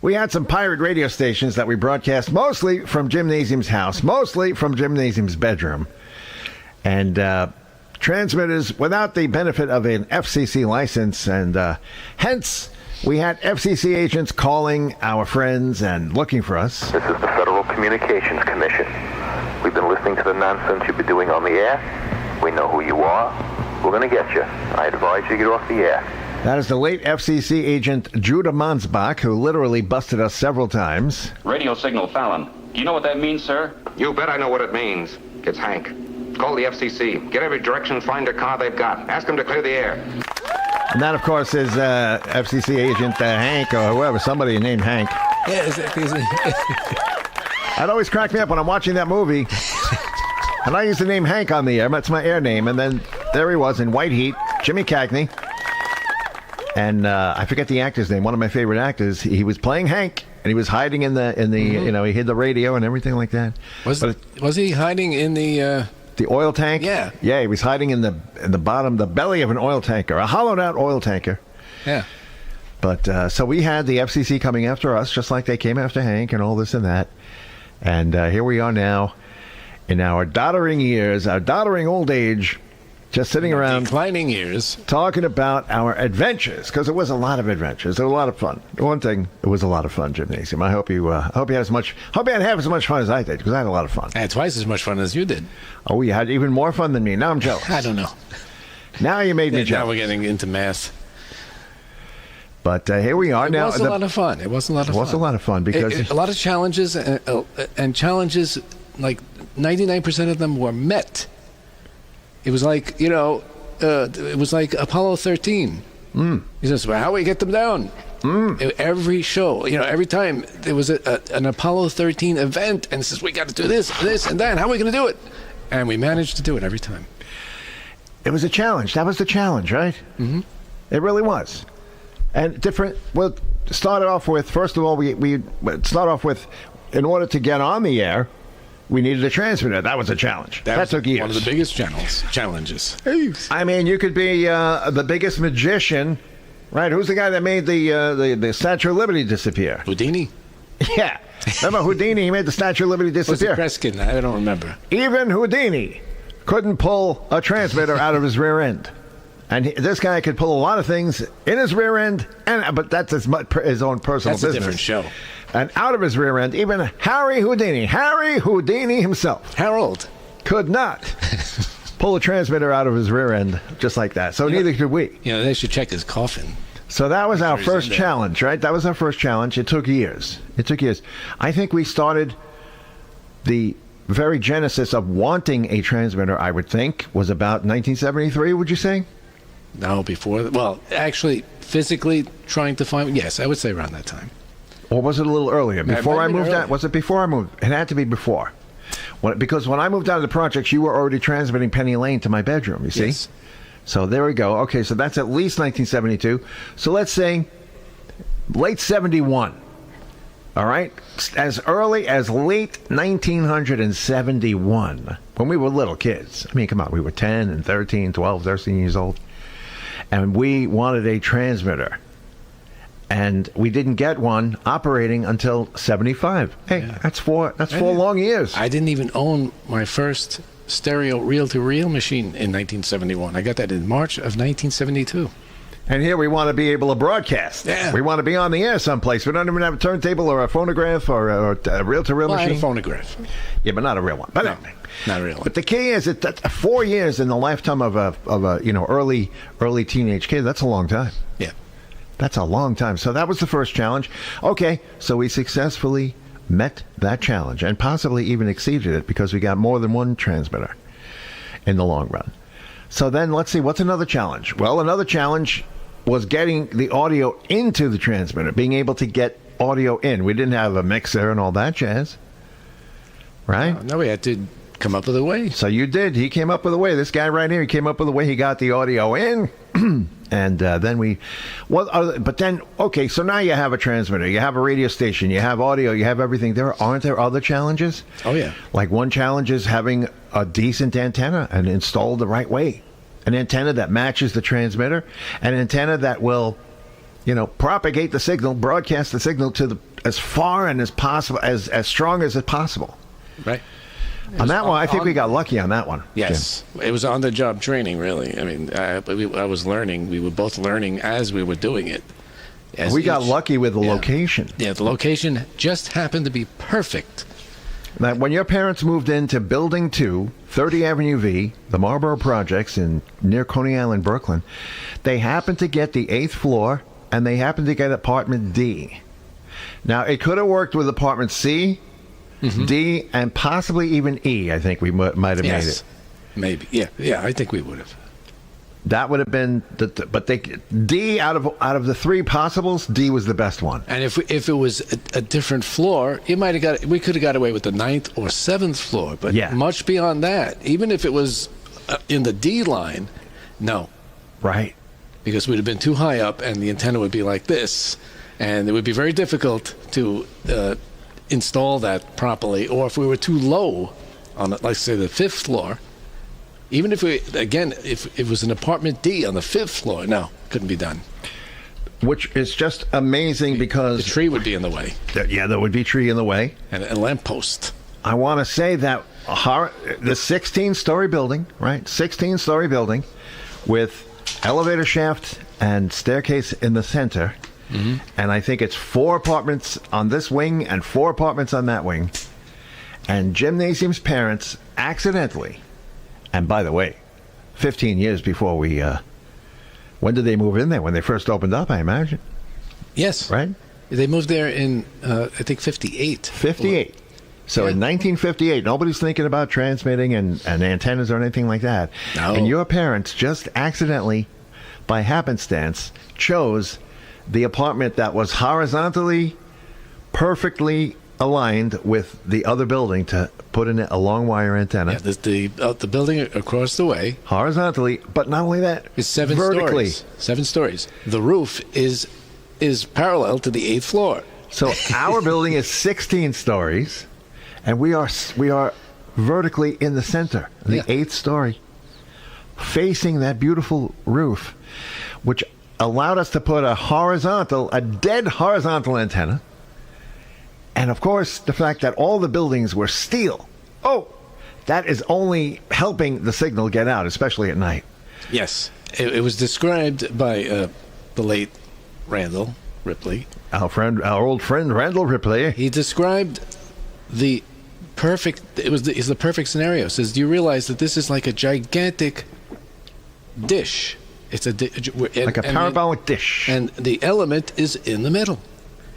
We had some pirate radio stations that we broadcast mostly from Gymnasium's house, mostly from Gymnasium's bedroom. And transmitters without the benefit of an FCC license. And hence, we had FCC agents calling our friends and looking for us. This is the Federal Communications Commission. We've been listening to the nonsense you've been doing on the air. We know who you are. We're going to get you. I advise you get off the air. That is the late FCC agent Judah Mansbach, who literally busted us several times. Radio signal Fallon. Do you know what that means, sir? You bet I know what it means. It's Hank. Call the FCC. Get every direction finder car they've got. Ask them to clear the air. And that, of course, is FCC agent Hank or whoever, somebody named Hank. Yeah, is I'd always crack me up when I'm watching that movie. And I used the name Hank on the air. That's my air name. And then there he was in white heat, Jimmy Cagney. And I forget the actor's name. One of my favorite actors. He was playing Hank, and he was hiding in the you know, he hid the radio and everything like that. Was he hiding in the oil tank? Yeah. Yeah, he was hiding in the bottom, the belly of an oil tanker, a hollowed out oil tanker. Yeah. But so we had the FCC coming after us, just like they came after Hank and all this and that. And here we are now, in our doddering years, our doddering old age. Just sitting around, declining years, talking about our adventures, because it was a lot of adventures. It was a lot of fun. One thing, it was a lot of fun, Gymnasium. I hope you had as much. Hope you had half as much fun as I did, because I had a lot of fun. I had twice as much fun as you did. Oh, you had even more fun than me. Now I'm jealous. I don't know. Now you made me jealous. Now we're getting into math. But here we are. It was a lot of fun. It was a lot of fun. It was a lot of fun because a lot of challenges and challenges. Like 99% of them were met. It was like, it was like Apollo 13. He says, well, how do we get them down? Every show, every time there was an Apollo 13 event, and it says, we got to do this, and that. How are we going to do it? And we managed to do it every time. It was a challenge. That was the challenge, right? Mm-hmm. It really was. And different, well, started off with, first of all, we start off with, in order to get on the air, we needed a transmitter. That was a challenge. That took years. One of the biggest challenges. I mean, you could be the biggest magician, right? Who's the guy that made the Statue of Liberty disappear? Houdini? Yeah. Remember Houdini? He made the Statue of Liberty disappear. Was it Kreskin? I don't remember. Even Houdini couldn't pull a transmitter out of his rear end. And this guy could pull a lot of things in his rear end, but that's his own personal business. That's a different show. And out of his rear end, even Harry Houdini himself, Harold, could not pull a transmitter out of his rear end just like that. So neither could we. They should check his coffin. So that was our first challenge, right? That was our first challenge. It took years. I think we started the very genesis of wanting a transmitter, I would think, was about 1973, would you say? No, before. Well, actually, physically trying to find. Yes, I would say around that time. Or was it a little earlier? Before I moved out? Was it before I moved? It had to be before. Because when I moved out of the projects, you were already transmitting Penny Lane to my bedroom, you see? Yes. So there we go. Okay, so that's at least 1972. So let's say late 71. All right? As early as late 1971, when we were little kids. I mean, come on, we were 10 and 13, 12, 13 years old. And we wanted a transmitter. And we didn't get one operating until 75. Hey, yeah. That's four long years. I didn't even own my first stereo reel-to-reel machine in 1971. I got that in March of 1972. And here we want to be able to broadcast. Yeah. We want to be on the air someplace. We don't even have a turntable or a phonograph or a reel-to-reel machine. I had a phonograph. Yeah, but not a real one. But no, not a real one. But the key is that 4 years in the lifetime of a early teenage kid. That's a long time. Yeah. That's a long time. So that was the first challenge. Okay, so we successfully met that challenge and possibly even exceeded it because we got more than one transmitter in the long run. So then let's see, what's another challenge? Well, another challenge was getting the audio into the transmitter, being able to get audio in. We didn't have a mixer and all that jazz, right? No, we had to come up with a way. So you did. He came up with a way. This guy right here, he came up with a way. He got the audio in. And then but then, okay, so now you have a transmitter, you have a radio station, you have audio, you have everything. Aren't there other challenges? Oh, yeah. Like one challenge is having a decent antenna and installed the right way. An antenna that matches the transmitter, an antenna that will, propagate the signal, broadcast the signal to as far and as possible, as strong as it's possible. Right. On that one, I think we got lucky on that one. Yes, it was on-the-job training, really. I mean, I was learning. We were both learning as we were doing it. We got lucky with the location. Yeah, the location just happened to be perfect. Now, when your parents moved into Building 2, 30 Avenue V, the Marlboro projects near Coney Island, Brooklyn, they happened to get the 8th floor, and they happened to get apartment D. Now, it could have worked with apartment C, D, and possibly even E. I think we might have made it. Maybe. Yeah, I think we would have. That would have been D out of the 3 possibles, D was the best one. And if it was a different floor, we could have got away with the 9th or 7th floor. But much beyond that, even if it was in the D line, no. Right. Because we'd have been too high up, and the antenna would be like this, and it would be very difficult to install that properly. Or if we were too low on, like say, the 5th floor. Even if if it was an apartment D on the 5th floor, no, couldn't be done. Which is just amazing because the tree would be in the way. There would be tree in the way. And a lamppost. I want to say that the 16-story building, right? 16-story building with elevator shaft and staircase in the center. Mm-hmm. And I think it's 4 apartments on this wing and 4 apartments on that wing. And Gymnasium's parents accidentally, and by the way, 15 years before when did they move in there? When they first opened up, I imagine. Yes. Right? They moved there in, I think, 58. 58. So in 1958, nobody's thinking about transmitting and antennas or anything like that. No. And your parents just accidentally, by happenstance, chose the apartment that was horizontally, perfectly aligned with the other building to put in a long wire antenna. Yeah, the building across the way. Horizontally, but not only that, it's 7 vertically. stories. 7 stories. The roof is parallel to the 8th floor. So our building is 16 stories, and we are vertically in the center, the 8th story, facing that beautiful roof, which allowed us to put a dead horizontal antenna. And, of course, the fact that all the buildings were steel. Oh, that is only helping the signal get out, especially at night. Yes. It was described by the late Randall Ripley. Our old friend Randall Ripley. He described the perfect scenario. Says, do you realize that this is like a gigantic dish? It's like a parabolic dish. And the element is in the middle.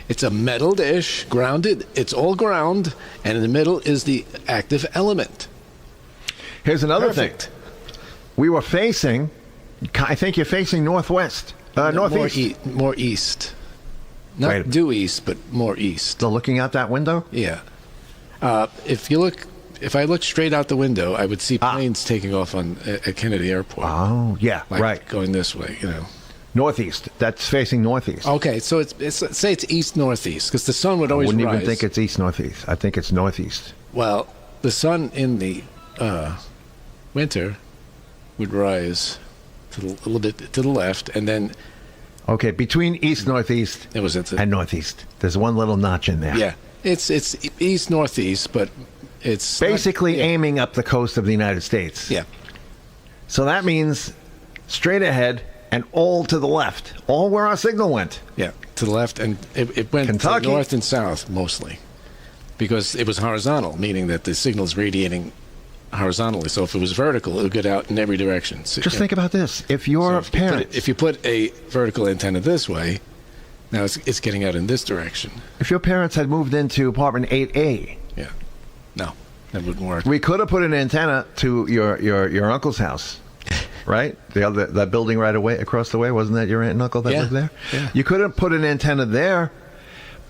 It's a metal dish, grounded. It's all ground, and in the middle is the active element. Here's another thing. We were facing, I think you're facing northwest, northeast. More east. Not due east, but more east. Still looking out that window? Yeah. If I look straight out the window, I would see planes taking off at Kennedy Airport. Oh, yeah, right. Going this way, Northeast. That's facing northeast. Okay, so say it's east-northeast, because the sun would always rise. I wouldn't even think it's east-northeast. I think it's northeast. Well, the sun in the winter would rise a little bit to the left, and then... Okay, between east-northeast and northeast. There's one little notch in there. Yeah, it's east-northeast, but it's... Basically aiming up the coast of the United States. Yeah. So that means straight ahead... and all to the left, all where our signal went. Yeah, to the left, and it went Kentucky. To north and south mostly, because it was horizontal, meaning that the signal's radiating horizontally. So if it was vertical, it would get out in every direction. So, just think about this: if your parents, if you put a vertical antenna this way, now it's getting out in this direction. If your parents had moved into apartment 8A, no, that wouldn't work. We could have put an antenna to your uncle's house. Right? That building right away across the way, wasn't that your aunt and uncle that lived there? Yeah. You could have put an antenna there,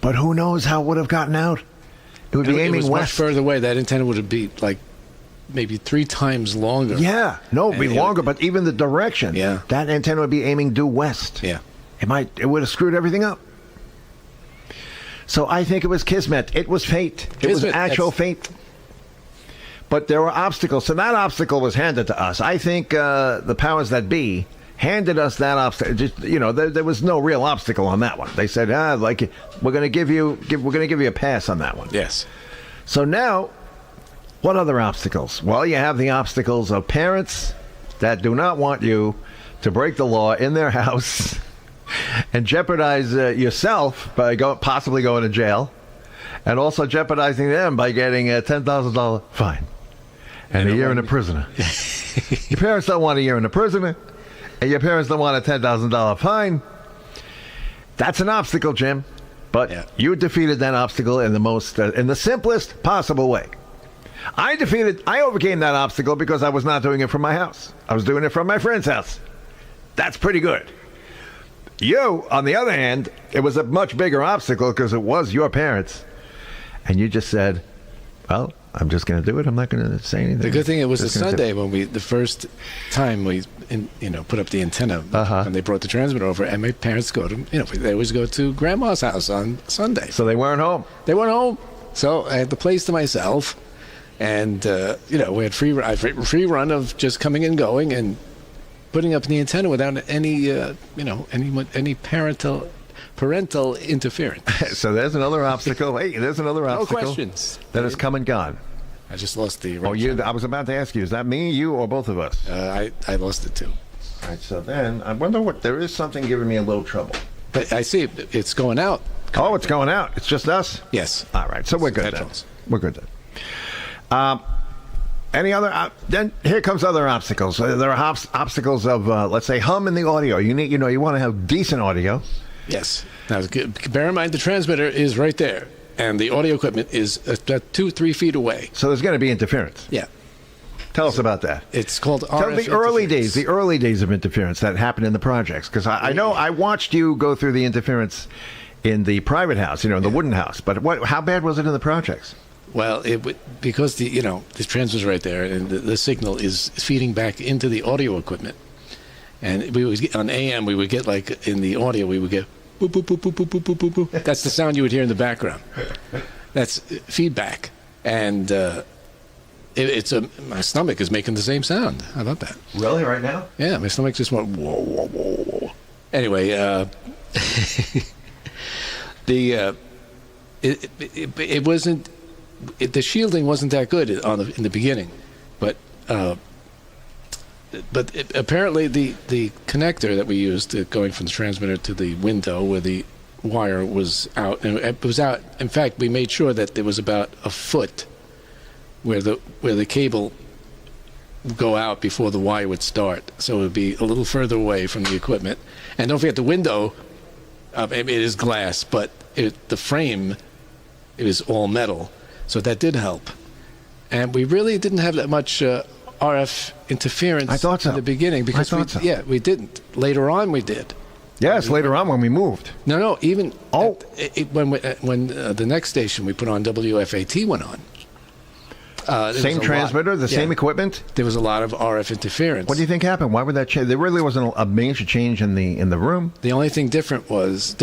but who knows how it would have gotten out? It would be aiming west. Much further away. That antenna would be like maybe 3 times longer. Yeah. No, it'd be longer, but even the direction. Yeah. That antenna would be aiming due west. Yeah. It would have screwed everything up. So I think it was kismet. It was fate. It was actual fate. But there were obstacles. So that obstacle was handed to us. I think the powers that be handed us that obstacle. Just, there was no real obstacle on that one. They said, we're going to give you a pass on that one. Yes. So now, what other obstacles? Well, you have the obstacles of parents that do not want you to break the law in their house and jeopardize yourself by possibly going to jail, and also jeopardizing them by getting a $10,000 fine and a year in a prisoner. Your parents don't want a year in a prisoner, and your parents don't want a $10,000 fine. That's an obstacle, Jim. But you defeated that obstacle in the simplest possible way. I overcame that obstacle because I was not doing it from my house. I was doing it from my friend's house. That's pretty good. You, on the other hand, it was a much bigger obstacle because it was your parents. And you just said, well, I'm just going to do it. I'm not going to say anything. The good thing, it was a Sunday when the first time we, put up the antenna, and they brought the transmitter over, and my parents they always go to Grandma's house on Sunday. So they weren't home. They weren't home. So I had the place to myself, and, we had free run of just coming and going and putting up the antenna without any parental interference. So there's another obstacle. Hey, there's another obstacle. No questions. That has come and gone. I just lost the... I was about to ask you, is that me, you, or both of us? I lost it too. All right, so then, I wonder there is something giving me a little trouble. But I see it's going out. Oh, it's going out. It's just us? Yes. All right, so we're good then. We're good then. Any other? Then here comes other obstacles. There are obstacles of, let's say, hum in the audio. You want to have decent audio. Yes. Now, bear in mind the transmitter is right there, and the audio equipment is about 2-3 feet away. So there's going to be interference. Yeah. Tell us about that. It's called RF Tell the early days of interference that happened in the projects, because I know I watched you go through the interference in the private house, in the wooden house. But how bad was it in the projects? Well, because the transmitter's right there, and the signal is feeding back into the audio equipment. And we would on AM, we would get, like, in the audio, we would get boop, boop, boop, boop, boop, boop, boop, boop, boop. That's the sound you would hear in the background. That's feedback. And my stomach is making the same sound. How about that? Really, right now? Yeah, my stomach just went whoa, whoa, whoa, whoa. Anyway, it wasn't, the shielding wasn't that good in the beginning, but apparently the connector that we used going from the transmitter to the window where the wire was out, and it was out. In fact, we made sure that there was about a foot where the cable would go out before the wire would start, so it would be a little further away from the equipment. And don't forget the window. It is glass, but the frame is all metal, so that did help. And we really didn't have that much RF interference in the beginning, because we didn't. Later on, we did. Yes, later on when we moved. No, even when the next station we put on, WFAT went on. Same transmitter, the same equipment. There was a lot of RF interference. What do you think happened? Why would that change? There really wasn't a major change in the room. The only thing difference was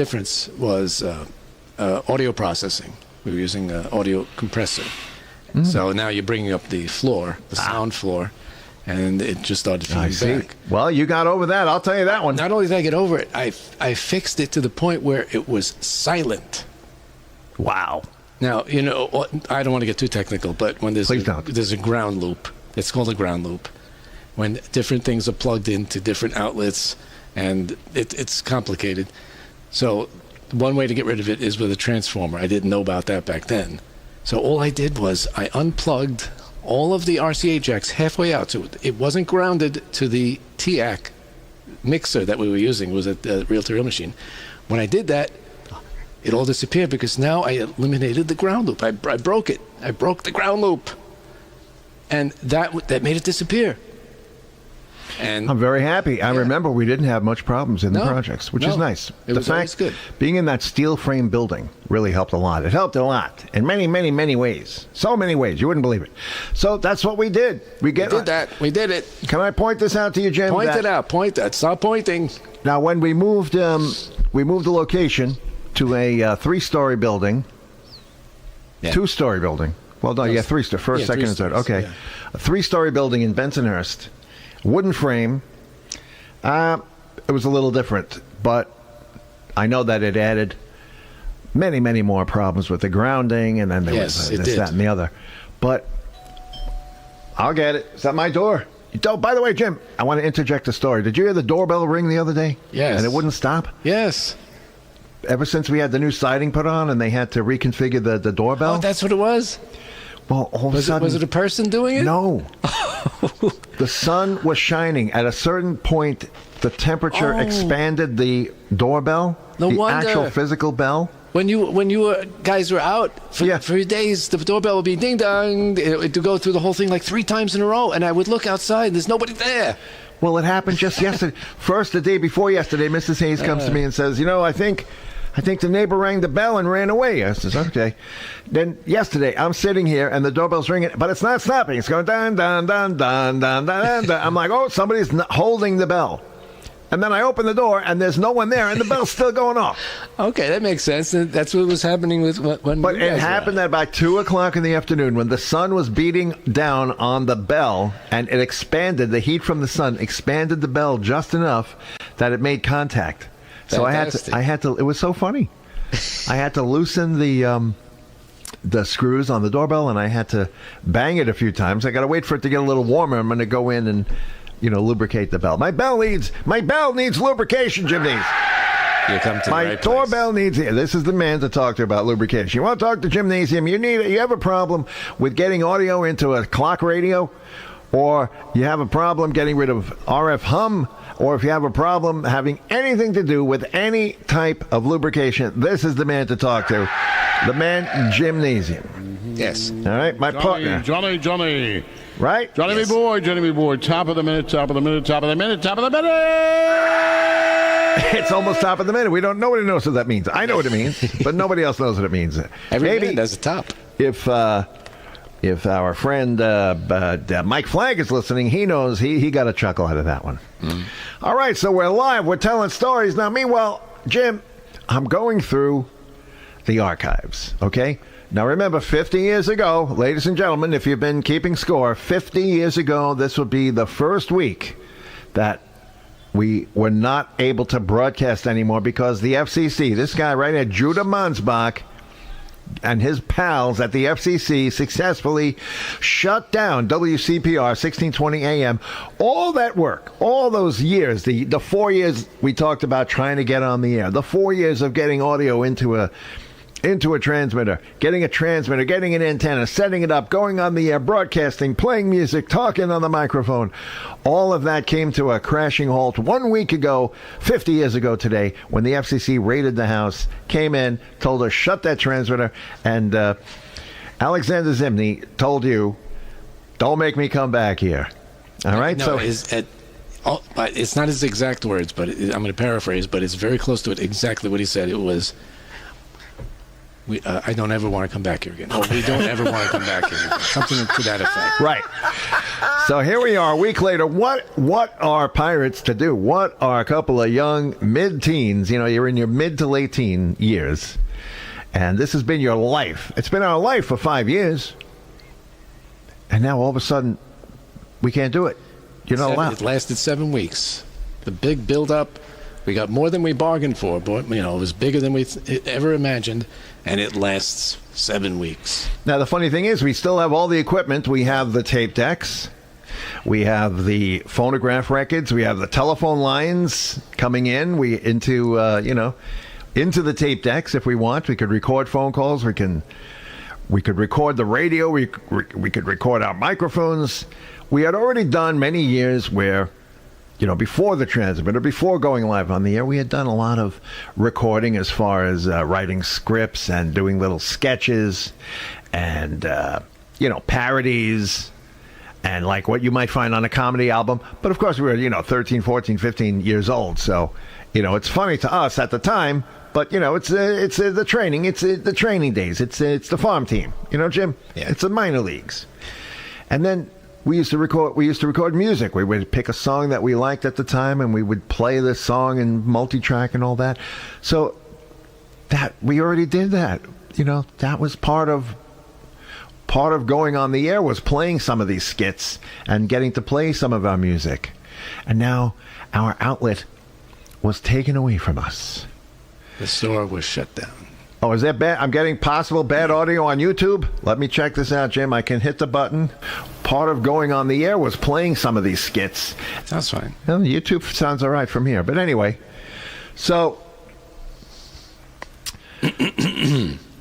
audio processing. We were using an audio compressor. Mm-hmm. So now you're bringing up the floor, the sound floor, and it just started feeding back. Well, you got over that. I'll tell you that one. Not only did I get over it, I fixed it to the point where it was silent. Wow. Now, I don't want to get too technical, but when there's a ground loop, it's called a ground loop, when different things are plugged into different outlets, and it's complicated. So one way to get rid of it is with a transformer. I didn't know about that back then. So all I did was I unplugged all of the RCA jacks halfway out. So it wasn't grounded to the TAC mixer that we were using. It was a reel-to-reel machine. When I did that, it all disappeared, because now I eliminated the ground loop. I broke it. I broke the ground loop. And that made it disappear. And I'm very happy. I remember we didn't have much problems in the projects, which is nice. It was always good. Being in that steel frame building really helped a lot. It helped a lot in many, many, many ways. So many ways. You wouldn't believe it. So that's what we did. We did that. We did it. Can I point this out to you, Jim? Point it out. Point that. Stop pointing. Now, when we moved the location to a 3-story building, 2-story building. Well, no, 3-story. First, second, and third. Okay. Yeah. A 3-story building in Bensonhurst. Wooden frame. It was a little different, but I know that it added many, many more problems with the grounding, and then there was this, that, and the other. But I'll get it. It's at my door. By the way, Jim, I want to interject a story. Did you hear the doorbell ring the other day? Yes. And it wouldn't stop? Yes. Ever since we had the new siding put on and they had to reconfigure the doorbell? Oh, that's what it was? Well, all of a sudden... Was it a person doing it? No. The sun was shining. At a certain point, the temperature expanded the doorbell. No the wonder. Actual physical bell. When you guys were out for days, the doorbell would be ding dong to go through the whole thing like 3 times in a row, and I would look outside. And there's nobody there. Well, it happened just yesterday. First, the day before yesterday, Mrs. Hayes comes to me and says, I think the neighbor rang the bell and ran away. I says, okay. Then yesterday, I'm sitting here and the doorbell's ringing, but it's not stopping. It's going dun dun dun dun dun dun dun. I'm like, somebody's holding the bell. And then I open the door, and there's no one there, and the bell's still going off. Okay, that makes sense. That's what was happening with when. But it happened at about 2:00 in the afternoon when the sun was beating down on the bell, and it expanded. The heat from the sun expanded the bell just enough that it made contact. So I had to. It was so funny. I had to loosen the screws on the doorbell, and I had to bang it a few times. I got to wait for it to get a little warmer. I'm going to go in and lubricate the bell. My bell needs lubrication, Zimnney. You come to my the right doorbell needs. This is the man to talk to about lubrication. You want to talk to Gymnasium? You have a problem with getting audio into a clock radio, or you have a problem getting rid of RF hum, or if you have a problem having anything to do with any type of lubrication, this is the man to talk to. The man, Gymnasium. Yes. All right, my partner. Johnny. Right? Johnny, me boy. Top of the minute. It's almost top of the minute. Nobody knows what that means. I know what it means, but nobody else knows what it means. Every minute has a top. If our friend Mike Flagg is listening, he knows he got a chuckle out of that one. All right, so we're live. We're telling stories. Now, meanwhile, Jim, I'm going through the archives, okay? Now, remember, 50 years ago, ladies and gentlemen, if you've been keeping score, 50 years ago, this would be the first week that we were not able to broadcast anymore because the FCC, this guy right here, Judah Mansbach, and his pals at the FCC successfully shut down WCPR 1620 AM. All that work, all those years, the 4 years we talked about trying to get on the air, the 4 years of getting audio into a transmitter, getting an antenna, setting it up, going on the air, broadcasting, playing music, talking on the microphone. All of that came to a crashing halt 1 week ago, 50 years ago today, when the FCC raided the house, came in, told us, shut that transmitter, and Alexander Zimnney told you, don't make me come back here. All right? No, it's not his exact words, but I'm going to paraphrase, but it's very close to it, exactly what he said. It was... I don't ever want to come back here again. Or we don't ever want to come back here again. Something to that effect. Right. So here we are a week later. What are pirates to do? What are a couple of young mid-teens? You're in your mid to late teen years. And this has been your life. It's been our life for 5 years. And now all of a sudden, we can't do it. You're not allowed. It lasted 7 weeks. The big build-up. We got more than we bargained for, but it was bigger than we ever imagined, and it lasts 7 weeks. Now, the funny thing is, we still have all the equipment. We have the tape decks. We have the phonograph records. We have the telephone lines coming in. Into the tape decks if we want. We could record phone calls. We could record the radio. We could record our microphones. We had already done many years where, before the transmitter, before going live on the air, we had done a lot of recording as far as writing scripts and doing little sketches and, parodies and like what you might find on a comedy album. But of course, we were, 13, 14, 15 years old. So, it's funny to us at the time, but, it's the training. It's the training days. It's the farm team, Jim? Yeah. It's the minor leagues. And then we used to record music. We would pick a song that we liked at the time, and we would play this song in multi-track and all that. So that we already did that. That was part of going on the air, was playing some of these skits and getting to play some of our music. And now our outlet was taken away from us. The store was shut down. Oh, is that bad? I'm getting possible bad audio on YouTube. Let me check this out, Jim. I can hit the button. Part of going on the air was playing some of these skits. That's fine. Well, YouTube sounds all right from here. But anyway, so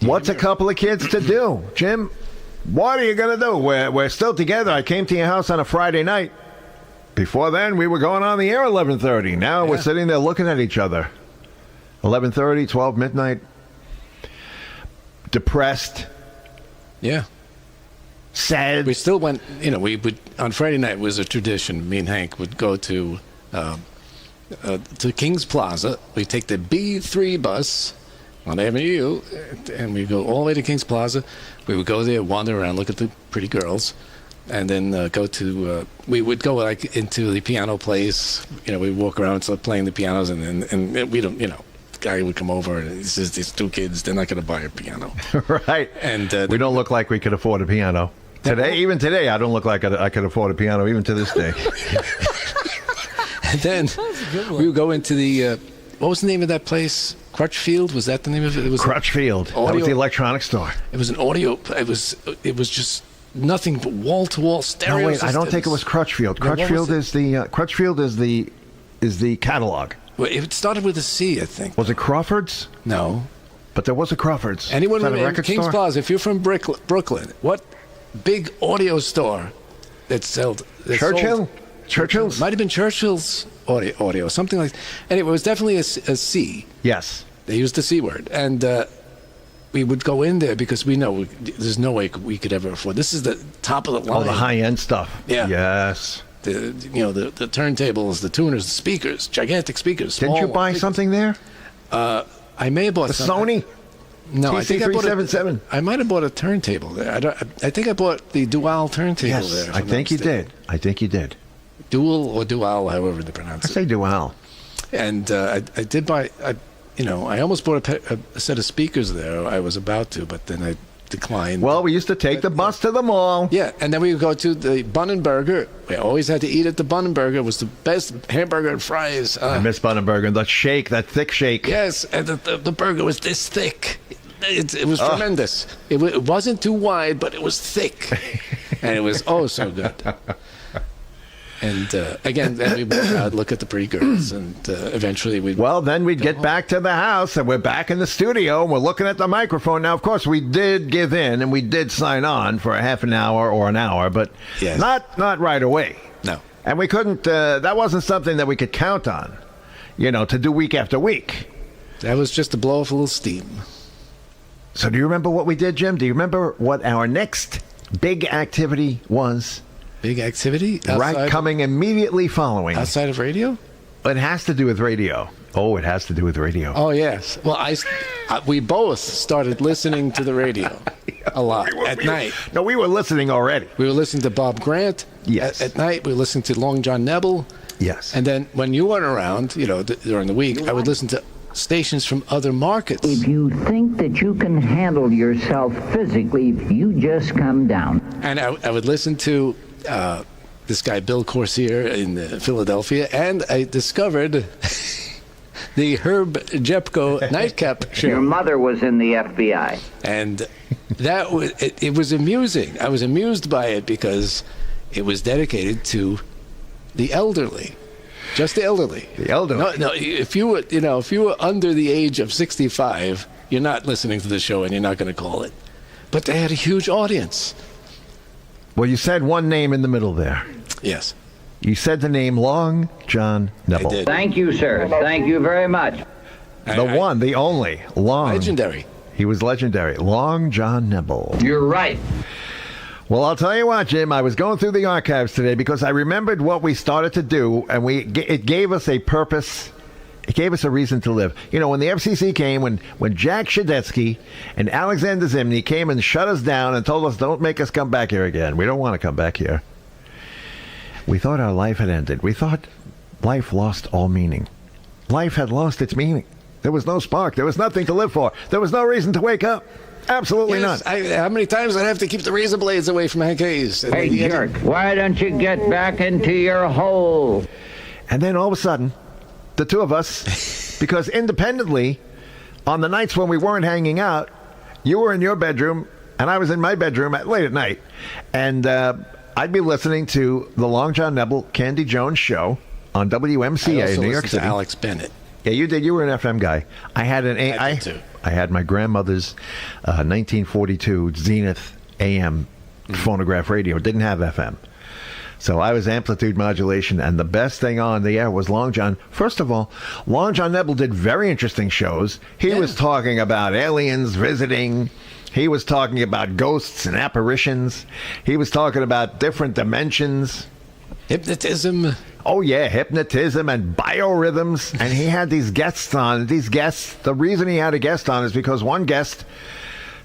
what's a couple of kids to do? Jim, what are you going to do? We're still together. I came to your house on a Friday night. Before then, we were going on the air 11:30. Now we're sitting there looking at each other. 11:30, 12 midnight. Depressed. Yeah. Sad. We still went, we would, on Friday night was a tradition. Me and Hank would go to King's Plaza. We'd take the B3 bus on Avenue, and we'd go all the way to King's Plaza. We would go there, wander around, look at the pretty girls, and then we would go like into the piano place. We'd walk around and start playing the pianos, and we don't, guy would come over and he says, these two kids, they're not going to buy a piano. Right. And we don't look like we could afford a piano. Even today, I don't look like I could afford a piano, even to this day. And then we would go into the, what was the name of that place? Crutchfield? Was that the name of it? It was Crutchfield. That was the electronics store. It was an audio, it was just nothing but wall-to-wall stereo. No, wait, I don't think it was Crutchfield. Crutchfield is the catalog. Well, it started with a C, I think. Was it Crawford's? No. But there was a Crawford's. Anyone in King's Plaza, if you're from Brooklyn, what big audio store that sold... Churchill's? Might have been Churchill's audio, something like... Anyway, it was definitely a C. Yes. They used the C word. And we would go in there because we know there's no way we could ever afford... This is the top of the line. Oh, the high-end stuff. Yeah. Yes. The turntables, the tuners, the speakers, gigantic speakers. Didn't you buy something there? I may have bought the some. Sony? No, I think I bought TC377. I might have bought a turntable there. I think I bought the dual turntable there. Yes, I think you did. Dual or dual, however they pronounce it. I say dual. And I did buy, I almost bought a set of speakers there. I was about to, but then I declined. Well, we used to take the bus to the mall. Yeah, and then we would go to the Bun and Burger. We always had to eat at the Bun and Burger. It was the best hamburger and fries. I miss Bun and Burger. That shake, that thick shake. Yes, and the burger was this thick. It was tremendous. It wasn't too wide, but it was thick. And it was so good. And again, then we would look at the pretty girls, and eventually we'd... Well, then we'd get back to the house, and we're back in the studio, and we're looking at the microphone. Now, of course, we did give in, and we did sign on for a half an hour or an hour, but not right away. No. And we couldn't... that wasn't something that we could count on, to do week after week. That was just to blow off a little steam. So do you remember what we did, Jim? Do you remember what our next big activity was? Big activity? Right, coming immediately following. Outside of radio? It has to do with radio. Oh, it has to do with radio. Oh, yes. Well, we both started listening to the radio a lot at night. No, we were listening already. We were listening to Bob Grant. Yes. At night, we were listening to Long John Nebel. Yes. And then when you weren't around, during the week, I would listen to stations from other markets. If you think that you can handle yourself physically, you just come down. And I would listen to this guy Bill Corsier in Philadelphia, and I discovered the Herb Jepko nightcap show. Your mother was in the FBI. And that was it was amusing. I was amused by it because it was dedicated to the elderly. Just the elderly. The elderly. No, if you were under the age of 65, you're not listening to the show and you're not going to call it. But they had a huge audience. Well, you said one name in the middle there. Yes. You said the name Long John Nebel. I did. Thank you, sir. Thank you very much. The only, Long. Legendary. He was legendary. Long John Nebel. You're right. Well, I'll tell you what, Jim. I was going through the archives today because I remembered what we started to do, and it gave us a purpose. It gave us a reason to live. When the FCC came, when Jack Shadetsky and Alexander Zimnney came and shut us down and told us, don't make us come back here again. We don't want to come back here. We thought our life had ended. We thought life lost all meaning. Life had lost its meaning. There was no spark. There was nothing to live for. There was no reason to wake up. Absolutely Yes, not. how many times I'd have to keep the razor blades away from Hank Hayes? Hey, jerk, why don't you get back into your hole? And then all of a sudden, the two of us, because independently, on the nights when we weren't hanging out, you were in your bedroom and I was in my bedroom late at night. And I'd be listening to the Long John Nebel, Candy Jones show on WMCA in New York City. Alex Bennett. Yeah, you did. You were an FM guy. I had I did too. I had my grandmother's 1942 Zenith AM phonograph radio. It didn't have FM. So I was amplitude modulation, and the best thing on the air was Long John. First of all, Long John Nebel did very interesting shows. He was talking about aliens visiting. He was talking about ghosts and apparitions. He was talking about different dimensions. Hypnotism. Oh, yeah, hypnotism and biorhythms. And he had these guests on. These guests, the reason he had a guest on is because one guest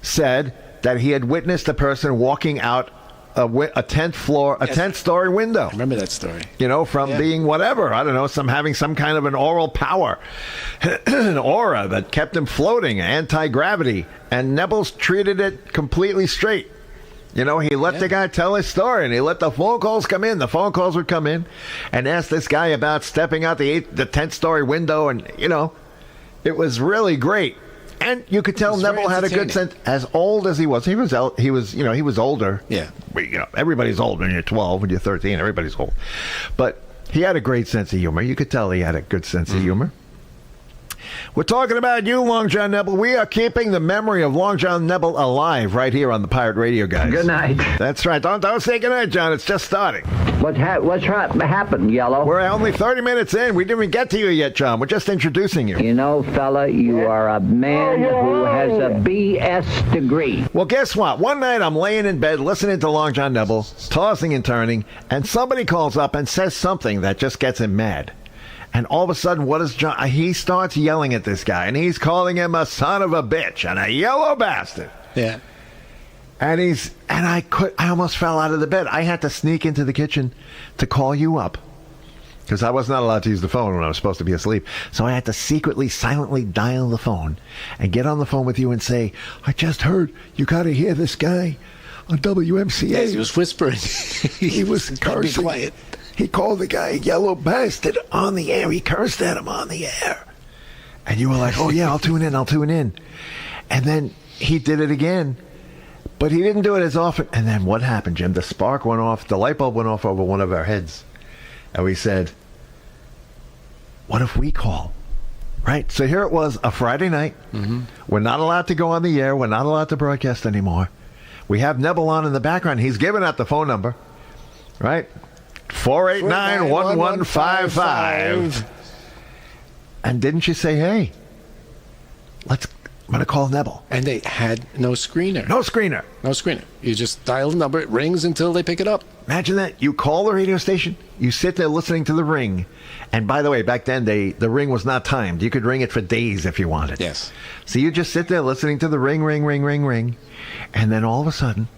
said that he had witnessed a person walking out a 10th-story window. I remember that story. You know, from being whatever, I don't know, having some kind of an oral power, an aura that kept him floating, anti-gravity. And Nebel's treated it completely straight. You know, he let the guy tell his story, and he let the phone calls come in. The phone calls would come in and ask this guy about stepping out the 10th-story window, and, you know, it was really great. And you could tell Nebel had a good sense. As old as he was older. Yeah. You know, everybody's old when you're 12, when you're 13. Everybody's old. But he had a great sense of humor. You could tell he had a good sense of humor. We're talking about you, Long John Nebel. We are keeping the memory of Long John Nebel alive right here on the Pirate Radio, guys. Good night. That's right. Don't say good night, John. It's just starting. What's happened, Yellow? We're only 30 minutes in. We didn't even get to you yet, John. We're just introducing you. You know, fella, you are a man who has a BS degree. Well, guess what? One night I'm laying in bed listening to Long John Nebel, tossing and turning, and somebody calls up and says something that just gets him mad. And all of a sudden, what does John... He starts yelling at this guy, and he's calling him a son of a bitch and a yellow bastard. Yeah. And I almost fell out of the bed. I had to sneak into the kitchen to call you up because I was not allowed to use the phone when I was supposed to be asleep. So I had to secretly, silently dial the phone and get on the phone with you and say, I just heard you got to hear this guy on WMCA. Yes, he was whispering. He was cursing. Be quiet. He called the guy a yellow bastard on the air. He cursed at him on the air. And you were like, oh, yeah, I'll tune in. And then he did it again. But he didn't do it as often. And then what happened, Jim? The spark went off. The light bulb went off over one of our heads. And we said, what if we call? Right? So here it was, a Friday night. Mm-hmm. We're not allowed to go on the air. We're not allowed to broadcast anymore. We have Nebel on in the background. He's giving out the phone number. Right? 489-1155. And didn't you say, hey, I'm going to call Nebel. And they had no screener. No screener. You just dial the number. It rings until they pick it up. Imagine that. You call the radio station. You sit there listening to the ring. And by the way, back then, the ring was not timed. You could ring it for days if you wanted. Yes. So you just sit there listening to the ring. And then all of a sudden,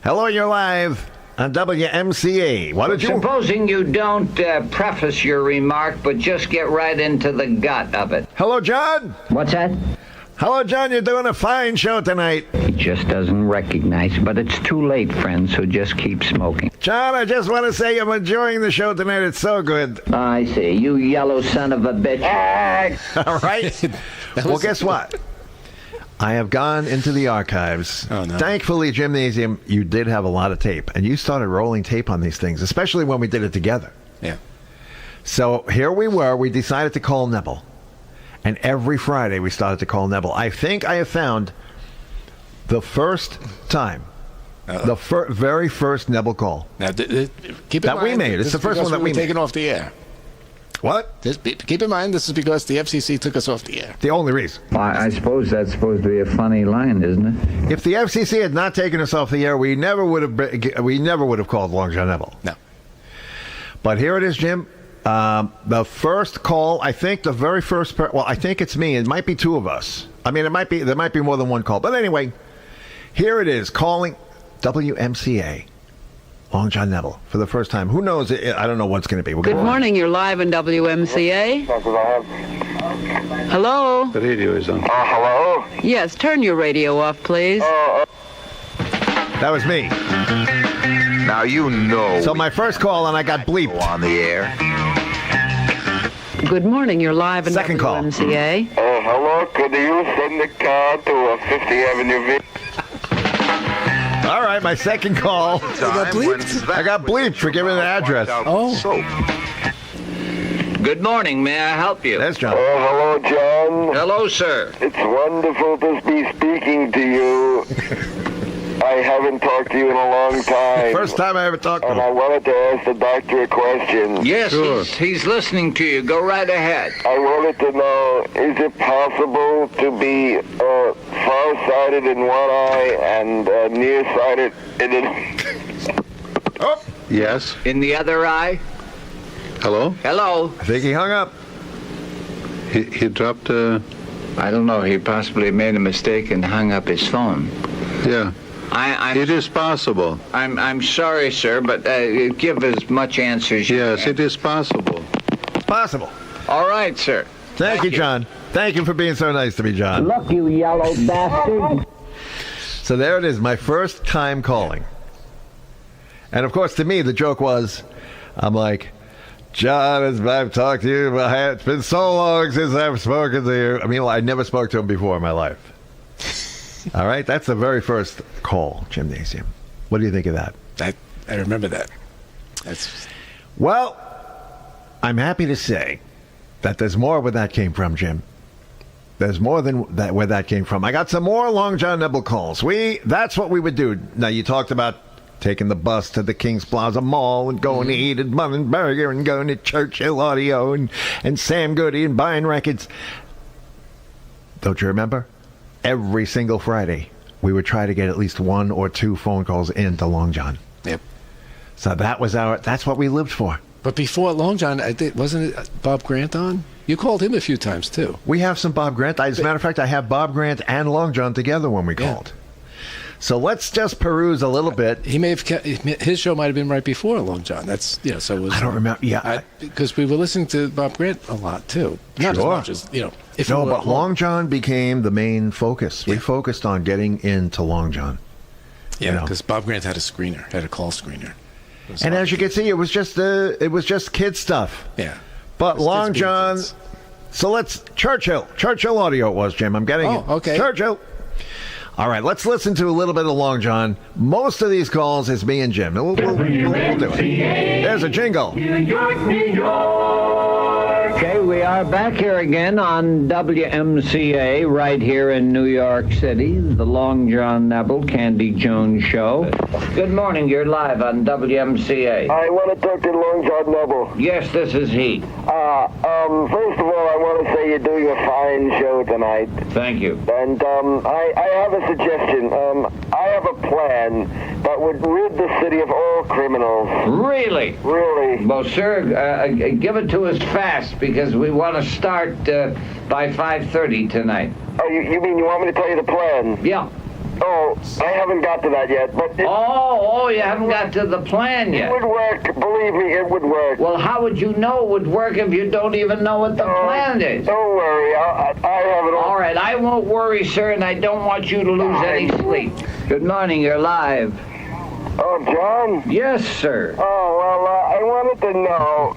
hello, you're live on WMCA. What did you... Supposing you don't preface your remark, but just get right into the gut of it. Hello, John. What's that? Hello, John. You're doing a fine show tonight. He just doesn't recognize, but it's too late, friend, so just keep smoking. John, I just want to say I'm enjoying the show tonight. It's so good. I see. You yellow son of a bitch. All right. Well, guess what? I have gone into the archives. Oh, no. Thankfully, Gymnasium, you did have a lot of tape. And you started rolling tape on these things, especially when we did it together. Yeah. So here we were. We decided to call Nebel. And every Friday we started to call Nebel. I think I have found the first time, the very first Nebel call. Now, keep in that mind, we made. It's the first one that we made. Taken off the air. What? Keep in mind, this is because the FCC took us off the air. The only reason. Well, I suppose that's supposed to be a funny line, isn't it? If the FCC had not taken us off the air, we never would have called Long John Nebel. No. But here it is, Jim. The first call, I think the very first... I think it's me. It might be two of us. I mean, there might be more than one call. But anyway, here it is, calling WMCA. Long John Nebel for the first time. Who knows? I don't know what's going to be. Good morning. You're live on WMCA. Hello? The radio is on. Hello? Yes, turn your radio off, please. That was me. Now you know. So my first call, and I got bleeped. On the air. Good morning, you're live in Second call. WMCA. Hello, could you send the car to 50th Avenue? All right, my second call. You got bleeped? I got bleeped for giving an address. Oh. Good morning. May I help you? That's John. Hello, John. Hello, sir. It's wonderful to be speaking to you. I haven't talked to you in a long time. First time I ever talked to And I him. wanted to ask the doctor a question. Yes, Sure. he's listening to you. Go right ahead. I wanted to know, is it possible to be far-sighted in one eye and nearsighted in Oh, Yes. In the other eye? Hello? Hello? I think he hung up. He dropped. I don't know. He possibly made a mistake and hung up his phone. Yeah. It is possible. I'm sorry, sir, but give as much answer as you Yes, can. it is possible. It's possible. All right, sir. Thank you, John. Thank you for being so nice to me, John. Look, you yellow bastard. So there it is, my first time calling. And of course, to me, the joke was, I'm like, John, I've talked to you, but it's been so long since I've spoken to you. I mean, I never spoke to him before in my life. All right, that's the very first call, Gymnasium. What do you think of that? I remember that. That's Well, I'm happy to say that there's more where that came from, Jim. There's more than that where that came from. I got some more Long John Nebel calls. That's what we would do. Now, you talked about taking the bus to the Kings Plaza Mall and going to eat at Bun & Burger and going to Churchill Audio and Sam Goody and buying records. Don't you remember? Every single Friday, we would try to get at least 1 or 2 phone calls into Long John. Yep. So that's what we lived for. But before Long John, wasn't it Bob Grant on? You called him a few times, too. We have some Bob Grant. As a matter of fact, I have Bob Grant and Long John together when we called. So let's just peruse a little bit. He may have his show might have been right before Long John. That's so it was. I don't remember. Yeah, because we were listening to Bob Grant a lot too. Not Sure. as much as If no, we were but at home. Long John became the main focus. We focused on getting into Long John. Yeah, because Bob Grant had a call screener. And as you can see, it was just kid stuff. Yeah. But Long kids being John. kids. So let's Churchill Audio it was, Jim. I'm getting it. Okay. Churchill. All right, let's listen to a little bit of Long John. Most of these calls is me and Jim. We'll do it. There's a jingle. New York, New York. Okay, we are back here again on WMCA, right here in New York City, the Long John Nebel, Candy Jones Show. Good morning, you're live on WMCA. I want to talk to Long John Nebel. Yes, this is he. First of all, I want to say you're doing a fine show tonight. Thank you. And I have a suggestion. I have a plan that would rid the city of all criminals. Really? Really. Well, sir, give it to us fast, because we want to start by 5:30 tonight. Oh, you mean you want me to tell you the plan? Yeah. Oh, I haven't got to that yet, but you haven't got to the plan yet. It would work. Believe me, it would work. Well, how would you know it would work if you don't even know what the plan is? Don't worry. I have it all. All right, I won't worry, sir, and I don't want you to lose any sleep. Good morning, you're live. Oh, John? Yes, sir. Oh, well, I wanted to know.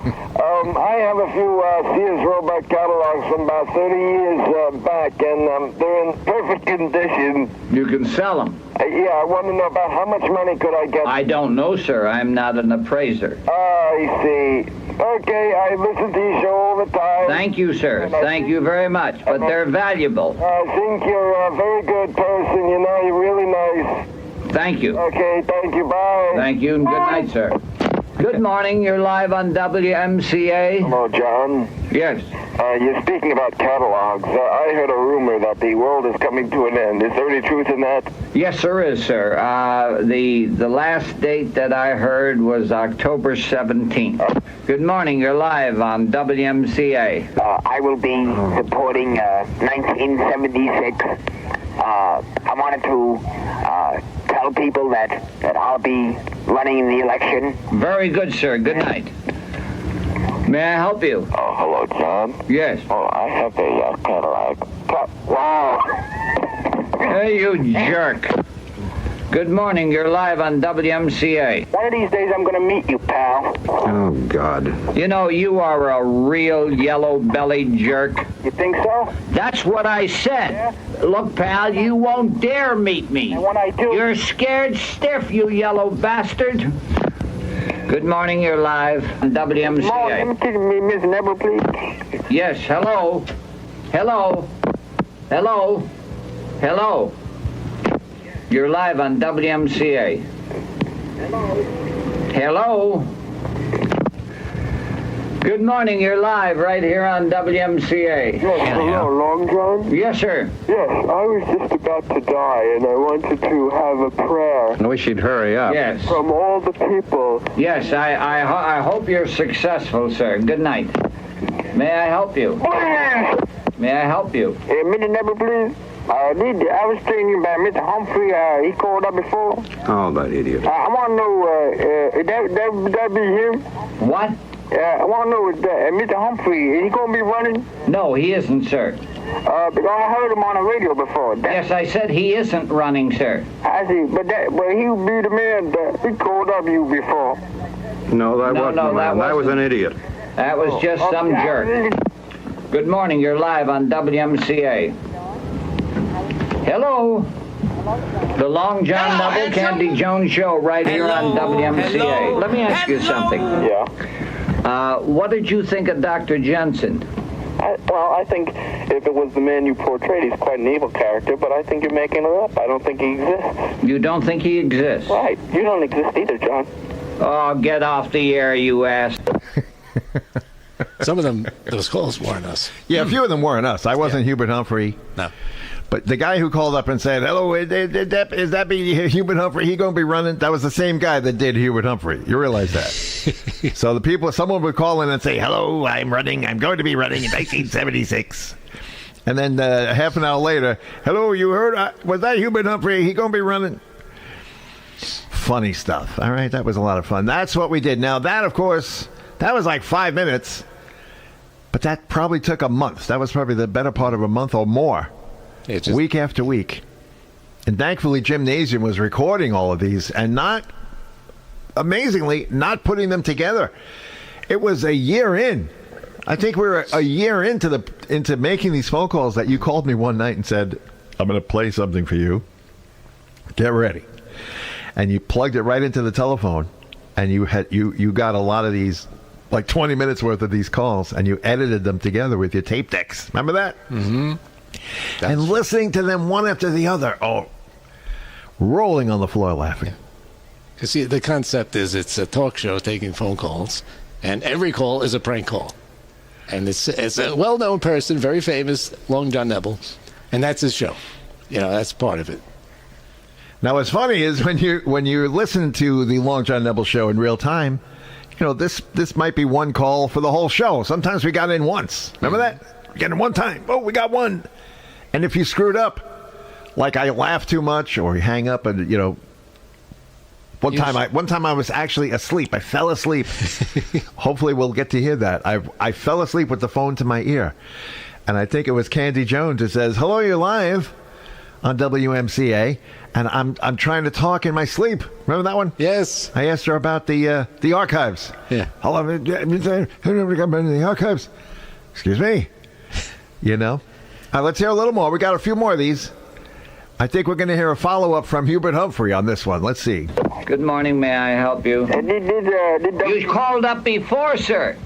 I have a few Sears Roebuck catalogs from about 30 years back, and they're in perfect condition. You can sell them. Yeah, I want to know about how much money could I get? I don't know, sir. I'm not an appraiser. I see. Okay, I listen to your show all the time. Thank you, sir. Thank you very much, but they're valuable. I think you're a very good person. You know, you're really nice. Thank you. Okay, thank you. Bye. Thank you, and good night, sir. Good morning. You're live on WMCA. Hello, John. Yes. You're speaking about catalogs. I heard a rumor that the world is coming to an end. Is there any truth in that? Yes, there is, sir. The last date that I heard was October 17th. Good morning. You're live on WMCA. I will be supporting 1976. I wanted to tell people that I'll be running in the election. Very good, sir. Good night. May I help you? Oh, hello, John. Yes. Oh, I have a Cadillac. Wow. Hey, you jerk. Good morning. You're live on WMCA. One of these days I'm going to meet you, pal. Oh, God. You know, you are a real yellow-bellied jerk. You think so? That's what I said. Yeah? Look, pal, you won't dare meet me. And when I do... You're scared stiff, you yellow bastard. Good morning, you're live on WMCA. Morning, Miss Nebel, please. Yes, hello. Hello. Hello. Hello. You're live on WMCA. Hello. Good morning, you're live right here on WMCA. Yes, hello, Long John? Yes, sir. Yes, I was just about to die, and I wanted to have a prayer I wish you'd hurry up. Yes. from all the people. Yes, I hope you're successful, sir. Good night. May I help you? May I help you? Mr. Nebel, please. I was thinking about Mr. Humphrey. He called up before. Oh, that idiot. I want to know, that be him? What? I want to know, Mr. Humphrey, is he going to be running? No, he isn't, sir. Because I heard him on the radio before. Yes, I said he isn't running, sir. I see, but he would be the man that he called up you before. No, that wasn't no, the man. That was an idiot. That was just some jerk. Good morning, you're live on WMCA. Hello. The Long John Nebel Candy Jones Show right here on WMCA. Let me ask you something. Yeah. What did you think of Dr. Jensen? I think if it was the man you portrayed, he's quite an evil character, but I think you're making it up. I don't think he exists. You don't think he exists? Right. You don't exist either, John. Oh, get off the air, you ass. Some of them, those calls weren't us. Yeah, a few of them weren't us. I wasn't Hubert Humphrey. No. But the guy who called up and said, hello, is that be Hubert Humphrey? He going to be running? That was the same guy that did Hubert Humphrey. You realize that? So the people, someone would call in and say, hello, I'm going to be running in 1976. And then half an hour later, hello, you heard? Was that Hubert Humphrey? He going to be running? Funny stuff. All right, that was a lot of fun. That's what we did. Now, that, of course, that was like 5 minutes. But that probably took a month. That was probably the better part of a month or more. Week after week. And thankfully, Gymnasium was recording all of these and amazingly, not putting them together. It was a year in. I think we were a year into making these phone calls that you called me one night and said, I'm going to play something for you. Get ready. And you plugged it right into the telephone, and you got a lot of these, like 20 minutes worth of these calls, and you edited them together with your tape decks. Remember that? Mm-hmm. And listening to them one after the other. Oh, rolling on the floor laughing. Because the concept is it's a talk show taking phone calls, and every call is a prank call. And it's a well-known person, very famous, Long John Nebel, and that's his show. You know, that's part of it. Now, what's funny is when you listen to the Long John Nebel show in real time, you know, this might be one call for the whole show. Sometimes we got in once. Remember that? We got in one time. Oh, we got one. And if you screwed up, like I laughed too much or you hang up and, you know, one time I was actually asleep. I fell asleep. Hopefully we'll get to hear that. I fell asleep with the phone to my ear. And I think it was Candy Jones who says, hello, you're live on WMCA. And I'm trying to talk in my sleep. Remember that one? Yes. I asked her about the archives. Yeah. Hello, the archives. Excuse me. You know? Let's hear a little more. We got a few more of these. I think we're going to hear a follow-up from Hubert Humphrey on this one. Let's see. Good morning. May I help you? You called up before, sir.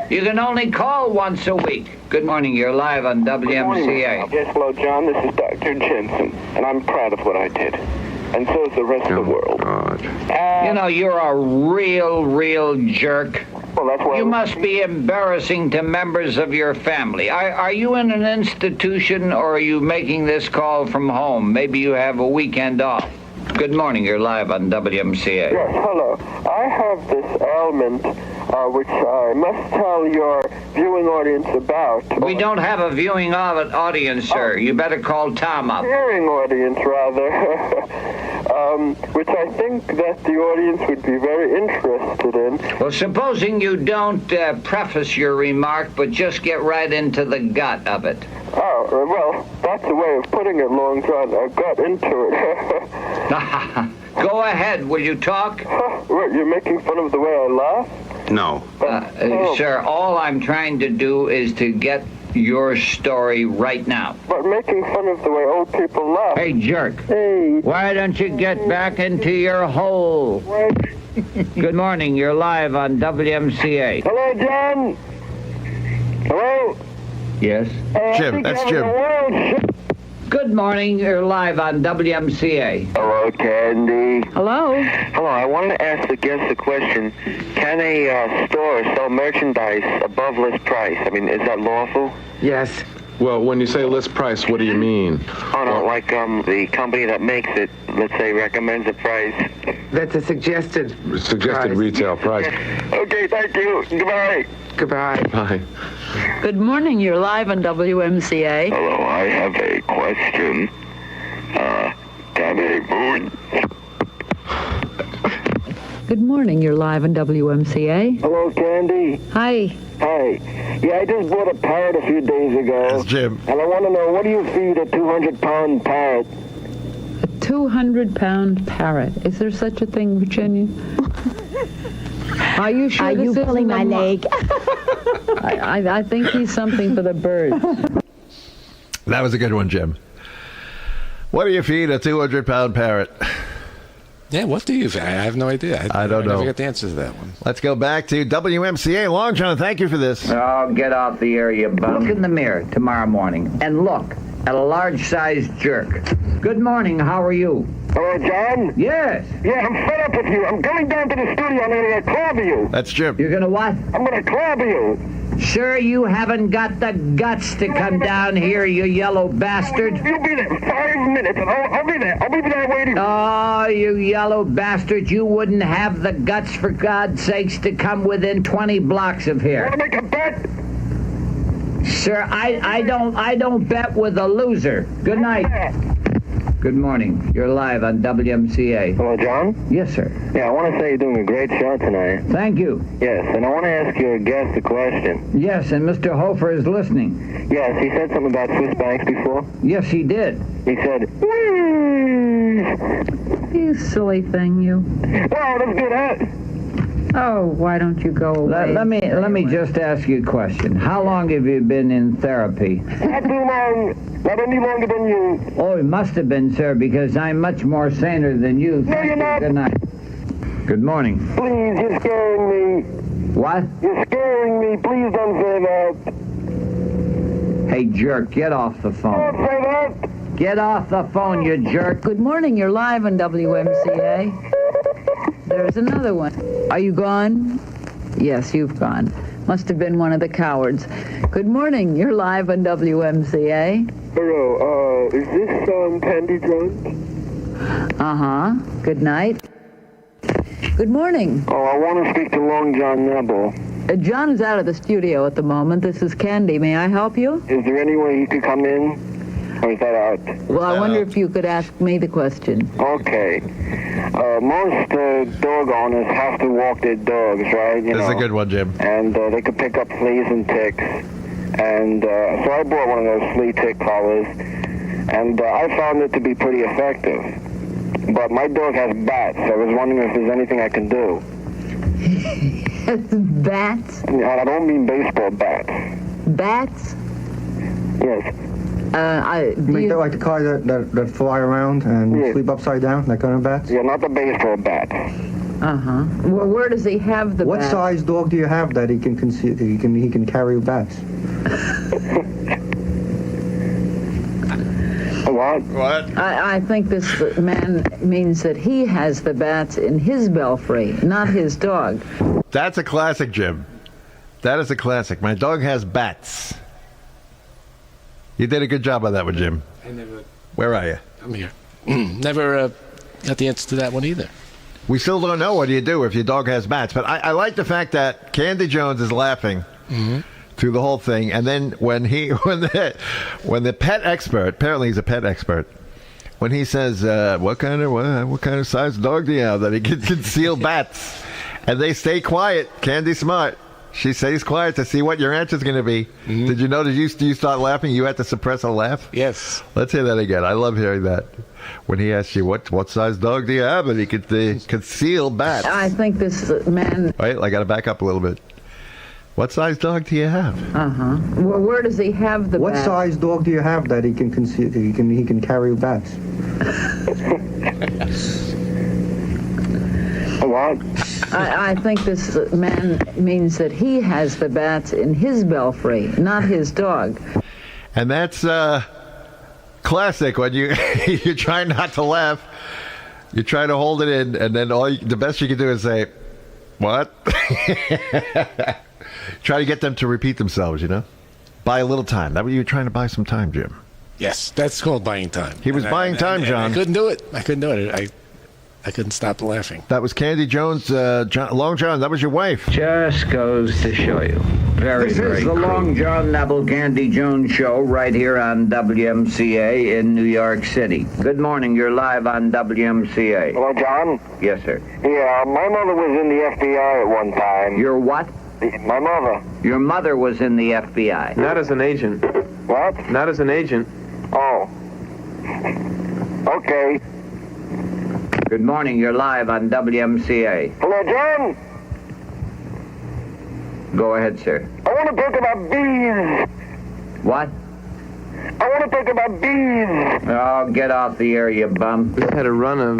You can only call once a week. Good morning. You're live on WMCA. Yes, hello, John. This is Dr. Jensen, and I'm proud of what I did. And so is the rest of the world. You know, you're a real jerk. Well, that's why you must be embarrassing to members of your family. Are you in an institution, or are you making this call from home? Maybe you have a weekend off. Good morning. You're live on WMCA. Yes, hello. I have this ailment which I must tell your viewing audience about. We don't have a viewing audience, sir. You better call Tom up. Hearing audience, rather. Which I think that the audience would be very interested in. Well, supposing you don't preface your remark, but just get right into the gut of it. Oh, well, that's a way of putting it, Long John. I got into it. Go ahead, will you talk? What, you're making fun of the way I laugh? No. Sir, all I'm trying to do is to get your story right now. But making fun of the way old people laugh. Hey, jerk. Hey. Why don't you get back into your hole? What? Good morning, you're live on WMCA. Hello, John? Hello? Yes? Jim, that's Jim. Good morning, you're live on WMCA. Hello, Candy. Hello. Hello, I wanted to ask the guest a question. Can a store sell merchandise above list price? I mean, is that lawful? Yes. Well, when you say list price, what do you mean? Oh, no, like the company that makes it, let's say, recommends a price. That's a suggested price. Retail price. Okay, thank you. Goodbye. Goodbye. Bye. Good morning. You're live on WMCA. Hello, I have a question. Can a food? Good morning. You're live on WMCA. Hello, Candy. Hi. Hi. Yeah, I just bought a parrot a few days ago. That's Jim. And I want to know, what do you feed a 200-pound parrot? A 200-pound parrot. Is there such a thing, Virginia? Are you sure? Are you pulling my leg? I think he's something for the birds. That was a good one, Jim. What do you feed a 200-pound parrot? Yeah, what do you? I have no idea. I don't know. I never got the answer to that one. Let's go back to WMCA. Long John, thank you for this. Oh, get off the air, you bum. Look in the mirror tomorrow morning and look at a large-sized jerk. Good morning, how are you? Hello, John? Yes. Yeah, I'm fed up with you. I'm going down to the studio. I'm going to clobber you. That's Jim. You're gonna what? I'm going to clobber you. Sir, you haven't got the guts to come down here, you yellow bastard. You'll be there 5 minutes, and I'll be there. I'll be there waiting. Oh, you yellow bastard, you wouldn't have the guts, for God's sakes, to come within 20 blocks of here. Want to make a bet? Sir, I don't bet with a loser. Good night. Good morning. You're live on WMCA. Hello, John? Yes, sir. Yeah, I want to say you're doing a great show tonight. Thank you. Yes, and I want to ask your guest a question. Yes, and Mr. Hofer is listening. Yes, he said something about Swiss banks before. Yes, he did. He said, You silly thing, you. wow, that's good, huh? Oh, why don't you go away? Let me just ask you a question. How long have you been in therapy? Not too long. Not any longer than you. Oh, it must have been, sir, because I'm much more saner than you. No, you're not. Good night. Good morning. Please, you're scaring me. What? You're scaring me. Please don't say that. Hey, jerk, get off the Don't phone. say that. Get off the phone, you jerk. Good morning. You're live on WMCA. There's another one. Are you gone? Yes, you've gone. Must have been one of the cowards. Good morning. You're live on WMCA. Hello, is this, Candy Jones? Uh-huh. Good night. Good morning. Oh, I want to speak to Long John Nebel. John is out of the studio at the moment. This is Candy. May I help you? Is there any way he could come in? Or is that out? Well, I wonder if you could ask me the question. Okay. Most dog owners have to walk their dogs, right? This is a good one, Jim. And they could pick up fleas and ticks. And so I bought one of those flea tick collars. And I found it to be pretty effective. But my dog has bats. I was wondering if there's anything I can do. Bats? I don't mean baseball bats. Bats? Yes. Make that like the car that fly around and sleep upside down, that kind of bats? Yeah, not the baseball bat. Uh-huh. Well, where does he have the What bats? size dog do you have that he can carry bats? What? I think this man means that he has the bats in his belfry, not his dog. That's a classic, Jim. That is a classic. My dog has bats. You did a good job on that one, Jim. I never. Where are you? I'm here. Never got the answer to that one either. We still don't know what do you do if your dog has bats. But I like the fact that Candy Jones is laughing through the whole thing. And then when the pet expert, apparently he's a pet expert, when he says, what kind of size dog do you have that he can conceal bats? And they stay quiet. Candy's smart. She stays quiet to see what your answer's going to be. Did you notice you start laughing? You had to suppress a laugh? Yes. Let's hear that again. I love hearing that. When he asks you, what size dog do you have? And he could conceal bats. I think this man... Wait, I got to back up a little bit. What size dog do you have? Well, where does he have the What bat? size dog do you have that he can conceal? He can carry bats. What? I think this man means that he has the bats in his belfry, not his dog. And that's classic when you try not to laugh. You try to hold it in, and then the best you can do is say, what? Try to get them to repeat themselves, Buy a little time. That what you were trying to buy some time, Jim? Yes, that's called buying time. He was buying time, John. I couldn't do it. I couldn't stop laughing. That was Candy Jones. Long John, that was your wife. Just goes to show you. This is the Long John Nebel Candy Jones Show right here on WMCA in New York City. Good morning. You're live on WMCA. Hello, John? Yes, sir. Yeah, my mother was in the FBI at one time. Your what? My mother. Your mother was in the FBI. Not as an agent. What? Not as an agent. Oh. Okay. Good morning. You're live on WMCA. Hello, John? Go ahead, sir. I want to talk about bees. What? I want to talk about bees. Oh, get off the air, you bum. We've had a run of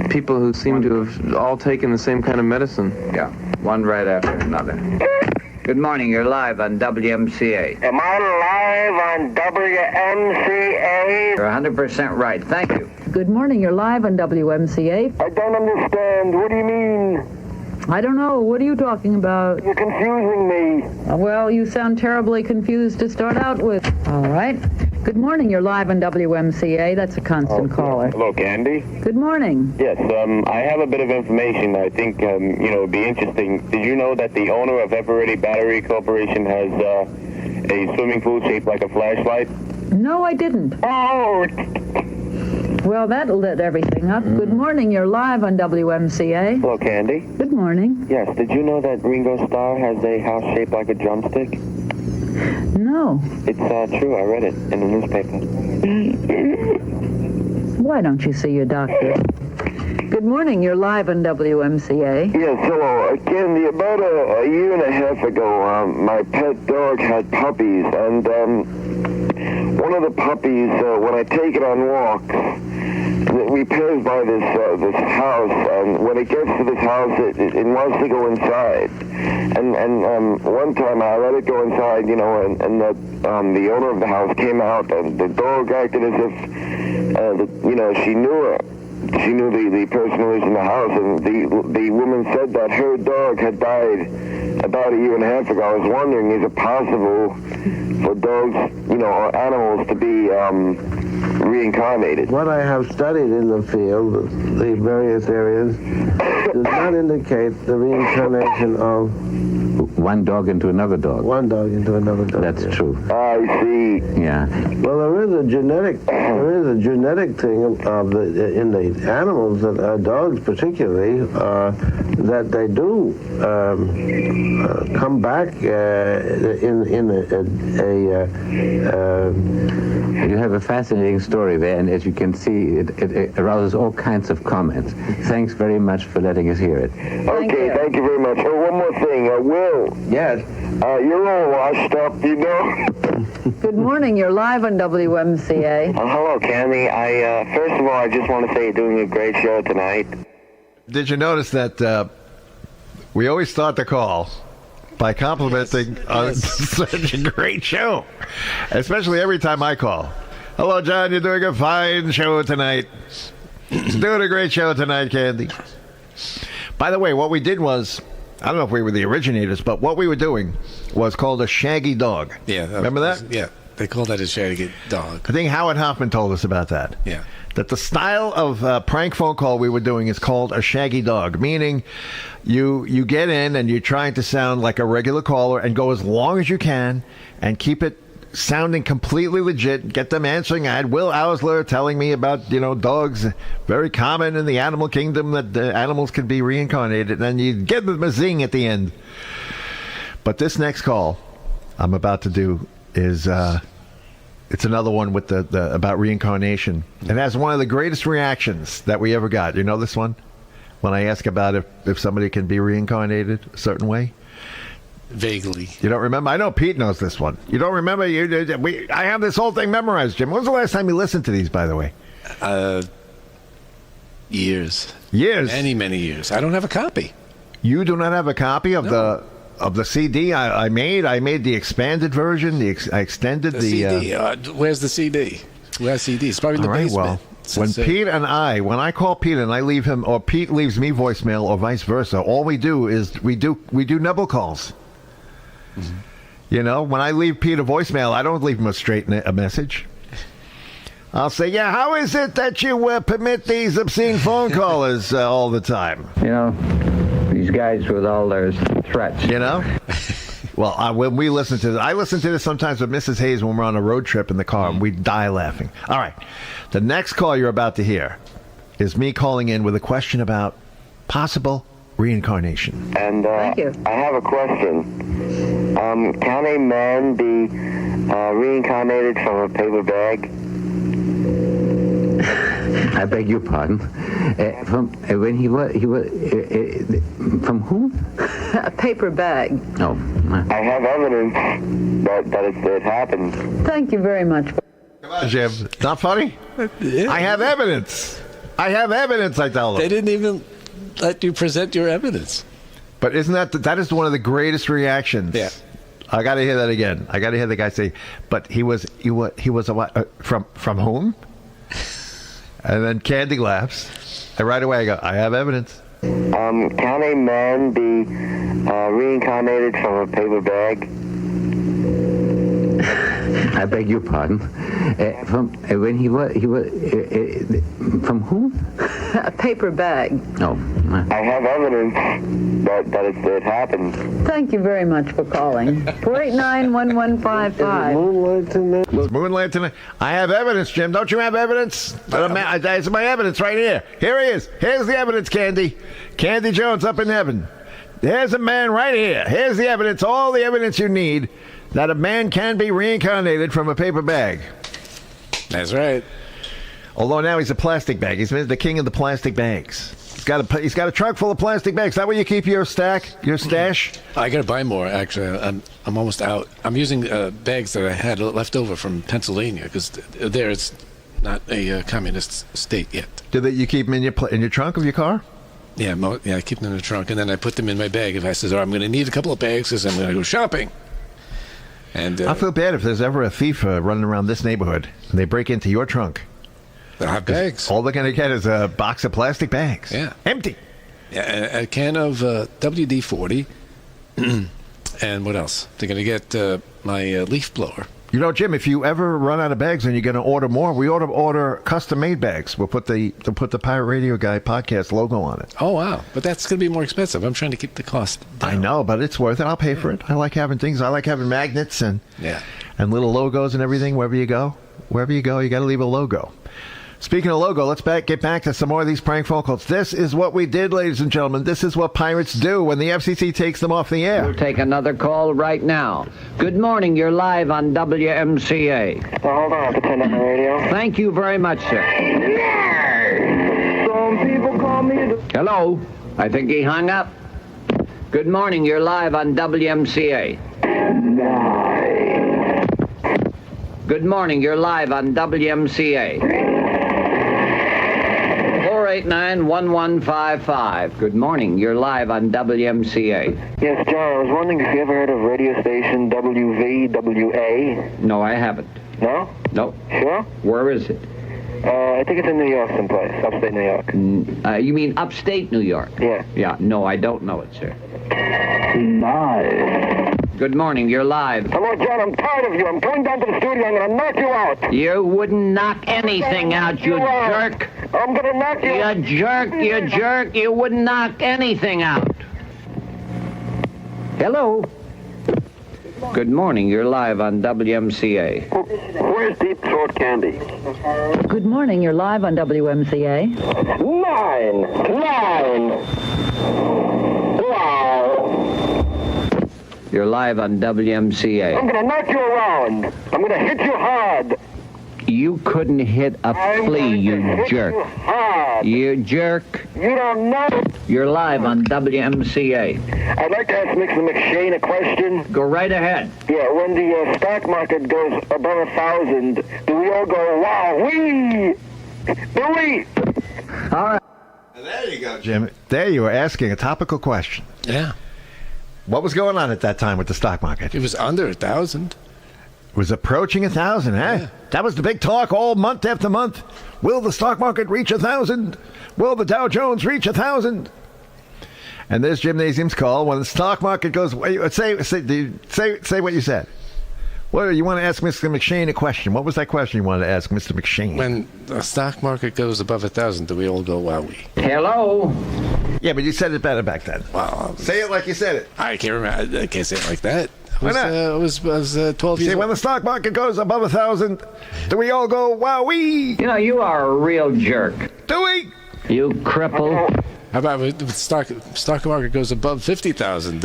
people who seem to have all taken the same kind of medicine. Yeah, one right after another. Good morning. You're live on WMCA. Am I live on WMCA? You're 100% right. Thank you. Good morning. You're live on WMCA. I don't understand. What do you mean? I don't know. What are you talking about? You're confusing me. Well, you sound terribly confused to start out with. All right. Good morning. You're live on WMCA. That's a constant caller. Hello, Candy. Good morning. Yes, I have a bit of information I think, would be interesting. Did you know that the owner of Eveready Battery Corporation has a swimming pool shaped like a flashlight? No, I didn't. Oh! Well, that lit everything up. Good morning. You're live on WMCA. Hello, Candy. Good morning. Yes, did you know that Ringo Starr has a house shaped like a drumstick? No. It's true. I read it in the newspaper. Why don't you see your doctor? Good morning. You're live on WMCA. Yes, hello. Candy, about a year and a half ago, my pet dog had puppies, and one of the puppies, when I take it on walks, we pass by this house, and when it gets to this house, it wants to go inside. And one time I let it go inside, and the owner of the house came out, and the dog acted as if, she knew her. She knew the person who was in the house, and the woman said that her dog had died about a year and a half ago. I was wondering, is it possible for dogs, or animals to be reincarnated? What I have studied in the field, the various areas, does not indicate the reincarnation of one dog into another dog. One dog into another dog. That's true. I see. Yeah. Well, there is a genetic thing in the animals that dogs particularly that they do come back You have a fascinating story there, and as you can see, it arouses all kinds of comments. Thanks very much for letting us hear it. Okay, thank you very much. Oh, one more thing. Will. Yes? You're all washed up, Good morning. You're live on WMCA. Hello, Candy. First of all, I just want to say you're doing a great show tonight. Did you notice that we always start the call by complimenting such a great show, especially every time I call. Hello, John, you're doing a fine show tonight. Doing a great show tonight, Candy. By the way, what we did was, I don't know if we were the originators, but what we were doing was called a shaggy dog. Yeah. Remember that? Yeah. They call that a shaggy dog. I think Howard Hoffman told us about that. Yeah. that the style of prank phone call we were doing is called a shaggy dog, meaning you get in and you're trying to sound like a regular caller and go as long as you can and keep it sounding completely legit. Get them answering. I had Will Ausler telling me about, dogs, very common in the animal kingdom, that the animals can be reincarnated, and then you get them a zing at the end. But this next call I'm about to do is it's another one with the about reincarnation. It has one of the greatest reactions that we ever got. You know this one? When I ask about if somebody can be reincarnated a certain way? Vaguely. You don't remember? I know Pete knows this one. You don't remember? I have this whole thing memorized, Jim. When was the last time you listened to these, by the way? Years. Years? Many years. I don't have a copy. You do not have a copy of the CD I made? I made the expanded version. I extended the CD. Where's the CD? Where's CD? It's probably in the basement. Well, when I call Pete and I leave him, or Pete leaves me voicemail, or vice versa, all we do is we do Nebel calls. Mm-hmm. When I leave Pete a voicemail, I don't leave him a message. I'll say, yeah, how is it that you permit these obscene phone callers all the time? These guys with all their threats. Well, when we listen to this, I listen to this sometimes with Mrs. Hayes when we're on a road trip in the car, and we die laughing. All right. The next call you're about to hear is me calling in with a question about possible reincarnation. And Thank you. I have a question. Can a man be reincarnated from a paper bag? I beg your pardon. From when he was from whom? A paper bag. Oh. I have evidence that it happened. Thank you very much. Come on, Jim. Not funny? I have evidence. I tell them. They didn't even let you present your evidence. But isn't that is one of the greatest reactions? Yeah. I got to hear that again. I got to hear the guy say, "But he was a what? From whom?" And then Candy laughs. And right away I go, I have evidence. Can a man be reincarnated from a paper bag? I beg your pardon. From when he was from whom? A paper bag. Oh. I have evidence that it happened. Thank you very much for calling. 489-1155. It's moonlight tonight. I have evidence, Jim. Don't you have evidence? That's my evidence right here. Here he is. Here's the evidence, Candy. Candy Jones up in heaven. There's a man right here. Here's the evidence, all the evidence you need that a man can be reincarnated from a paper bag. That's right. Although now he's a plastic bag. He's the king of the plastic bags. He's got a trunk full of plastic bags. Is that where you keep your stash? I got to buy more, actually. I'm almost out. I'm using bags that I had left over from Pennsylvania, because there it's not a communist state yet. Do you keep them in your trunk of your car? Yeah, I keep them in the trunk, and then I put them in my bag. If I says, I'm going to need a couple of bags because I'm going to go shopping. And I feel bad if there's ever a thief running around this neighborhood and they break into your trunk. They'll have bags. All they're going to get is a box of plastic bags. Yeah. Empty. Yeah, a can of WD-40. And what else? They're going to get my leaf blower. Jim, if you ever run out of bags and you're going to order more, we ought to order custom-made bags. We'll put the Pirate Radio Guy podcast logo on it. Oh, wow. But that's going to be more expensive. I'm trying to keep the cost down. I know, but it's worth it. I'll pay for it. I like having things. I like having magnets and little logos and everything wherever you go. Wherever you go, you got to leave a logo. Speaking of logo, let's get back to some more of these prank phone calls. This is what we did, ladies and gentlemen. This is what pirates do when the FCC takes them off the air. We'll take another call right now. Good morning. You're live on WMCA. Hold on, I have to turn up my radio. Thank you very much, sir. Some people call me Hello. I think he hung up. Good morning. You're live on WMCA. Good morning. You're live on WMCA. 489-1155. Good morning. You're live on WMCA. Yes, John, I was wondering if you ever heard of radio station WVWA? No, I haven't. No? No. Sure? Where is it? I think it's in New York someplace, upstate New York. You mean upstate New York? Yeah. Yeah, no, I don't know it, sir. Nice. Good morning, you're live. Hello, John, I'm tired of you. I'm going down to the studio. I'm going to knock you out. You wouldn't knock anything out, you jerk. I'm going to knock you out. You jerk. You wouldn't knock anything out. Hello. Good morning, you're live on WMCA. Where's Deep Throat Candy? Good morning, you're live on WMCA. 9. Wow. You're live on WMCA. I'm going to knock you around. I'm going to hit you hard. You couldn't hit a flea, you jerk. You jerk. You don't know. You're live on WMCA. I'd like to ask Mr. McShane a question. Go right ahead. Yeah, when the stock market goes above 1,000, do we all go, wow, wee? Do we? All right. There you go, Jim. There you were asking a topical question. Yeah. What was going on at that time with the stock market? It was under 1,000. It was approaching 1,000, eh? Yeah. That was the big talk all month after month. Will the stock market reach 1,000? Will the Dow Jones reach 1,000? And there's Gymnasium's call when the stock market goes. Say what you said. Well, you want to ask Mr. McShane a question. What was that question you wanted to ask Mr. McShane? When the stock market goes above 1,000, do we all go wowee? Hello. Yeah, but you said it better back then. Wow. Say it like you said it. I can't remember. I can't say it like that. Why not? I was 12 years old. When the stock market goes above 1,000, do we all go wowee? You know, you are a real jerk. Do we? You cripple. How about if the stock market goes above 50,000?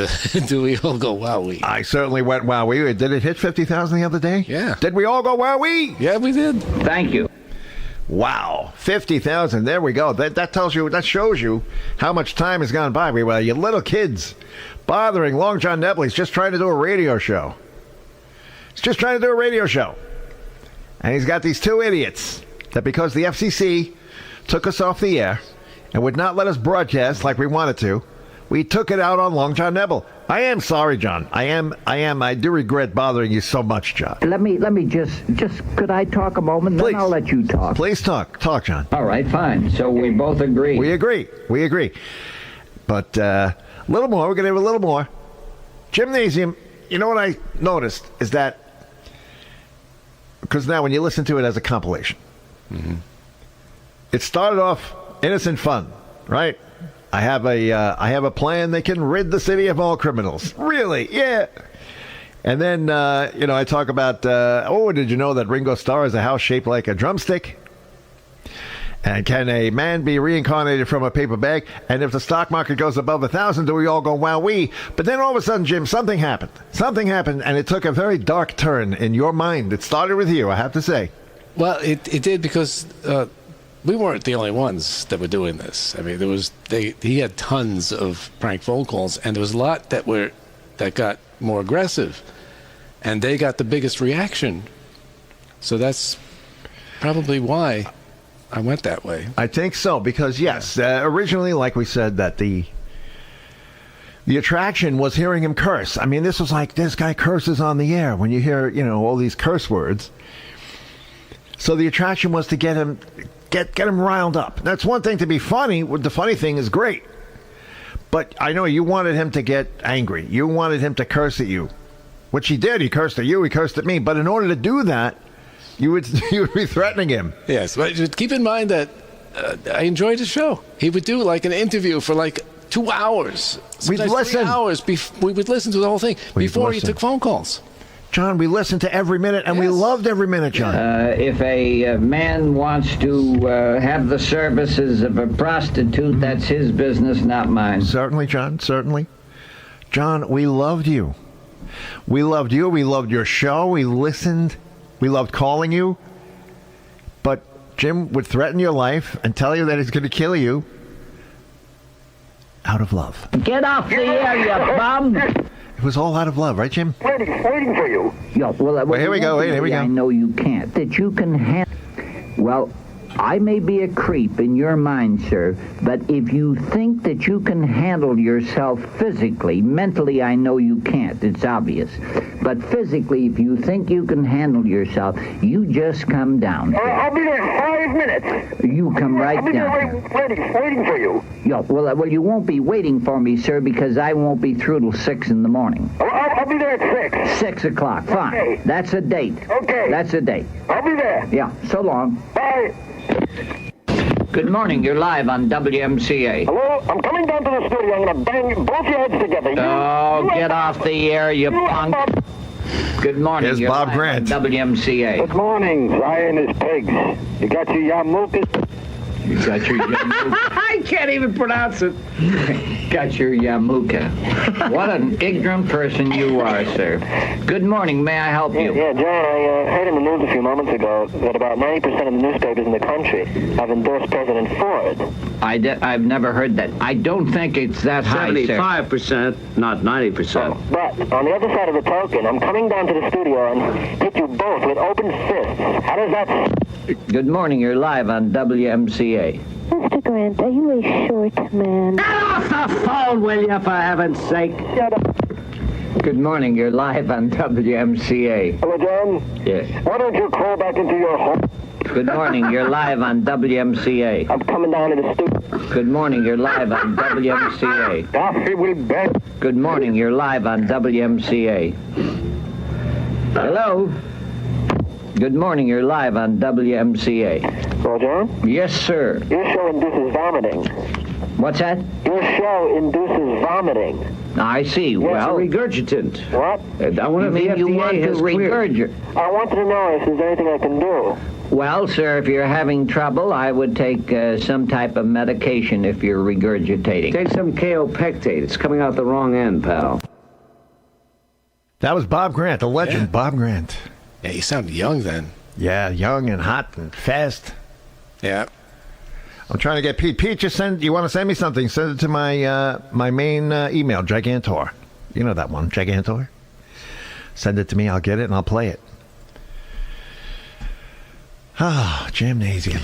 Do we all go wowee? I certainly went wowee. Did it hit 50,000 the other day? Yeah. Did we all go wowee? Yeah, we did. Thank you. Wow, 50,000. There we go. That tells you, that shows you how much time has gone by. We were you little kids bothering Long John Nebel. He's just trying to do a radio show. And he's got these two idiots that because the FCC took us off the air and would not let us broadcast like we wanted to, we took it out on Long John Nebel. I am sorry, John. I do regret bothering you so much, John. Let me just could I talk a moment? Please. Then I'll let you talk. Please talk, John. All right, fine. So we both agree. We agree. But a little more. We're going to have a little more. Gymnasium, you know what I noticed is that, because now when you listen to it as a compilation, it started off innocent fun, right? I have a plan that can rid the city of all criminals. Really? Yeah. And then, I talk about, did you know that Ringo Starr has a house shaped like a drumstick? And can a man be reincarnated from a paper bag? And if the stock market goes above 1,000, do we all go wowee? But then all of a sudden, Jim, something happened. And it took a very dark turn in your mind. It started with you, I have to say. Well, it did because we weren't the only ones that were doing this. I mean, he had tons of prank phone calls, and there was a lot that got more aggressive, and they got the biggest reaction. So that's probably why I went that way. I think so, because yes, originally, like we said, that the attraction was hearing him curse. I mean, this was like, this guy curses on the air when you hear, all these curse words. So the attraction was to get him riled up. That's one thing to be funny. The funny thing is great. But I know you wanted him to get angry. You wanted him to curse at you, which he did. He cursed at you. He cursed at me. But in order to do that, you would be threatening him. Yes, but keep in mind that I enjoyed his show. He would do like an interview for like 2 hours. We'd listen. 3 hours. We would listen to the whole thing before he took phone calls. John, we listened to every minute, and we loved every minute, John. If a man wants to have the services of a prostitute, that's his business, not mine. Certainly, John, certainly. John, we loved you. We loved you. We loved your show. We listened. We loved calling you. But Jim would threaten your life and tell you that he's going to kill you out of love. Get off the air, you bum! It was all out of love, right, Jim? Waiting for you. Yeah, well, here we go. I know you can't. That you can have. Well, I may be a creep in your mind, sir, but if you think that you can handle yourself physically, mentally I know you can't, it's obvious. But physically, if you think you can handle yourself, you just come down. I'll be there in 5 minutes. You come right I'll be down. there waiting for you. Yeah, well, you won't be waiting for me, sir, because I won't be through till 6 in the morning. I'll be there at 6. 6 o'clock, fine. Okay. That's a date. Okay. That's a date. I'll be there. Yeah, so long. Bye. Good morning, you're live on WMCA. Hello, I'm coming down to the studio. I'm going to bang both your heads together. Oh, get off the air, you punk. Good morning, Here's you're Bob live Grant. on WMCA. Good morning, Zionist pigs. You got your yarmulkes? You got your yamuka. I can't even pronounce it. Got your yamuka. What an ignorant person you are, sir. Good morning. May I help you? Yeah, John, I heard in the news a few moments ago that about 90% of the newspapers in the country have endorsed President Ford. I've never heard that. I don't think it's that high, sir. 75%, not 90%. But on the other side of the token, I'm coming down to the studio and hit you both with open fists. How does that... Good morning. You're live on WMCA. Mr. Grant, are you a short man? Get off the phone, will you, for heaven's sake? Shut up. Good morning. You're live on WMCA. Hello, John? Yes. Why don't you crawl back into your home? Good morning. You're live on WMCA. I'm coming down to the studio. Good morning. You're live on WMCA. Coffee will bed. Good morning. You're live on WMCA. Hello. Good morning. You're live on WMCA. Hello, John? Yes, sir. Your show induces vomiting. What's that? Your show induces vomiting. I see. Well, It's a regurgitant. What? I wonder if the you FDA want to has cleared. regurgitate? I wanted to know if there's anything I can do. Well, sir, if you're having trouble, I would take some type of medication if you're regurgitating. Take some kaopectate. It's coming out the wrong end, pal. That was Bob Grant, the legend, Bob Grant. Yeah, he sounded young then. Yeah, young and hot and fast. Yeah. I'm trying to get Pete. Pete, just send. You want to send me something? Send it to my my main email, Gigantor. You know that one, Gigantor. Send it to me. I'll get it and I'll play it. Ah, Jamnasium.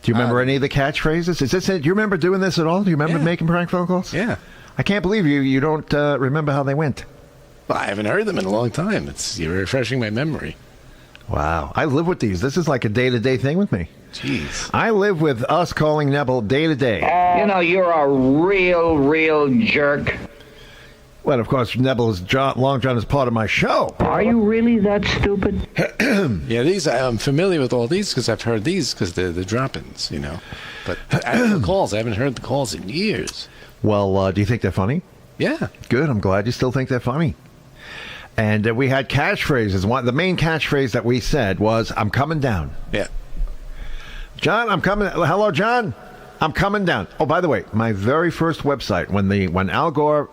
Do you remember any of the catchphrases? Is this it? Do you remember doing this at all? Do you remember making prank phone calls? Yeah. I can't believe you don't remember how they went. Well, I haven't heard them in a long time. You're refreshing my memory. Wow. I live with these. This is like a day-to-day thing with me. Jeez. I live with us calling Nebel day-to-day. You know, you're a real jerk. Well, of course, Nebel's Long John is part of my show. Are you really that stupid? Yeah, I'm familiar with all these because I've heard these because they're the drop-ins, you know. But the calls, I haven't heard the calls in years. Well, do you think they're funny? Yeah. Good. I'm glad you still think they're funny. And we had catchphrases. The main catchphrase that we said was, I'm coming down. Yeah. John, I'm coming. Hello, John. I'm coming down. Oh, by the way, my very first website, when Al Gore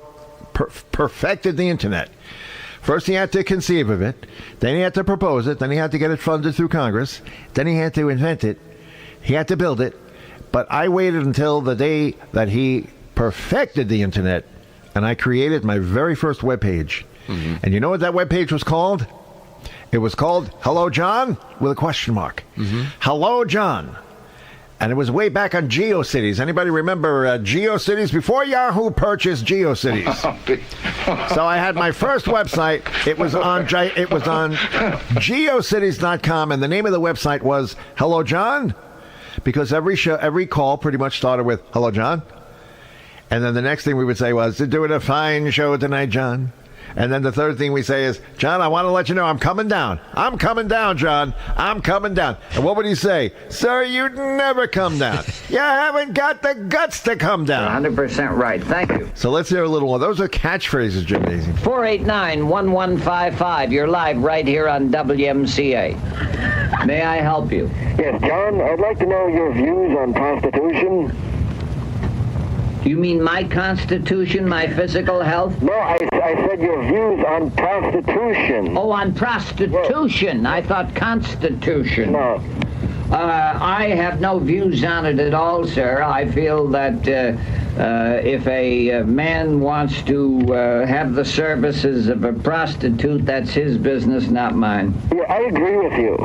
perfected the internet, first he had to conceive of it, then he had to propose it, then he had to get it funded through Congress, then he had to invent it, he had to build it. But I waited until the day that he perfected the internet, and I created my very first webpage. Mm-hmm. And you know what that webpage was called? It was called Hello John with a question mark. Mm-hmm. Hello John. And it was way back on GeoCities. Anybody remember GeoCities? Before Yahoo purchased GeoCities. So I had my first website. It was on geocities.com, and the name of the website was Hello John, because every call pretty much started with Hello John. And then the next thing we would say was, "They're doing a fine show tonight, John." And then the third thing we say is, "John, I want to let you know I'm coming down. I'm coming down, John. I'm coming down." And what would he say? "Sir, you'd never come down. You haven't got the guts to come down." 100% right. Thank you. So let's hear a little one. Those are catchphrases, Gymnasium. 489-1155. You're live right here on WMCA. May I help you? Yes, John, I'd like to know your views on prostitution. You mean my constitution, my physical health? No, I said your views on prostitution. Oh, on prostitution. Well, I thought constitution. No. I have no views on it at all, sir. I feel that If a man wants to have the services of a prostitute, that's his business, not mine. Yeah, I agree with you.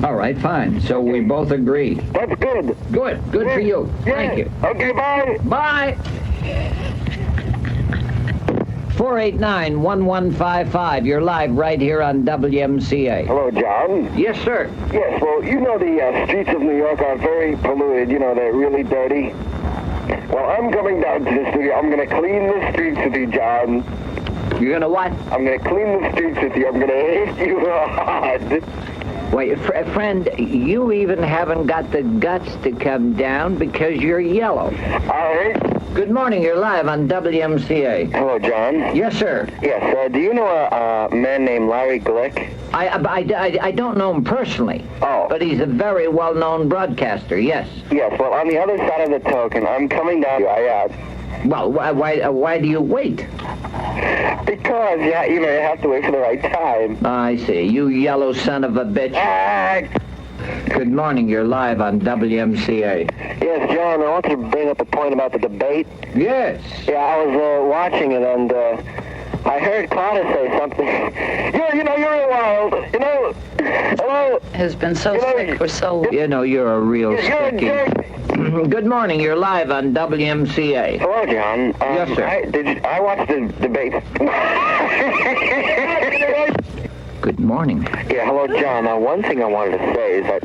All right, fine. So we both agree. That's good. Good for you. Yeah. Thank you. Okay, bye. Bye. 489-1155. You're live right here on WMCA. Hello, John. Yes, sir. Yes, well, you know the streets of New York are very polluted. You know, they're really dirty. Well, I'm coming down to the studio. I'm going to clean the streets with you, John. You're going to what? I'm going to clean the streets with you. I'm going to hit you hard. Wait, friend, you even haven't got the guts to come down because you're yellow. All right. Good morning. You're live on WMCA. Hello, John. Yes, sir. Yes, do you know a man named Larry Glick? I don't know him personally. Oh. But he's a very well-known broadcaster, yes. Yes, well, on the other side of the token, I'm coming down. Well, why do you wait? Because, you have to wait for the right time. I see. You yellow son of a bitch. Good morning. You're live on WMCA. Yes, John, I want to bring up a point about the debate. Yes. Yeah, I was watching it, and I heard Carter say something. You're wild. Hello? Has been so sick for so long. You're a real sickie. Good morning. You're live on WMCA. Hello, John. Yes, sir. I watched the debate. Good morning. Yeah, hello, John. One thing I wanted to say is that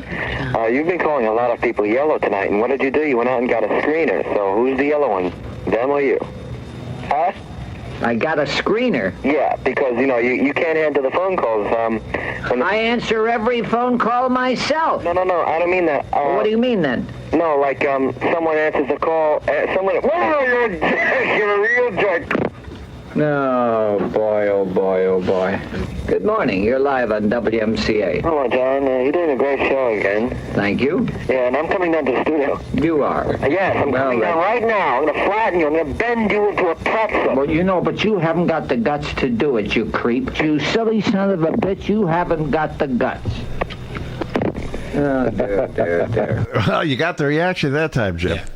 you've been calling a lot of people yellow tonight, and what did you do? You went out and got a screener. So who's the yellow one? Them or you? Huh? I got a screener. Yeah, because, you can't answer the phone calls. I answer every phone call myself. No, I don't mean that. What do you mean, then? No, like, someone answers the call, whoa, you're a jerk, you're a real jerk. Oh, boy, oh, boy, oh, boy. Good morning. You're live on WMCA. Hello, John. You're doing a great show again. Thank you. Yeah, and I'm coming down to the studio. You are? Yes, I'm coming down right now. I'm going to flatten you. I'm going to bend you into a pretzel. Well, but you haven't got the guts to do it, you creep. You silly son of a bitch, you haven't got the guts. Oh, dear. Well, you got the reaction that time, Jim. Yeah.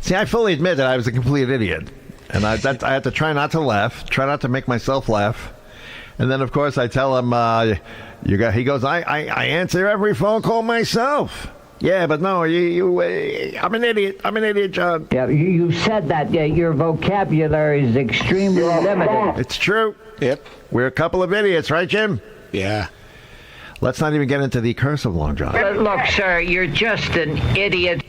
See, I fully admit that I was a complete idiot. And I had to try not to laugh, try not to make myself laugh. And then, of course, I tell him, he goes, I answer every phone call myself. Yeah, but no, I'm an idiot. I'm an idiot, John. Yeah, you said that. Yeah, your vocabulary is extremely limited. It's true. Yep. We're a couple of idiots, right, Jim? Yeah. Let's not even get into the curse of Long John. Look, sir, you're just an idiot.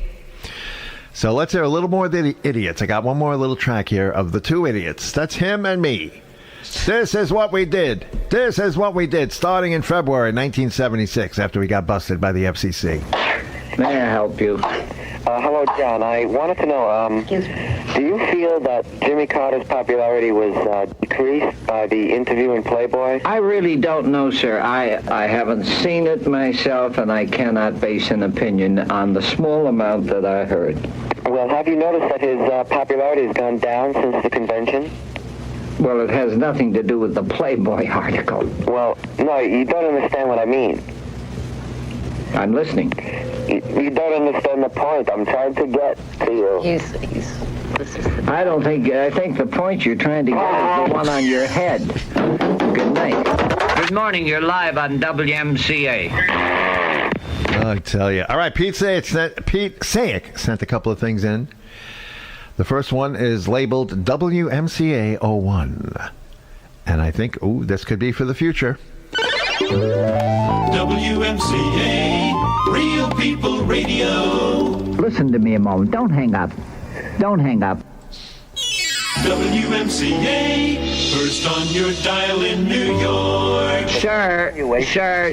So let's hear a little more of the idiots. I got one more little track here of the two idiots. That's him and me. This is what we did. This is what we did starting in February 1976 after we got busted by the FCC. May I help you? Hello, John. I wanted to know, do you feel that Jimmy Carter's popularity was decreased by the interview in Playboy? I really don't know, sir. I haven't seen it myself, and I cannot base an opinion on the small amount that I heard. Well, have you noticed that his popularity has gone down since the convention? Well, it has nothing to do with the Playboy article. Well, no, you don't understand what I mean. I'm listening. You don't understand the point I'm trying to get to you. I think the point you're trying to get is the one on your head. Good night. Good morning. You're live on WMCA. I tell you. All right, Pete Sayek sent a couple of things in. The first one is labeled WMCA 01. And I think, this could be for the future. WMCA, Real People Radio. Listen to me a moment. Don't hang up. Don't hang up. WMCA, first on your dial in New York. Sure,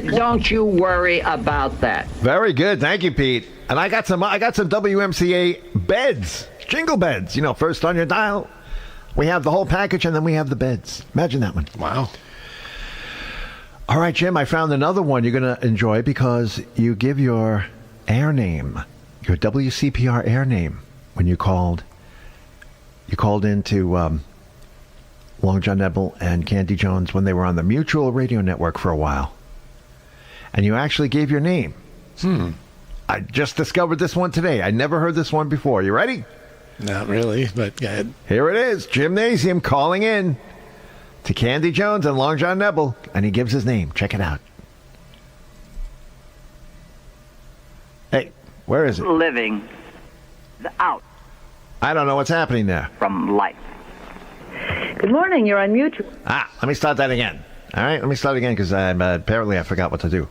don't you worry about that. Very good. Thank you, Pete. And I got some WMCA beds, jingle beds. First on your dial. We have the whole package, and then we have the beds. Imagine that one. Wow. All right, Jim, I found another one you're going to enjoy because you give your air name, your WCPR air name, when you called. You called into Long John Nebel and Candy Jones when they were on the Mutual Radio Network for a while. And you actually gave your name. I just discovered this one today. I never heard this one before. You ready? Not really, but go ahead. Here it is. Gymnasium calling in to Candy Jones and Long John Nebel, and he gives his name. Check it out. Hey, where is it? Living out I don't know what's happening there. from life. Good morning. You're on mutual. Let me start that again. All right, let me start again because apparently I forgot what to do.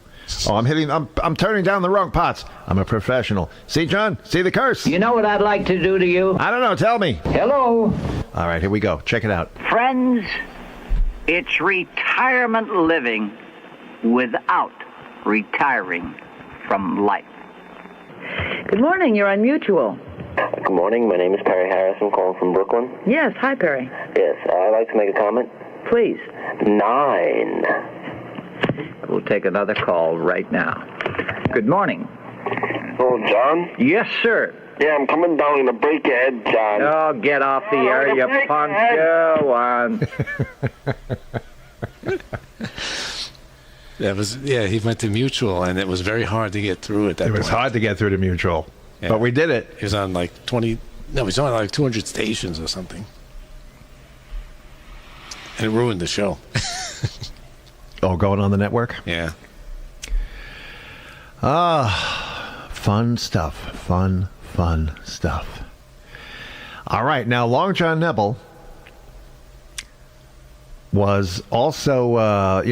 Oh, I'm turning down the wrong pots. I'm a professional. See, John? See the curse? You know what I'd like to do to you? I don't know. Tell me. Hello. All right, here we go. Check it out. Friends, it's retirement living without retiring from life. Good morning. You're on mutual. Good morning. My name is Perry Harris. I'm calling from Brooklyn. Yes. Hi, Perry. Yes, I'd like to make a comment. Please. 9. We'll take another call right now. Good morning. Oh, John? Yes, sir. Yeah, I'm coming down to break your head, John. Oh, get off the air, you punk. Go on. He went to mutual, and it was very hard to get through at that point. It was hard to get through to mutual, but we did it. He was on like 20, no, he was on like 200 stations or something. And it ruined the show. Oh, going on the network? Yeah. Fun stuff. Fun stuff. All right. Now, Long John Nebel was also,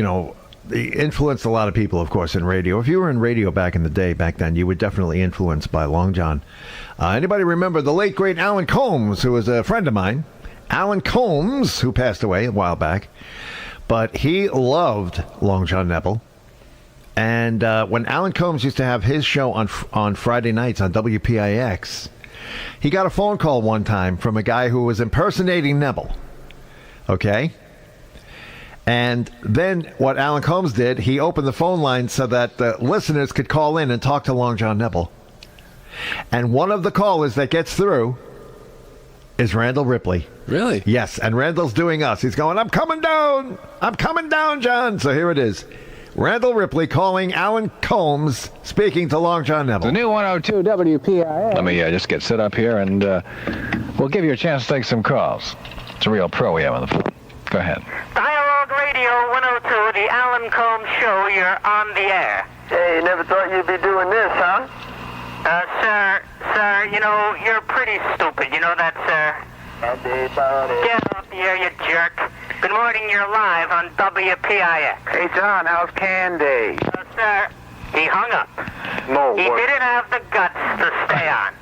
he influenced a lot of people, of course, in radio. If you were in radio back then, you were definitely influenced by Long John. Anybody remember the late, great Alan Colmes, who was a friend of mine? Alan Colmes, who passed away a while back. But he loved Long John Nebel. And when Alan Colmes used to have his show on Friday nights on WPIX, he got a phone call one time from a guy who was impersonating Nebel. Okay? And then what Alan Colmes did, he opened the phone line so that the listeners could call in and talk to Long John Nebel. And one of the callers that gets through is Randall Ripley. Really? Yes, and Randall's doing us. He's going, I'm coming down, John. So here it is. Randall Ripley calling Alan Colmes, speaking to Long John Nebel. The new 102 WPIX. Let me just get set up here, and we'll give you a chance to take some calls. It's a real pro we have on the phone. Go ahead. Dialogue Radio 102, the Alan Colmes Show. You're on the air. Hey, never thought you'd be doing this, huh? Sir, you're pretty stupid. You know that, sir? Get off the air, you jerk. Good morning, you're live on WPIX. Hey, John, how's Candy? Sir, he hung up. No, He didn't have the guts to stay on.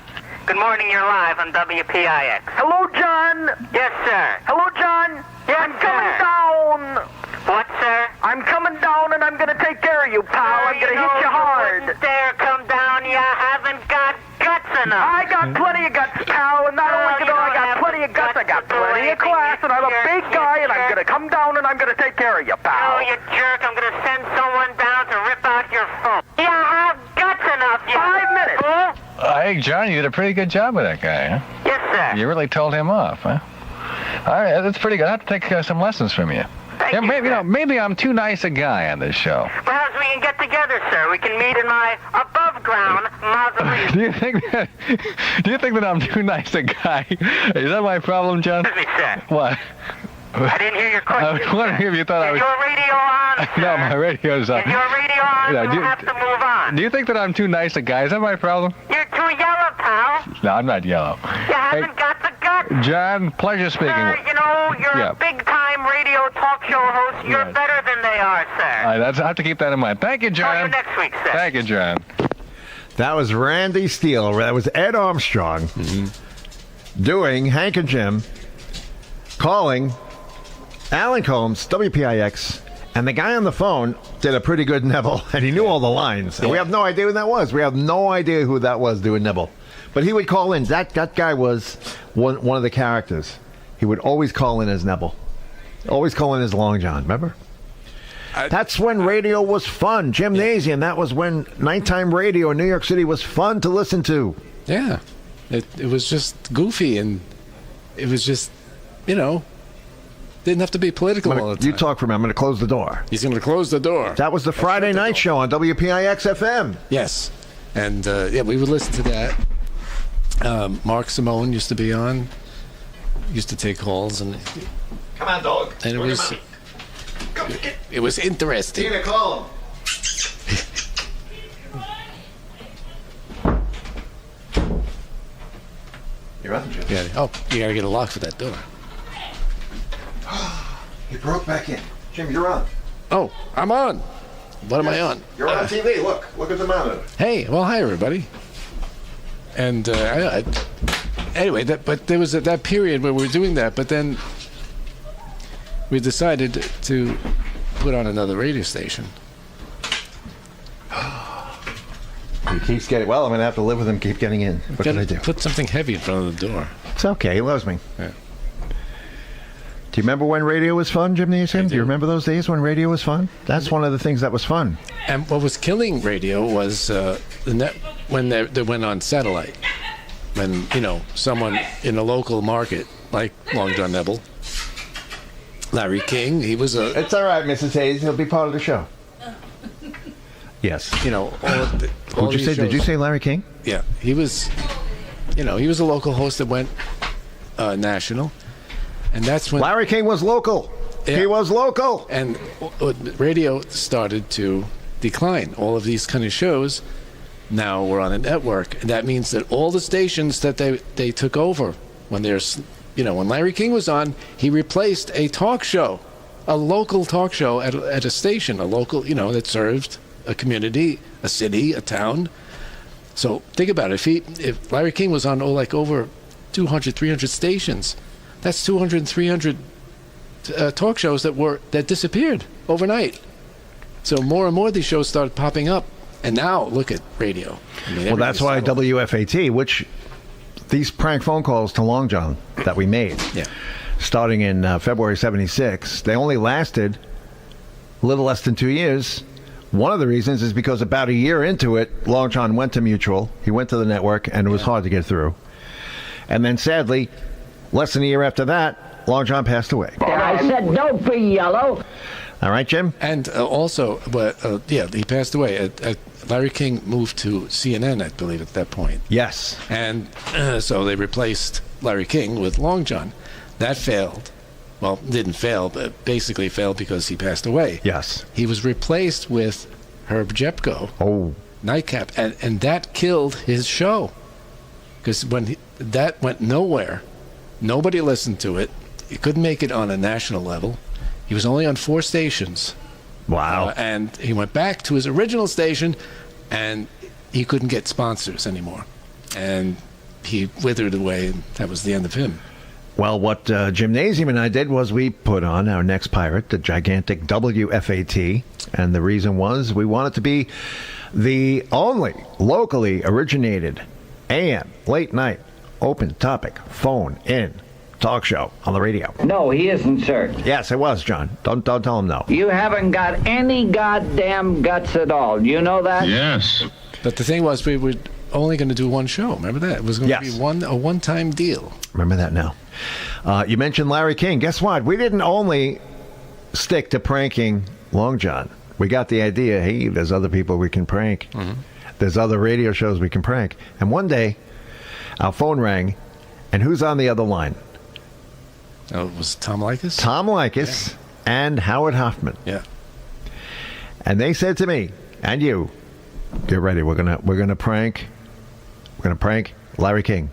Good morning, you're live on WPIX. Hello, John. Yes, sir. Hello, John. Yes, I'm coming down. What, sir? I'm coming down, and I'm going to take care of you, pal. I'm going to hit you hard. You dare come down. You haven't got guts enough. I got plenty of guts, pal, and not only I got plenty of guts, I got plenty of class, and I'm a big guy, and I'm going to come down, and I'm going to take care of you, pal. No, you jerk. I'm going to send someone down to rip out your phone. You have guts enough, you 5 minutes. fool. Hey, John, you did a pretty good job with that guy, huh? Yes, sir. You really told him off, huh? All right, that's pretty good. I have to take some lessons from you. Maybe I'm too nice a guy on this show. Perhaps we can get together, sir. We can meet in my above-ground mausoleum. Do you think that I'm too nice a guy? Is that my problem, John? Excuse me, sir. What? I didn't hear your question. I was wondering if you thought I was... Is your radio on, sir? No, my radio's on. Is your radio on? We'll have to move on. Do you think that I'm too nice a guy? Is that my problem? You're too yellow, pal. No, I'm not yellow. You haven't got the guts. John, pleasure speaking Sir, with you're a big-time radio talk show host. You're better than they are, sir. I have to keep that in mind. Thank you, John. Call you next week, sir. Thank you, John. That was Randy Steele. That was Ed Armstrong doing Hank and Jim, calling Alan Colmes, WPIX, and the guy on the phone did a pretty good Nebel, and he knew all the lines. And we have no idea who that was. We have no idea who that was doing Nebel. But he would call in. That guy was one of the characters. He would always call in as Nebel. Always call in as Long John, remember? That's when radio was fun. Gymnasium, that was when nighttime radio in New York City was fun to listen to. Yeah. It was just goofy, and it was just, didn't have to be political all the time. You talk for me. I'm going to close the door. He's going to close the door. That was the Friday night show on WPIX FM. Yes. And, we would listen to that. Mark Simone used to be on. Used to take calls, and Come on, dog. it was it was interesting. Tina, call him. You're up, Jim. Yeah. Oh, you gotta get a lock for that door. He broke back in. Jim, you're on. Oh, I'm on. What am I on? You're on TV. Look at the monitor. Hey, well, hi everybody. And anyway, but there was that period where we were doing that, but then we decided to put on another radio station. He keeps getting. Well, I'm gonna have to live with him. Keep getting in. What can I do? Put something heavy in front of the door. It's okay. He loves me. Yeah. Do you remember when radio was fun, Gymnasium? Do you remember those days when radio was fun? That's one of the things that was fun. And what was killing radio was the net when they went on satellite. When someone in a local market like Long John Nebel, Larry King, he was a. It's all right, Mrs. Hayes. He'll be part of the show. Yes. All Who'd you say? shows. Did you say Larry King? Yeah, he was. He was a local host that went national, and that's when Larry King was local. Yeah. He was local, and radio started to decline. All of these kind of shows now were on a network, and that means that all the stations that they took over when when Larry King was on, he replaced a talk show, a local talk show at a station, a local that served a community, a city, a town. So think about it. If Larry King was on over 200, 300 stations, that's 200, 300 talk shows that disappeared overnight. So more and more of these shows started popping up. And now look at radio. Well, that's why WFAT, which these prank phone calls to Long John that we made, starting in February 76, they only lasted a little less than 2 years. One of the reasons is because about a year into it, Long John went to Mutual. He went to the network, and it was hard to get through. And then, sadly, less than a year after that, Long John passed away. I said, don't be yellow. All right, Jim? And also, he passed away. Larry King moved to CNN, I believe, at that point. Yes. And so they replaced Larry King with Long John. That failed. Well, didn't fail, but basically failed because he passed away. Yes. He was replaced with Herb Jepko. Oh. Nightcap. And that killed his show. Because that went nowhere. Nobody listened to it. He couldn't make it on a national level. He was only on 4 stations. Wow. And he went back to his original station, and he couldn't get sponsors anymore. And he withered away, and that was the end of him. Well, what Gymnasium and I did was we put on our next pirate, the gigantic WFAT, and the reason was we wanted to be the only locally originated AM, late night, open topic, phone in talk show on the radio. No, he isn't, sir. Yes, it was, John. Don't tell him no. You haven't got any goddamn guts at all. You know that? Yes. But the thing was, we were only going to do one show. Remember that? It was going to be a one-time deal. Remember that now. You mentioned Larry King. Guess what? We didn't only stick to pranking Long John. We got the idea, hey, there's other people we can prank. Mm-hmm. There's other radio shows we can prank. And one day, our phone rang, and who's on the other line? Oh, it was Tom Likas? Tom Likas and Howard Hoffman. Yeah. And they said to me, and you, get ready. We're gonna prank Larry King.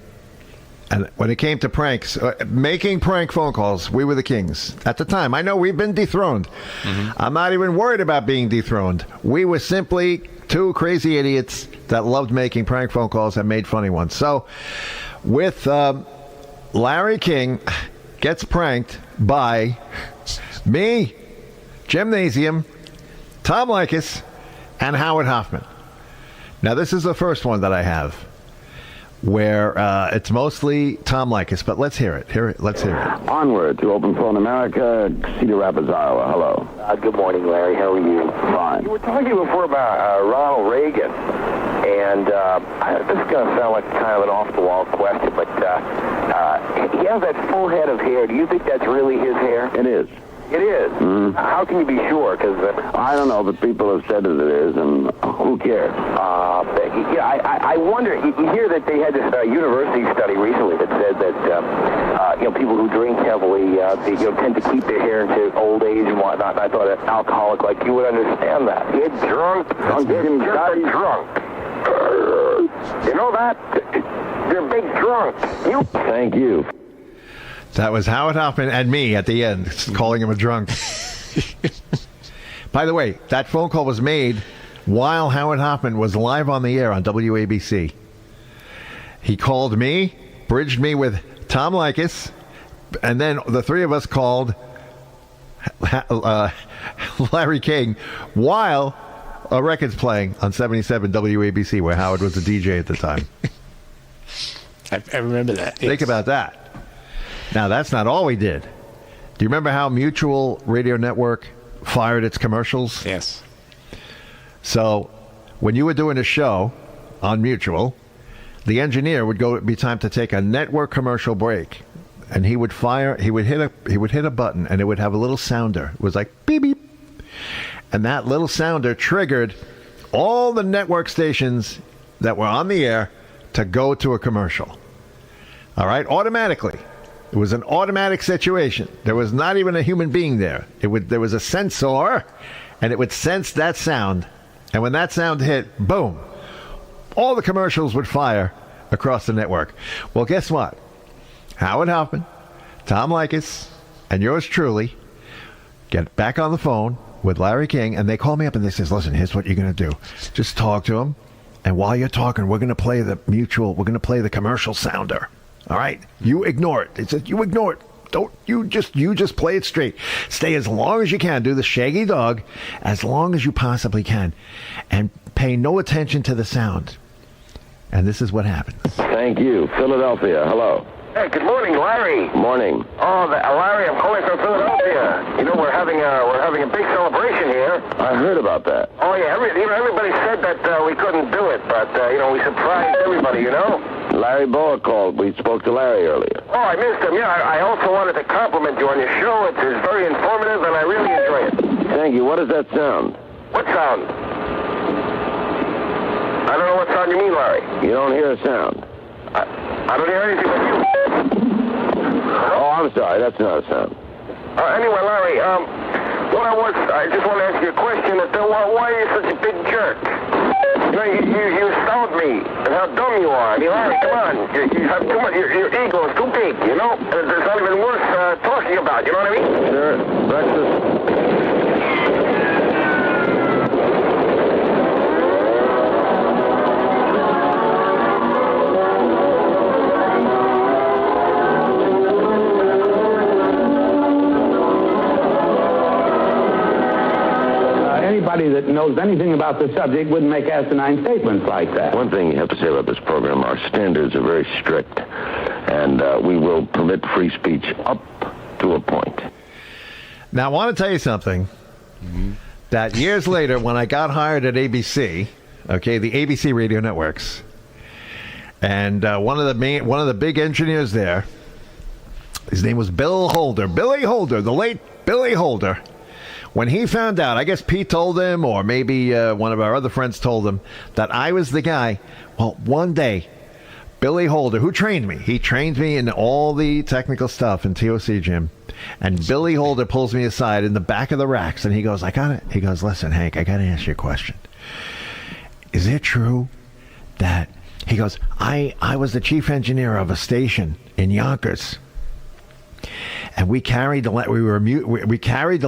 And when it came to pranks, making prank phone calls, we were the kings at the time. I know we've been dethroned. Mm-hmm. I'm not even worried about being dethroned. We were simply 2 crazy idiots that loved making prank phone calls and made funny ones. So, with Larry King gets pranked by me, Gymnasium, Tom Likas, and Howard Hoffman. Now, this is the first one that I have where it's mostly Tom Likas, but let's hear it. Let's hear it. Onward to Open Phone America, Cedar Rapids, Iowa. Hello. Good morning, Larry. How are you? Fine. You were talking before about Ronald Reagan, and this is going to sound like kind of an off-the-wall question, but he has that full head of hair. Do you think that's really his hair? It is. It is? Mm-hmm. How can you be sure? Because I don't know, but people have said that it is, and who cares? Thank I wonder, you hear that they had this university study recently that said that, people who drink heavily, they tend to keep their hair into old age and whatnot. And I thought an alcoholic like you would understand that. Get drunk, don't get him drunk. You know that? You're a big drunk. Thank you. That was Howard Hoffman and me at the end, calling him a drunk. By the way, that phone call was made while Howard Hoffman was live on the air on WABC. He called me, bridged me with Tom Likas, and then the three of us called Larry King while a record's playing on 77 WABC, where Howard was the DJ at the time. I remember that. Think about that. Now, that's not all we did. Do you remember how Mutual Radio Network fired its commercials? Yes. So when you were doing a show on Mutual, the engineer would go, it'd be time to take a network commercial break, and he would hit a button, and it would have a little sounder. It was like beep beep, and that little sounder triggered all the network stations that were on the air to go to a commercial. All right, automatically. It was an automatic situation. There was not even a human being there. There was a sensor, and it would sense that sound. And when that sound hit, boom, all the commercials would fire across the network. Well, guess what? Howard Hoffman, Tom Likas, and yours truly get back on the phone with Larry King, and they call me up and they says, listen, here's what you're going to do. Just talk to him, and while you're talking, we're going to play the commercial sounder. All right? You ignore it. It says you ignore it. Don't you just play it straight. Stay as long as you can. Do the shaggy dog as long as you possibly can. And pay no attention to the sound. And this is what happens. Thank you. Philadelphia, hello. Hey, good morning, Larry. Morning. Oh, Larry, I'm calling from Philadelphia. You know, we're having a big celebration here. I heard about that. Oh yeah, everybody said that we couldn't do it, but we surprised everybody. Larry Boa called. We spoke to Larry earlier. Oh, I missed him. Yeah, I also wanted to compliment you on your show. It's very informative, and I really enjoy it. Thank you. What does that sound? What sound? I don't know what sound you mean, Larry. You don't hear a sound. I don't hear anything but you. Oh, I'm sorry. That's not a sound. Anyway, Larry, I just want to ask you a question. Why are you such a big jerk? You astound me and how dumb you are. I mean, Larry, come on. You have too much. Your ego is too big, and it's not even worth talking about. You know what I mean? Sure. Breakfast. Anybody that knows anything about the subject wouldn't make asinine statements like that. One thing you have to say about this program, our standards are very strict, and we will permit free speech up to a point. Now, I want to tell you something. That years later, when I got hired at ABC, the ABC radio networks, and one of the big engineers there, his name was Billy Holder, the late Billy Holder. When he found out, I guess Pete told him, or maybe one of our other friends told him, that I was the guy. Well, one day, Billy Holder, who trained me, he trained me in all the technical stuff in TOC, Jim. And Billy Holder pulls me aside in the back of the racks, and he goes, he goes, listen, Hank, I got to ask you a question. Is it true that, he goes, I was the chief engineer of a station in Yonkers, and we carried the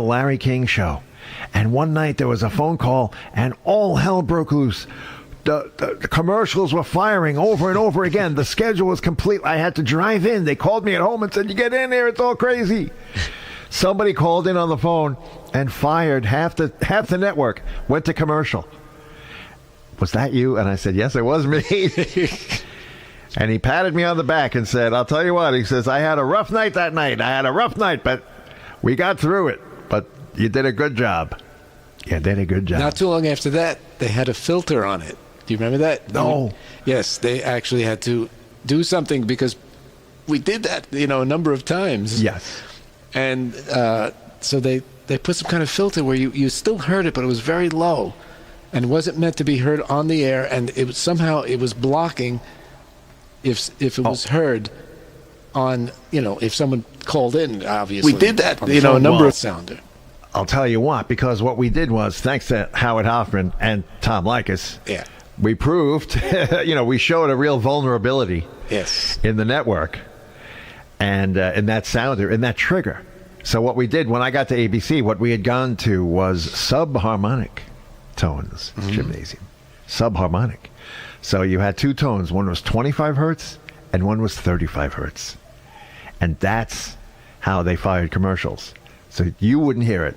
Larry King show. And one night there was a phone call, and all hell broke loose. The commercials were firing over and over again. The schedule was complete. I had to drive in. They called me at home and said, "You get in there, it's all crazy." Somebody called in on the phone and fired half the network. Went to commercial. Was that you? And I said, yes, it was me. And he patted me on the back and said, I'll tell you what, he says, I had a rough night that night. But we got through it. But you did a good job. You did a good job. Not too long after that, they had a filter on it. Do you remember that? No. Yes, they actually had to do something because we did that, a number of times. Yes. And so they put some kind of filter where you still heard it, but it was very low. and wasn't meant to be heard on the air, and it was, somehow it was blocking if it was heard on, if someone called in, obviously. We did that. A number of sounder. I'll tell you what, because what we did was, thanks to Howard Hoffman and Tom Likas, we proved, we showed a real vulnerability in the network and in that sounder, in that trigger. So what we did when I got to ABC, what we had gone to was subharmonic tones, gymnasium. Subharmonic. So you had two tones. One was 25 hertz and one was 35 hertz. And that's how they fired commercials. So you wouldn't hear it.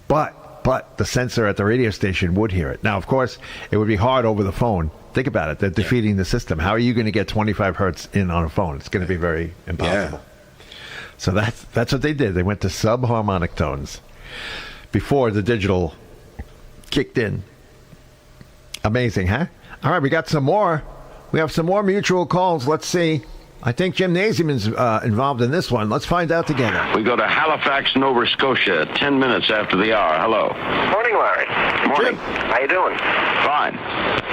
But the sensor at the radio station would hear it. Now, of course, it would be hard over the phone. Think about it. They're defeating the system. How are you going to get 25 hertz in on a phone? It's going to be very impossible. So that's what they did. They went to subharmonic tones before the digital kicked in. Amazing, huh? All right, we got some more. We have some more mutual calls. Let's see. I think Gymnasium is involved in this one. Let's find out together. We go to Halifax, Nova Scotia, 10 minutes after the hour. Hello. Morning, Larry. Morning. How you doing? Fine.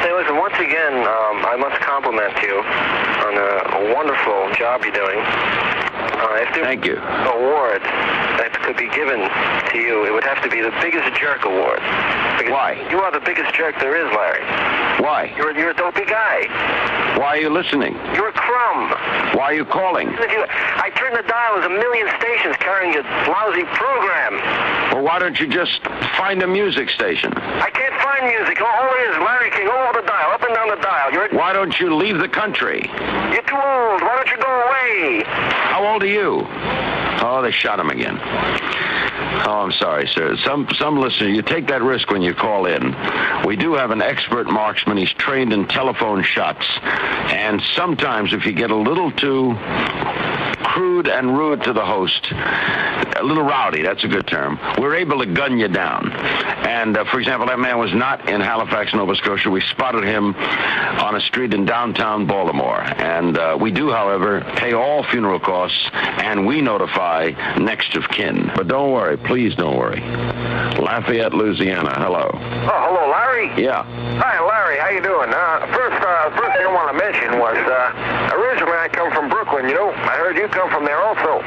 Say, listen, once again, I must compliment you on a wonderful job you're doing. Thank you. Award that could be given to you, it would have to be the biggest jerk award. Why? You are the biggest jerk there is, Larry. Why? You're a dopey guy. Why are you listening? You're a crumb. Why are you calling? I turned the dial. There's a million stations carrying your lousy program. Well, why don't you just find a music station? I can't find music. All it is, Larry King, all over the dial, up and down the dial. Why don't you leave the country? You're too old. Why don't you go away? How old are you? Oh, they shot him again. Oh, I'm sorry, sir. Some listener, you take that risk when you call in. We do have an expert marksman. He's trained in telephone shots. And sometimes if you get a little too crude and rude to the host, a little rowdy, that's a good term, we're able to gun you down. And, for example, that man was not in Halifax, Nova Scotia. We spotted him on a street in downtown Baltimore. And we do, however, pay all funeral costs, and we notify next of kin. But don't worry. Please don't worry. Lafayette, Louisiana. Hello. Oh, hello, Larry? Yeah. Hi, Larry. How you doing? First thing I want to mention was, originally I come from Brooklyn, I heard you come from there also.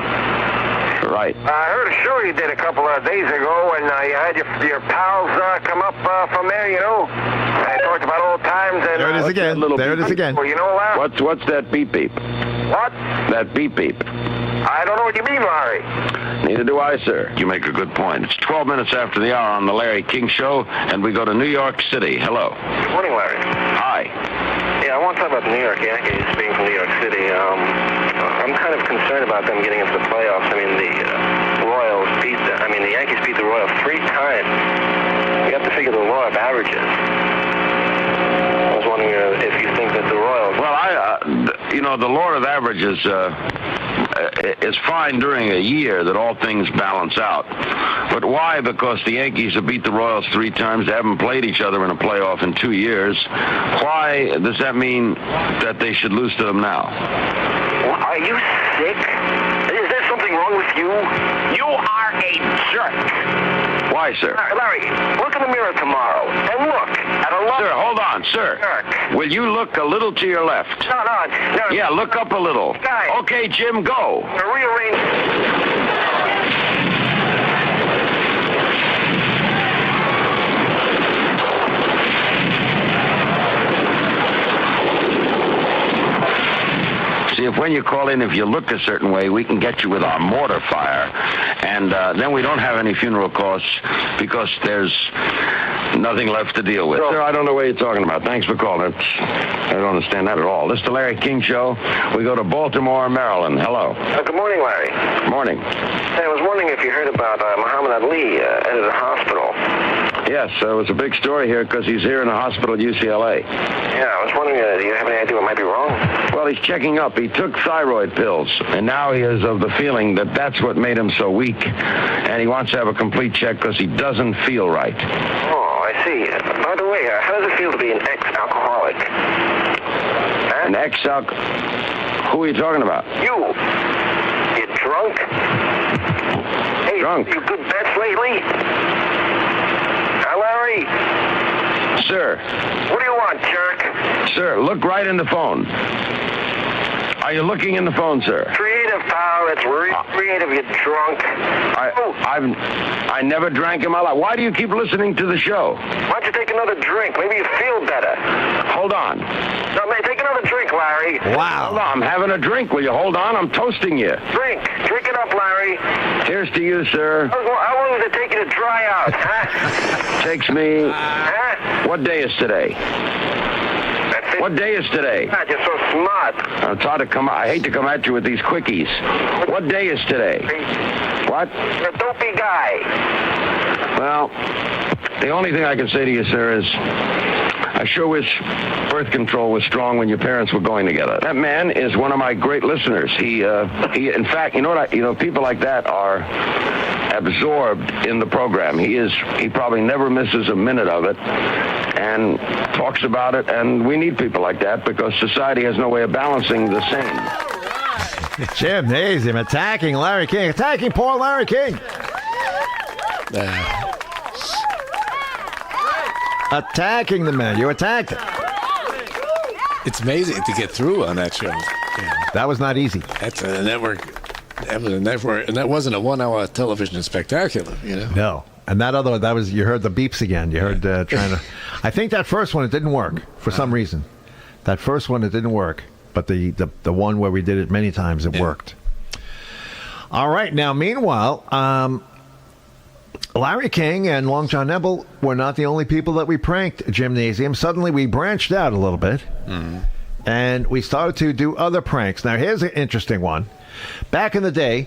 Right. I heard a show you did a couple of days ago, and you had your pals come up from there, I talked about old times. And, there it is again. There it is again. Well, Larry. What's that beep beep? What? That beep beep. I don't know what you mean, Larry. Neither do I, sir. You make a good point. It's 12 minutes after the hour on the Larry King Show, and we go to New York City. Hello. Good morning, Larry. Hi. Yeah, I want to talk about the New York Yankees being from New York City. I'm kind of concerned about them getting into the playoffs. I mean, the Yankees beat the Royals 3 times. You have to figure the law of averages. I was wondering if you think that the Royals... Well, the law of averages is fine during a year that all things balance out. But why? Because the Yankees have beat the Royals 3 times. They haven't played each other in a playoff in 2 years. Why does that mean that they should lose to them now? Well, are you sick? Is there something wrong with you? You are a jerk. Why, sir? Larry, look in the mirror tomorrow and look at a lot. Sir, hold on, sir. Jerk. Will you look a little to your left? No. Yeah, look up a little. Guys. Okay, Jim, go. Rearrange. See, if when you call in, if you look a certain way, we can get you with our mortar fire. And then we don't have any funeral costs because there's nothing left to deal with. Sir, I don't know what you're talking about. Thanks for calling. I don't understand that at all. This is the Larry King Show. We go to Baltimore, Maryland. Hello. Good morning, Larry. Morning. Hey, I was wondering if you heard about Muhammad Ali entered the hospital. Yes, it was a big story here because he's here in the hospital at UCLA. Yeah, I was wondering, do you have any idea what might be wrong? Well, he's checking up. He took thyroid pills, and now he is of the feeling that that's what made him so weak. And he wants to have a complete check because he doesn't feel right. Oh, I see. By the way, how does it feel to be an ex-alcoholic? Huh? An ex-alcoholic? Who are you talking about? You drunk? Hey, Drunk? You good bets lately? Huh, Larry? Larry. Sir. What do you want, jerk? Sir, look right in the phone. Are you looking in the phone, sir? Creative, pal. It's creative, you drunk. I never drank in my life. Why do you keep listening to the show? Why don't you take another drink? Maybe you feel better. Hold on. No, man, take another drink, Larry. Wow. Hold on, I'm having a drink. Will you hold on? I'm toasting you. Drink it up, Larry. Here's to you, sir. How long does it take you to dry out, huh? Takes me... Huh? What day is today? What day is today? God, you're so smart. I hate to come at you with these quickies. What day is today? What? You're a dopey guy. Well, the only thing I can say to you, sir, is I sure wish birth control was strong when your parents were going together. That man is one of my great listeners. He in fact, people like that are absorbed in the program. He probably never misses a minute of it and talks about it, and we need people like that because society has no way of balancing the same. Gymnasium attacking Larry King. Attacking poor Larry King. Attacking the man. You attacked it. It's amazing to get through on that show. Yeah. That was not easy. That's a network. That was a network, and that wasn't a 1-hour television spectacular, you know. No, and you heard the beeps again. You heard trying to. I think that first one it didn't work for some reason. That first one it didn't work, but the one where we did it many times it worked. All right, now meanwhile, Larry King and Long John Nebel were not the only people that we pranked. Gymnasium. Suddenly we branched out a little bit, and we started to do other pranks. Now here's an interesting one. Back in the day,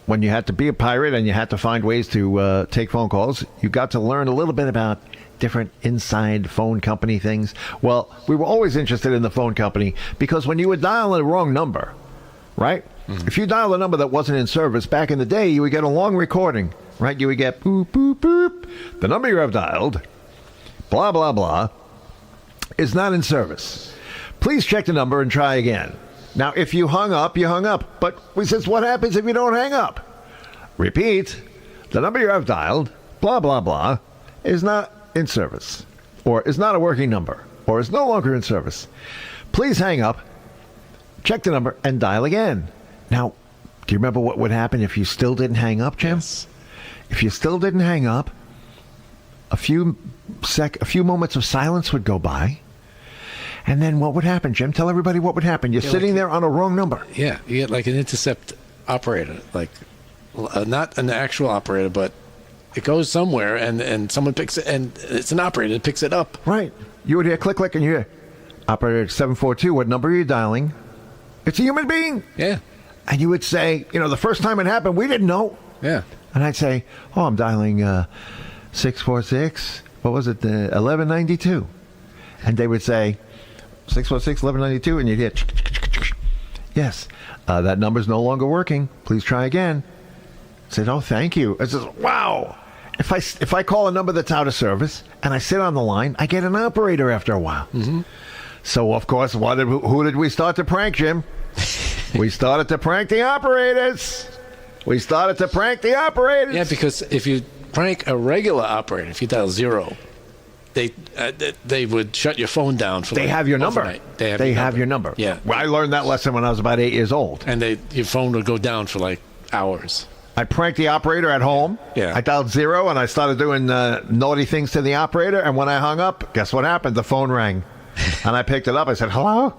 when you had to be a pirate and you had to find ways to take phone calls, you got to learn a little bit about different inside phone company things. Well, we were always interested in the phone company because when you would dial the wrong number, right? If you dial a number that wasn't in service, back in the day, you would get a long recording, right? You would get boop, boop, boop. The number you have dialed, blah, blah, blah, is not in service. Please check the number and try again. Now, if you hung up, you hung up. But we says, what happens if you don't hang up? Repeat, the number you have dialed, blah, blah, blah, is not in service, or is not a working number, or is no longer in service. Please hang up, check the number, and dial again. Now, do you remember what would happen if you still didn't hang up, Jim? Yes. If you still didn't hang up, a few moments of silence would go by. And then what would happen, Jim? Tell everybody what would happen. You're sitting there on a wrong number. Yeah, you get like an intercept operator, like not an actual operator, but it goes somewhere, and someone picks it, and it's an operator that picks it up. Right. You would hear click, click, and you hear, operator 742, what number are you dialing? It's a human being. Yeah. And you would say, the first time it happened, we didn't know. Yeah. And I'd say, I'm dialing 646, what was it, 1192. And they would say, 646 1192, and you'd hit, yes, that number's no longer working. Please try again. I said, thank you. I said, wow. If I call a number that's out of service and I sit on the line, I get an operator after a while. Mm-hmm. So, of course, who did we start to prank, Jim? We started to prank the operators. Yeah, because if you prank a regular operator, if you dial 0, they would shut your phone down for. They have your number. Overnight. They have your number. Yeah. Well, I learned that lesson when I was about 8 years old. And your phone would go down for like hours. I pranked the operator at home. Yeah. I dialed 0 and I started doing naughty things to the operator. And when I hung up, guess what happened? The phone rang, and I picked it up. I said, "Hello,"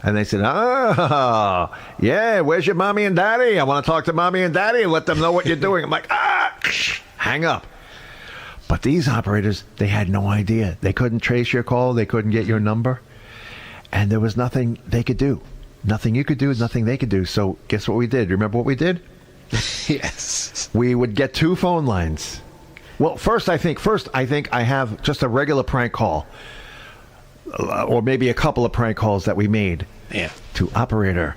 and they said, "Oh, yeah. Where's your mommy and daddy? I want to talk to mommy and daddy and let them know what you're doing." I'm like, hang up. But these operators, they had no idea. They couldn't trace your call. They couldn't get your number. And there was nothing they could do. Nothing you could do, nothing they could do. So guess what we did? Remember what we did? Yes. We would get 2 phone lines. Well, first I think I have just a regular prank call. Or maybe a couple of prank calls that we made. Yeah. To operator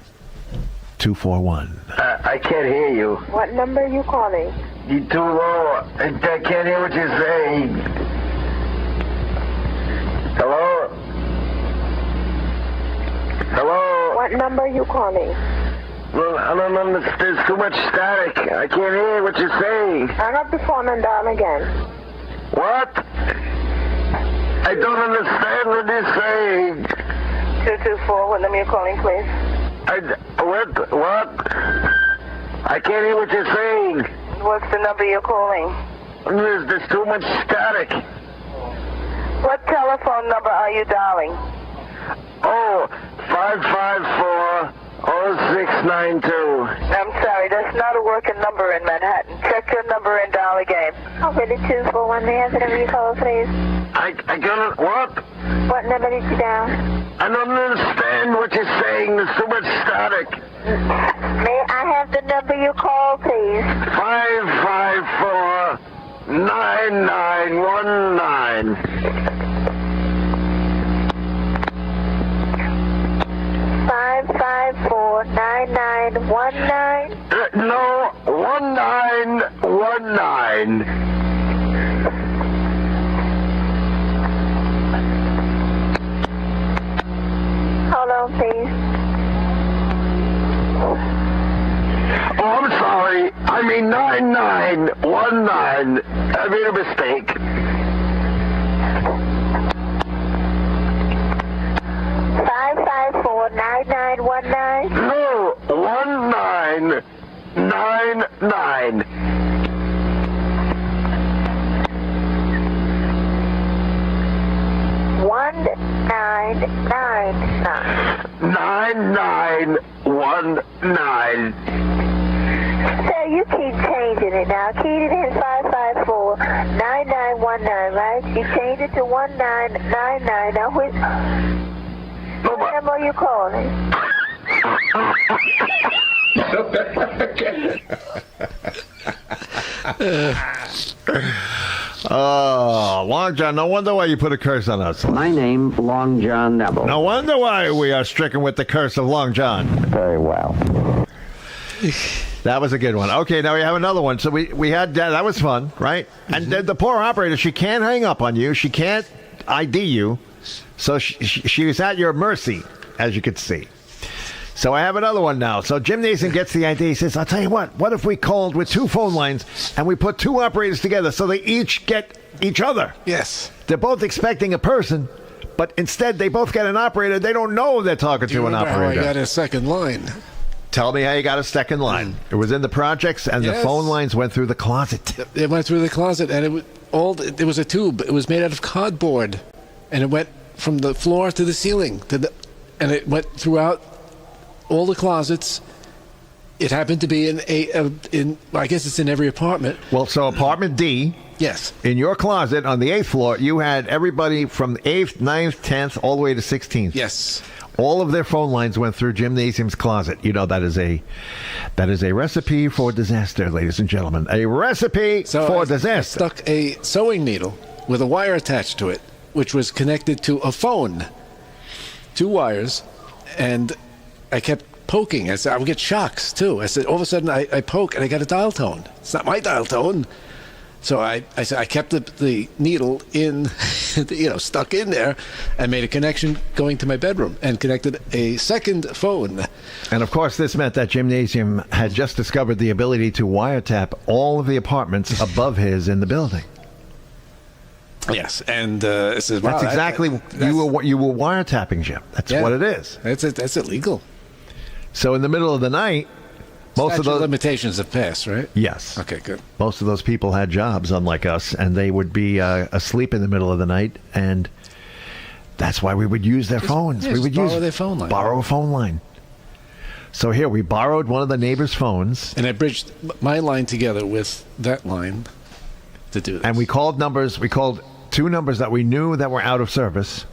241. I can't hear you. What number are you calling? You're too low. I can't hear what you're saying. Hello? Hello? What number are you calling? Well, I don't know. There's too much static. I can't hear what you're saying. Hang up the phone and dial again. What? I don't understand what you're saying. 224, what number you're calling, please? What? I can't hear what you're saying. What's the number you're calling? There's too much static. What telephone number are you dialing? Oh, 554-0692. I'm sorry, that's not a working number in Manhattan. Check your number and dial again. Okay, the 241, may I have the number you called, please? I can't, what? What number did you dial? I don't understand what you're saying. There's too much static. May I have the number you called, please? 554-9919. 554-9919? No, 1919. Hold on, please. Oh, I'm sorry. I mean 9919. I made a mistake. 554-9919? No, 1999. 9919. Sir, you keep changing it now. Keyed it in 554-9919, right? You changed it to 1999. Now, what number are you calling? Oh, Long John, no wonder why you put a curse on us. My name, Long John Nebel. No wonder why we are stricken with the curse of Long John. Very well. That was a good one. Okay, now we have another one. So we had that was fun, right? And the poor operator, she can't hang up on you. She can't ID you. So she was at your mercy, as you could see. So I have another one now. So Gymnasium gets the idea. He says, I'll tell you what if we called with two phone lines and we put two operators together so they each get each other? Yes. They're both expecting a person, but instead they both get an operator. They don't know they're talking to an operator. How I got a second line. Tell me how you got a second line. It was in the projects, and the phone lines went through the closet. It went through the closet, and it was a tube. It was made out of cardboard, and it went from the floor to the ceiling, and it went throughout all the closets. It happened to be in I guess it's in every apartment. Well, so apartment D. Yes. In your closet on the 8th floor, you had everybody from 8th, 9th, 10th, all the way to 16th. Yes. All of their phone lines went through Gymnasium's closet. You know, that is a recipe for disaster, ladies and gentlemen. A recipe for disaster. I stuck a sewing needle with a wire attached to it, which was connected to a phone. 2 wires, and I kept poking. I said, I would get shocks, too. I said, all of a sudden, I poke, and I got a dial tone. It's not my dial tone. So I said, I kept the needle in, stuck in there, and made a connection going to my bedroom, and connected a second phone. And, of course, this meant that Gymnasium had just discovered the ability to wiretap all of the apartments above his in the building. Yes, and it says, wow, that's exactly you were wiretapping, Jim. That's what it is. That's illegal. So in the middle of the night, most of those limitations have passed, right? Yes. Okay, good. Most of those people had jobs, unlike us, and they would be asleep in the middle of the night, and that's why we would use their phones. Yeah, we would borrow their phone line. Borrow a phone line. So here we borrowed one of the neighbors' phones, and I bridged my line together with that line to do this. And we called numbers. We called 2 numbers that we knew that were out of service.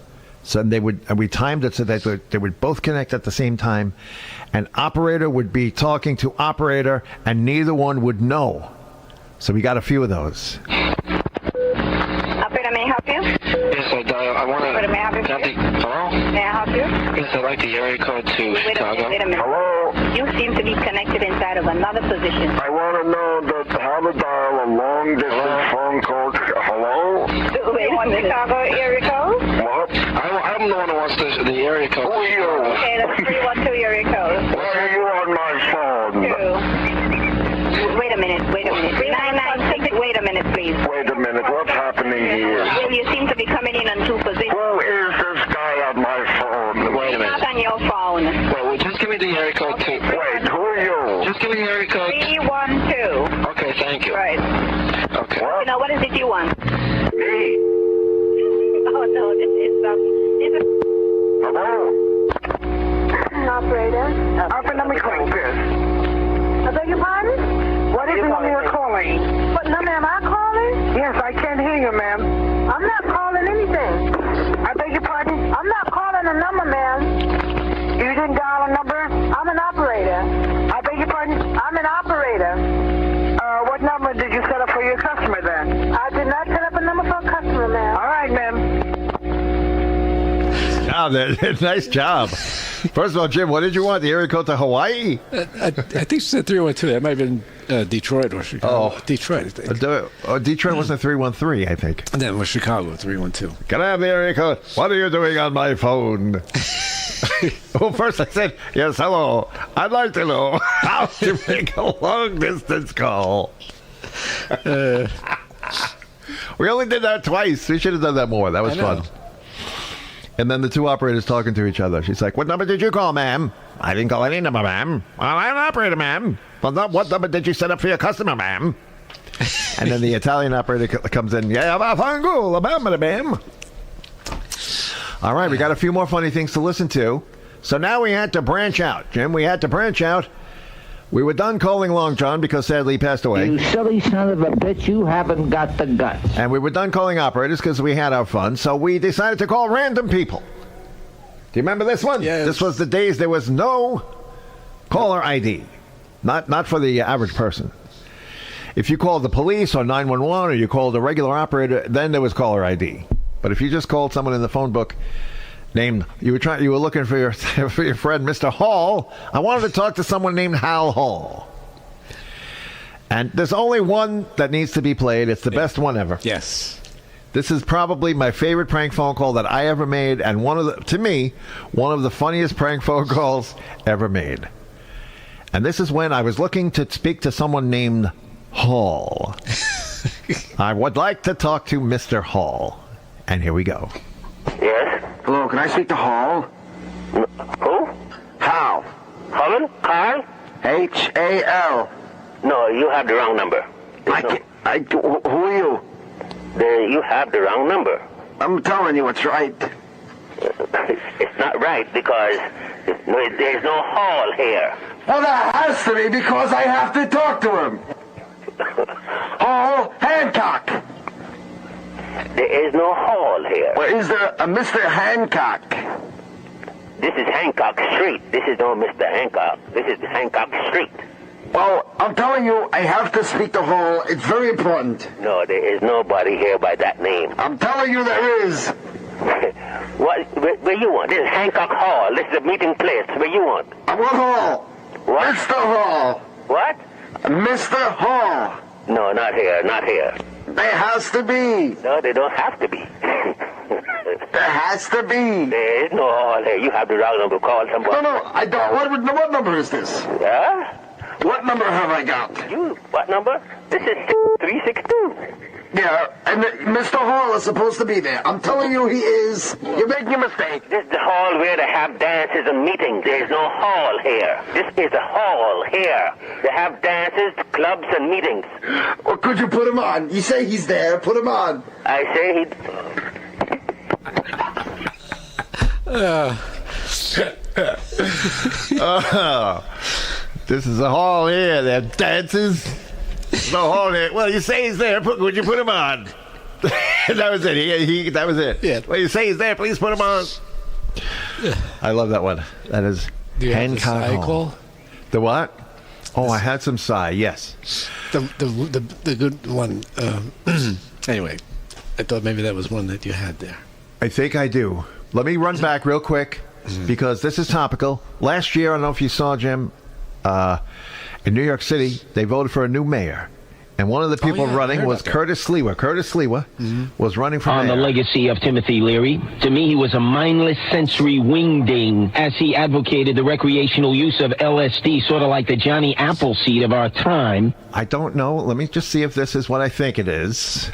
So we timed it so that they would both connect at the same time. An operator would be talking to operator, and neither one would know. So we got a few of those. Operator, may I help you? Yes, I want to... Operator, may I help you? Hello? May I help you? Yes, I'd like the area code to Chicago. Wait a minute. Hello? You seem to be connected inside of another position. I want to know how to dial a long-distance phone call. Hello? Wait, you want Chicago area code? What? I'm the one who wants the area code. Who are you? Okay, that's 312 area code. Why are you on my phone? 2. Wait a minute. 396. Wait a minute, please. Wait a minute. What's happening Operator. Let me call this. I beg your pardon? What is the number you're calling? What number am I calling? Yes, I can't hear you, ma'am. I'm not calling anything. I beg your pardon? I'm not calling a number, ma'am. You didn't dial a number? I'm an operator. I beg your pardon? I'm an operator. What number did you set up for your customer then? I did not set up a number for a customer, ma'am. All right, ma'am. Nice job. First of all, Jim, what did you want? The area code to Hawaii? I think she said 312. That might have been Detroit or Chicago. Oh. Detroit, I think. Detroit wasn't 313, I think. And then it was Chicago, 312. Can I have the area code? What are you doing on my phone? Well, first I said, yes, hello. I'd like to know how to make a long-distance call. We only did that twice. We should have done that more. That was fun. And then the two operators talking to each other. She's like, what number did you call, ma'am? I didn't call any number, ma'am. Well, I'm an operator, ma'am. Well, what number did you set up for your customer, ma'am? And then the Italian operator comes in. Yeah, ma'am. All right, we got a few more funny things to listen to. So now we had to branch out, Jim. We had to branch out. We were done calling Long John because sadly he passed away. You silly son of a bitch, you haven't got the guts. And we were done calling operators because we had our fun. So we decided to call random people. Do you remember this one? Yes. This was the days there was no caller ID. Not for the average person. If you called the police or 911 or you called a regular operator, then there was caller ID. But if you just called someone in the phone book named, you were looking for your friend Mr. Hall. I wanted to talk to someone named Hal Hall. And there's only one that needs to be played. It's the best one ever. Yes. This is probably my favorite prank phone call that I ever made, and to me, one of the funniest prank phone calls ever made. And this is when I was looking to speak to someone named Hall. I would like to talk to Mr. Hall. And here we go. Yes? Hello, can I speak to Hall? Who? Hal. Holland? Carl? H-A-L. No, you have the wrong number. Who are you? You have the wrong number. I'm telling you it's right. It's not right because there's no Hall here. Well, that has to be because I have to talk to him. Hall Hancock. There is no Hall here. Well, is there a Mr. Hancock? This is Hancock Street. This is no Mr. Hancock. This is Hancock Street. Well, I'm telling you, I have to speak to Hall. It's very important. No, there is nobody here by that name. I'm telling you there is. Where you want? This is Hancock Hall. This is a meeting place. Where you want? I want Hall. What? Mr. Hall. What? Mr. Hall. No, not here. Not here. There has to be. No, they don't have to be. There has to be. There is no Hall here. You have the wrong number. Call somebody. No, I don't. What number is this? Yeah? What number have I got? What number? This is 362. Yeah, and Mr. Hall is supposed to be there. I'm telling you he is. You're making a mistake. This is the hall where they have dances and meetings. There's no hall here. This is a hall here. They have dances, clubs, and meetings. Well, could you put him on? You say he's there. Put him on. I say This is a hall here. They have dances. No hall here. Well, you say he's there. Would you put him on? That was it. That was it. Yeah. Well, you say he's there. Please put him on. I love that one. That is Hancock Hall. The what? Oh, I had some sigh. Yes. The good one. Anyway, I thought maybe that was one that you had there. I think I do. Let me run back real quick because this is topical. Last year, I don't know if you saw, Jim, in New York City, they voted for a new mayor. And one of the people running was Curtis Sliwa. Curtis Sliwa was running for On mayor. the legacy of Timothy Leary, to me he was a mindless sensory wingding as he advocated the recreational use of LSD, sort of like the Johnny Appleseed of our time. I don't know. Let me just see if this is what I think it is.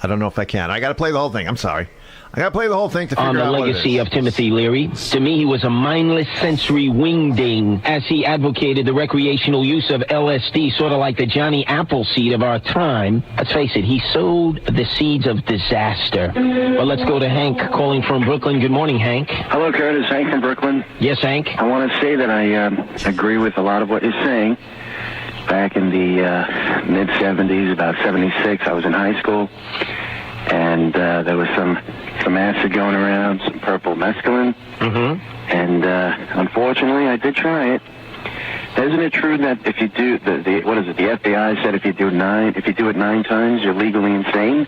I don't know if I can. I got to play the whole thing. I'm sorry. I got to play the whole thing to figure on the out what it legacy is. of Timothy Leary. To me, he was a mindless sensory wingding as he advocated the recreational use of LSD, sort of like the Johnny Appleseed of our time. Let's face it, he sowed the seeds of disaster. But let's go to Hank calling from Brooklyn. Good morning, Hank. Hello, Curtis. Hank from Brooklyn. Yes, Hank. I want to say that I agree with a lot of what you're saying. Back in the mid-'70s, about 76, I was in high school, and there was some acid going around, some purple mescaline, and unfortunately, I did try it. Isn't it true that if you do the FBI said if you do it 9 times, you're legally insane?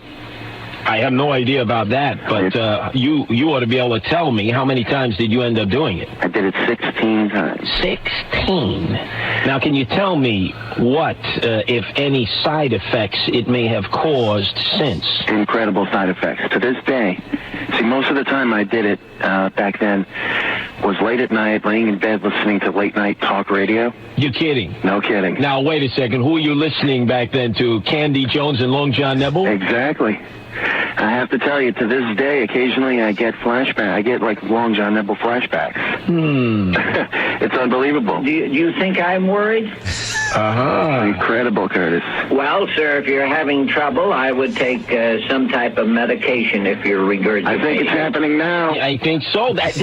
I have no idea about that, but you ought to be able to tell me how many times did you end up doing it? I did it 16 times. 16? Now, can you tell me what, if any, side effects it may have caused since? Incredible side effects. To this day, see, most of the time I did it back then was late at night, laying in bed listening to late-night talk radio. You kidding? No kidding. Now, wait a second. Who are you listening back then to? Candy Jones and Long John Nebel? Exactly. I have to tell you, to this day, occasionally I get flashbacks. I get, like, Long John Nebel flashbacks. It's unbelievable. Do you think I'm worried? Incredible, Curtis. Well, sir, if you're having trouble, I would take some type of medication if you're regurgitating. I think it's happening now. I think so. That's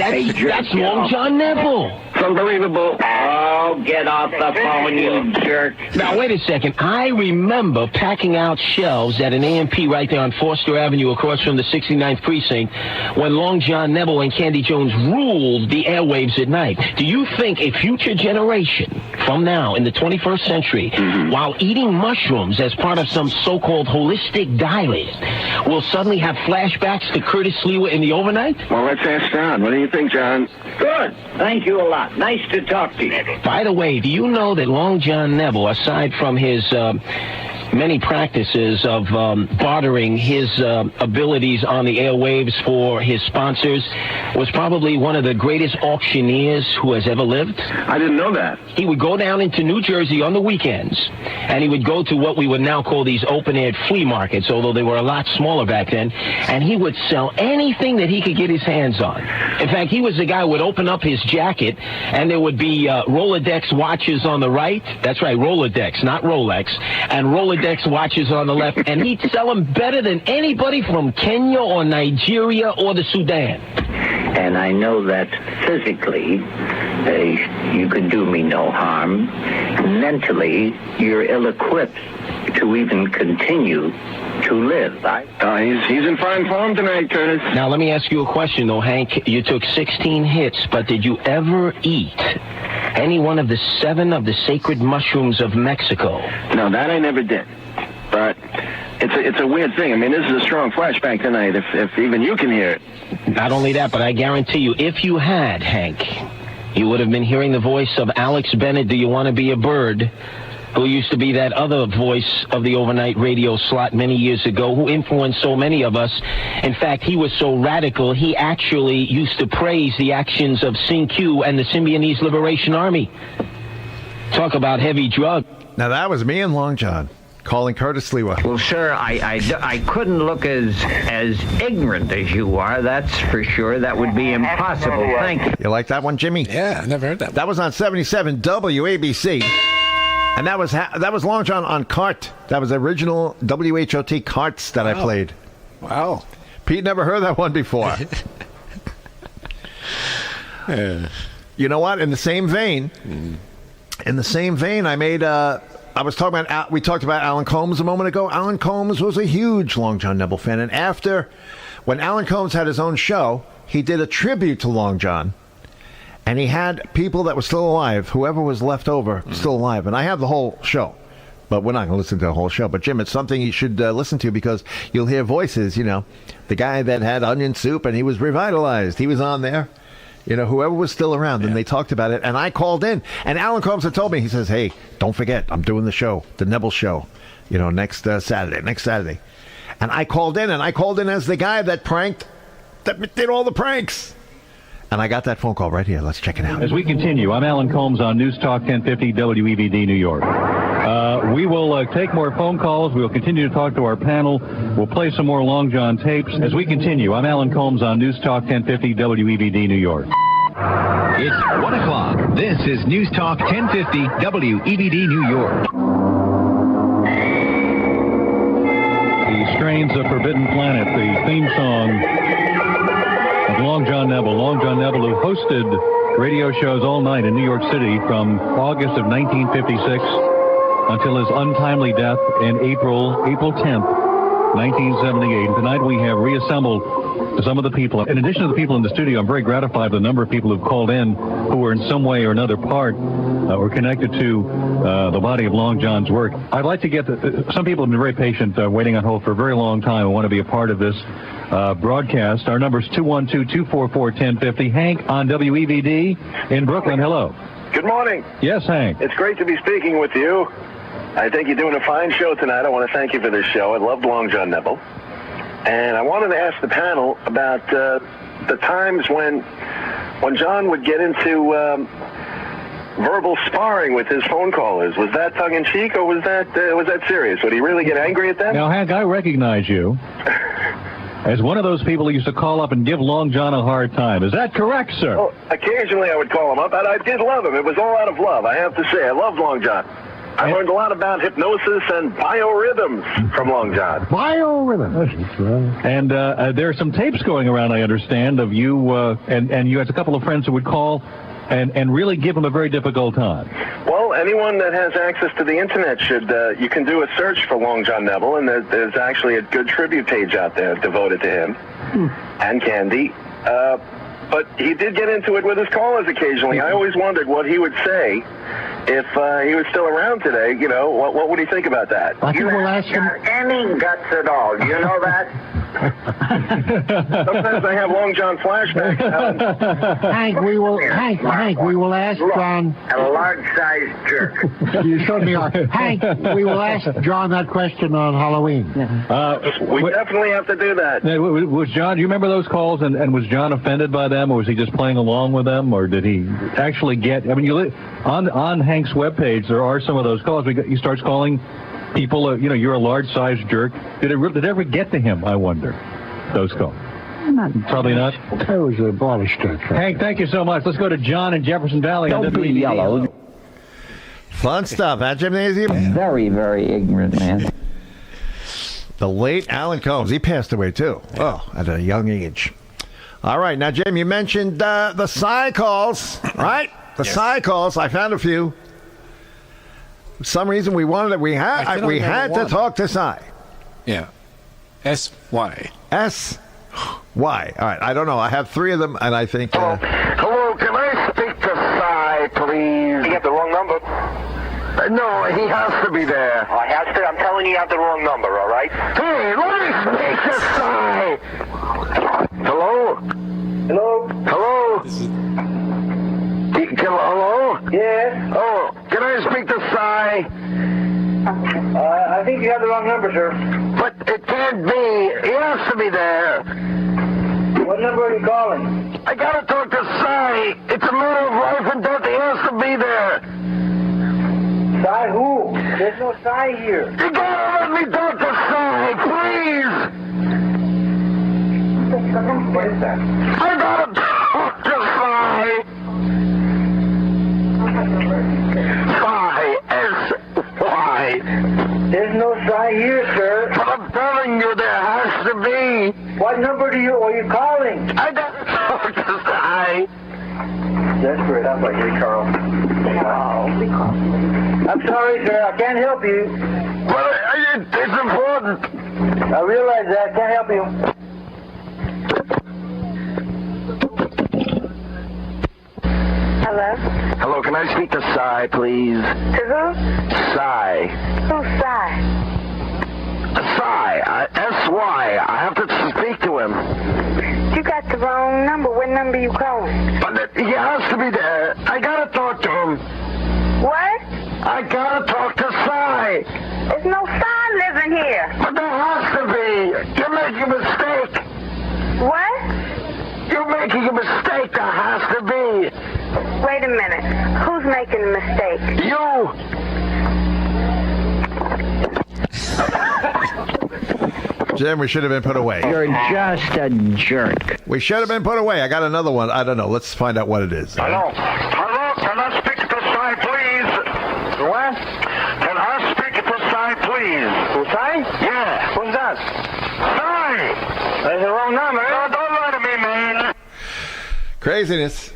Long John Nebel. It's unbelievable. Oh, get off the phone, you jerk. Now, wait a second. I remember packing out shelves at an A&P right there on Foster Avenue across from the 69th Precinct when Long John Nebel and Candy Jones ruled the airwaves at night. Do you think a future generation from now in the 21st century, while eating mushrooms as part of some so-called holistic diet, will suddenly have flashbacks to Curtis Sliwa in the overnight? Well, let's ask John. What do you think, John? Good. Thank you a lot. Nice to talk to you. By the way, do you know that Long John Nebel, aside from his many practices of bartering his abilities on the airwaves for his sponsors, was probably one of the greatest auctioneers who has ever lived? I didn't know that. He would go down into New Jersey on the weekends, and he would go to what we would now call these open-air flea markets, although they were a lot smaller back then, and he would sell anything that he could get his hands on. In fact, he was the guy who would open up his jacket, and there would be Rolodex watches on the right. That's right, Rolodex, not Rolex. And Rolodex watches on the left, and he'd sell them better than anybody from Kenya or Nigeria or the Sudan. And I know that physically you can do me no harm. Mentally, you're ill-equipped to even continue to live. He's in fine form tonight, Curtis. Now, let me ask you a question, though, Hank. You took 16 hits, but did you ever eat any one of the 7 of the sacred mushrooms of Mexico? No, that I never did. But it's a weird thing. I mean, this is a strong flashback tonight, if even you can hear it. Not only that, but I guarantee you, if you had, Hank, you would have been hearing the voice of Alex Bennett, Do You Want to Be a Bird?, who used to be that other voice of the overnight radio slot many years ago, who influenced so many of us. In fact, he was so radical, he actually used to praise the actions of Sing Q and the Symbionese Liberation Army. Talk about heavy drug. Now, that was me and Long John calling Curtis Sliwa. Well, sir, I couldn't look as ignorant as you are, that's for sure. That would be impossible. Thank you. You like that one, Jimmy? Yeah, I never heard that one. That was on 77 WABC. And that was Long John on Cart. That was original WHOT Carts that I played. Wow. Pete never heard that one before. You know what? In the same vein, I made we talked about Alan Colmes a moment ago. Alan Colmes was a huge Long John Nebel fan. And when Alan Colmes had his own show, he did a tribute to Long John. And he had people that were still alive, whoever was left over, still alive. And I have the whole show. But we're not going to listen to the whole show. But, Jim, it's something you should listen to because you'll hear voices, The guy that had onion soup and he was revitalized. He was on there. Whoever was still around. And they talked about it. And I called in. And Alan Colmes had told me, he says, hey, don't forget, I'm doing the show, the Nebel show, next Saturday. And I called in. And I called in as the guy that did all the pranks. And I got that phone call right here. Let's check it out. As we continue, I'm Alan Colmes on News Talk 1050 WEBD New York. We will take more phone calls. We'll continue to talk to our panel. We'll play some more Long John tapes as we continue. I'm Alan Colmes on News Talk 1050 WEBD New York. It's 1 o'clock. This is News Talk 1050 WEBD New York. The Strains of Forbidden Planet, the theme song of Long John Nebel. Long John Nebel, who hosted radio shows all night in New York City from August of 1956 until his untimely death in April 10th, 1978. And tonight we have reassembled some of the people. In addition to the people in the studio, I'm very gratified with the number of people who've called in who were in some way or another part or connected to the body of Long John's work. I'd like to get some people have been very patient, waiting on hold for a very long time and want to be a part of this broadcast. Our number is 212-244-1050. Hank on WEBD in Brooklyn. Hello. Good morning. Yes, Hank. It's great to be speaking with you. I think you're doing a fine show tonight. I want to thank you for this show. I loved Long John Nebel. And I wanted to ask the panel about the times when John would get into verbal sparring with his phone callers. Was that tongue-in-cheek or was that serious? Would he really get angry at them? Now, Hank, I recognize you as one of those people who used to call up and give Long John a hard time. Is that correct, sir? Well, occasionally I would call him up, and I did love him. It was all out of love, I have to say. I loved Long John. I learned a lot about hypnosis and biorhythms from Long John. Biorhythms. And there are some tapes going around, I understand, of you, and you had a couple of friends who would call and really give him a very difficult time. Well, anyone that has access to the internet should, you can do a search for Long John Nebel, and there's actually a good tribute page out there devoted to him and Candy. But he did get into it with his callers occasionally. I always wondered what he would say if he was still around today. You know, what would he think about that? I think we'll ask him. Any guts at all? You know that? Sometimes I have Long John flashbacks. Hank, we will ask John. A large-sized jerk. You certainly are. Hank, we will ask John that question on Halloween. We definitely have to do that. Was John? Do you remember those calls? And was John offended by them, or was he just playing along with them, or did he actually get? I mean, on Hank's webpage, there are some of those calls. He starts calling people, you're a large-sized jerk. Did it ever get to him, I wonder, those calls? Probably not. That was a body stretch. Hank, thank you so much. Let's go to John in Jefferson Valley. Don't be yellow. Fun stuff at Gymnasium. Very, very ignorant man. The late Alan Colmes. He passed away, too. Oh, at a young age. All right. Now, Jim, you mentioned the Psy calls, right? The Psy calls. I found a few. For some reason, we had to talk to Psy. Yeah. S-Y. S-Y. All right. I don't know. I have three of them, and I think... Hello, can I speak to Psy, please? You have the wrong number. No, he has to be there. I have to. I'm telling you, you have the wrong number, all right? Hey, let me speak to Psy. Hello? Hello? Hello? Hello? Yes? Oh, can I speak to Psy? I think you have the wrong number, sir. But it can't be. He has to be there. What number are you calling? I gotta talk to Psy. It's a matter of life and death. He has to be there. Psy who? There's no Psy here. You gotta let me talk to Psy, please. What is that? I gotta talk to Psy. Psy, S-Y. There's no Psy here, sir. But I'm telling you, there has to be. What number are you calling? I gotta talk to Psy. Desperate, I'm like, hey, Carl. I'm sorry, sir. I can't help you. But it's important. I realize that. I can't help you. Hello? Hello, can I speak to Psy, please? To who? Psy. Who's Psy? Psy, S-Y. I have to speak to him. You got the wrong number. What number you calling? But he has to be there. I gotta talk to him. What? I gotta talk to Psy. There's no Psy living here. But there has to be. You're making a mistake. What? You're making a mistake. There has to be. Wait a minute. Who's making a mistake? You. Jim, we should have been put away. You're just a jerk. We should have been put away. I got another one. I don't know. Let's find out what it is. Hello? Hello? Can I speak to the side, please? What? Can I speak to the side, please? To side? Yeah. Who's that? Side! That's the wrong number. No, don't lie to me, man. Craziness.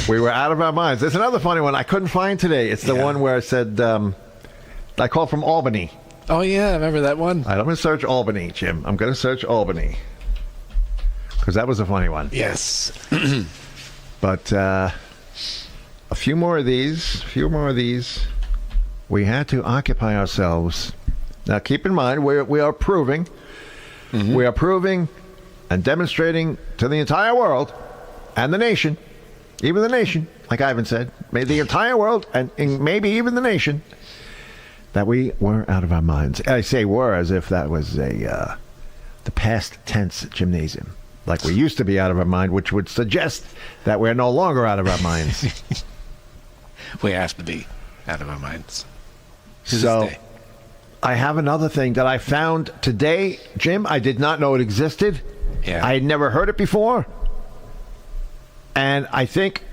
We were out of our minds. There's another funny one I couldn't find today. It's the one where it said, I called from Albany. Oh, yeah, I remember that one. All right, I'm going to search Albany, Jim. I'm going to search Albany. Because that was a funny one. Yes. But a few more of these. We had to occupy ourselves. Now, keep in mind, we are proving. Mm-hmm. We are proving and demonstrating to the entire world and the nation, even the nation, like Ivan said, maybe the entire world and maybe even the nation, that we were out of our minds. I say were as if that was the past tense gymnasium. Like we used to be out of our mind, which would suggest that we're no longer out of our minds. We have to be out of our minds. So, I have another thing that I found today, Jim. I did not know it existed. Yeah. I had never heard it before. And I think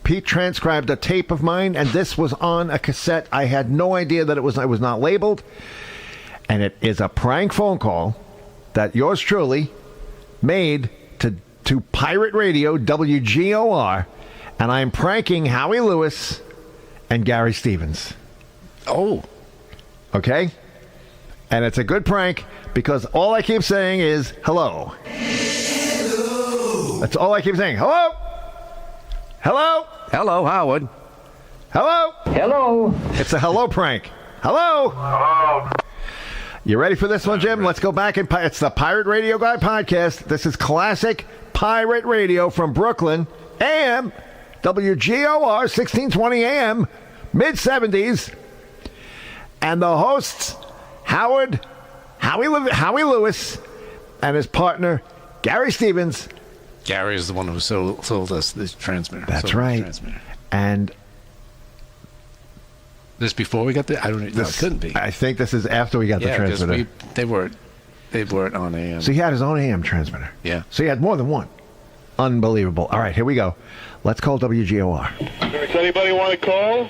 Pete transcribed a tape of mine, and this was on a cassette. I had no idea that it was not labeled. And it is a prank phone call that yours truly made to Pirate Radio, WGOR, and I'm pranking Howie Lewis and Gary Stevens. Oh. Okay? And it's a good prank because all I keep saying is hello. Hello. That's all I keep saying. Hello? Hello? Hello, Howard. Hello? Hello. It's a hello prank. Hello? Hello. You ready for this one, Jim? Let's go back and it's the Pirate Radio Guy podcast. This is classic pirate radio from Brooklyn, AM, WGOR, 1620 AM, mid-70s. And the hosts, Howie Lewis, and his partner, Gary Stevens. Gary is the one who sold us this transmitter. That's right. And this before we got the... I don't know. No, it couldn't be. I think this is after we got the transmitter. They weren't on AM. So he had his own AM transmitter. Yeah. So he had more than one. Unbelievable. All right, here we go. Let's call WGOR. Does anybody want to call?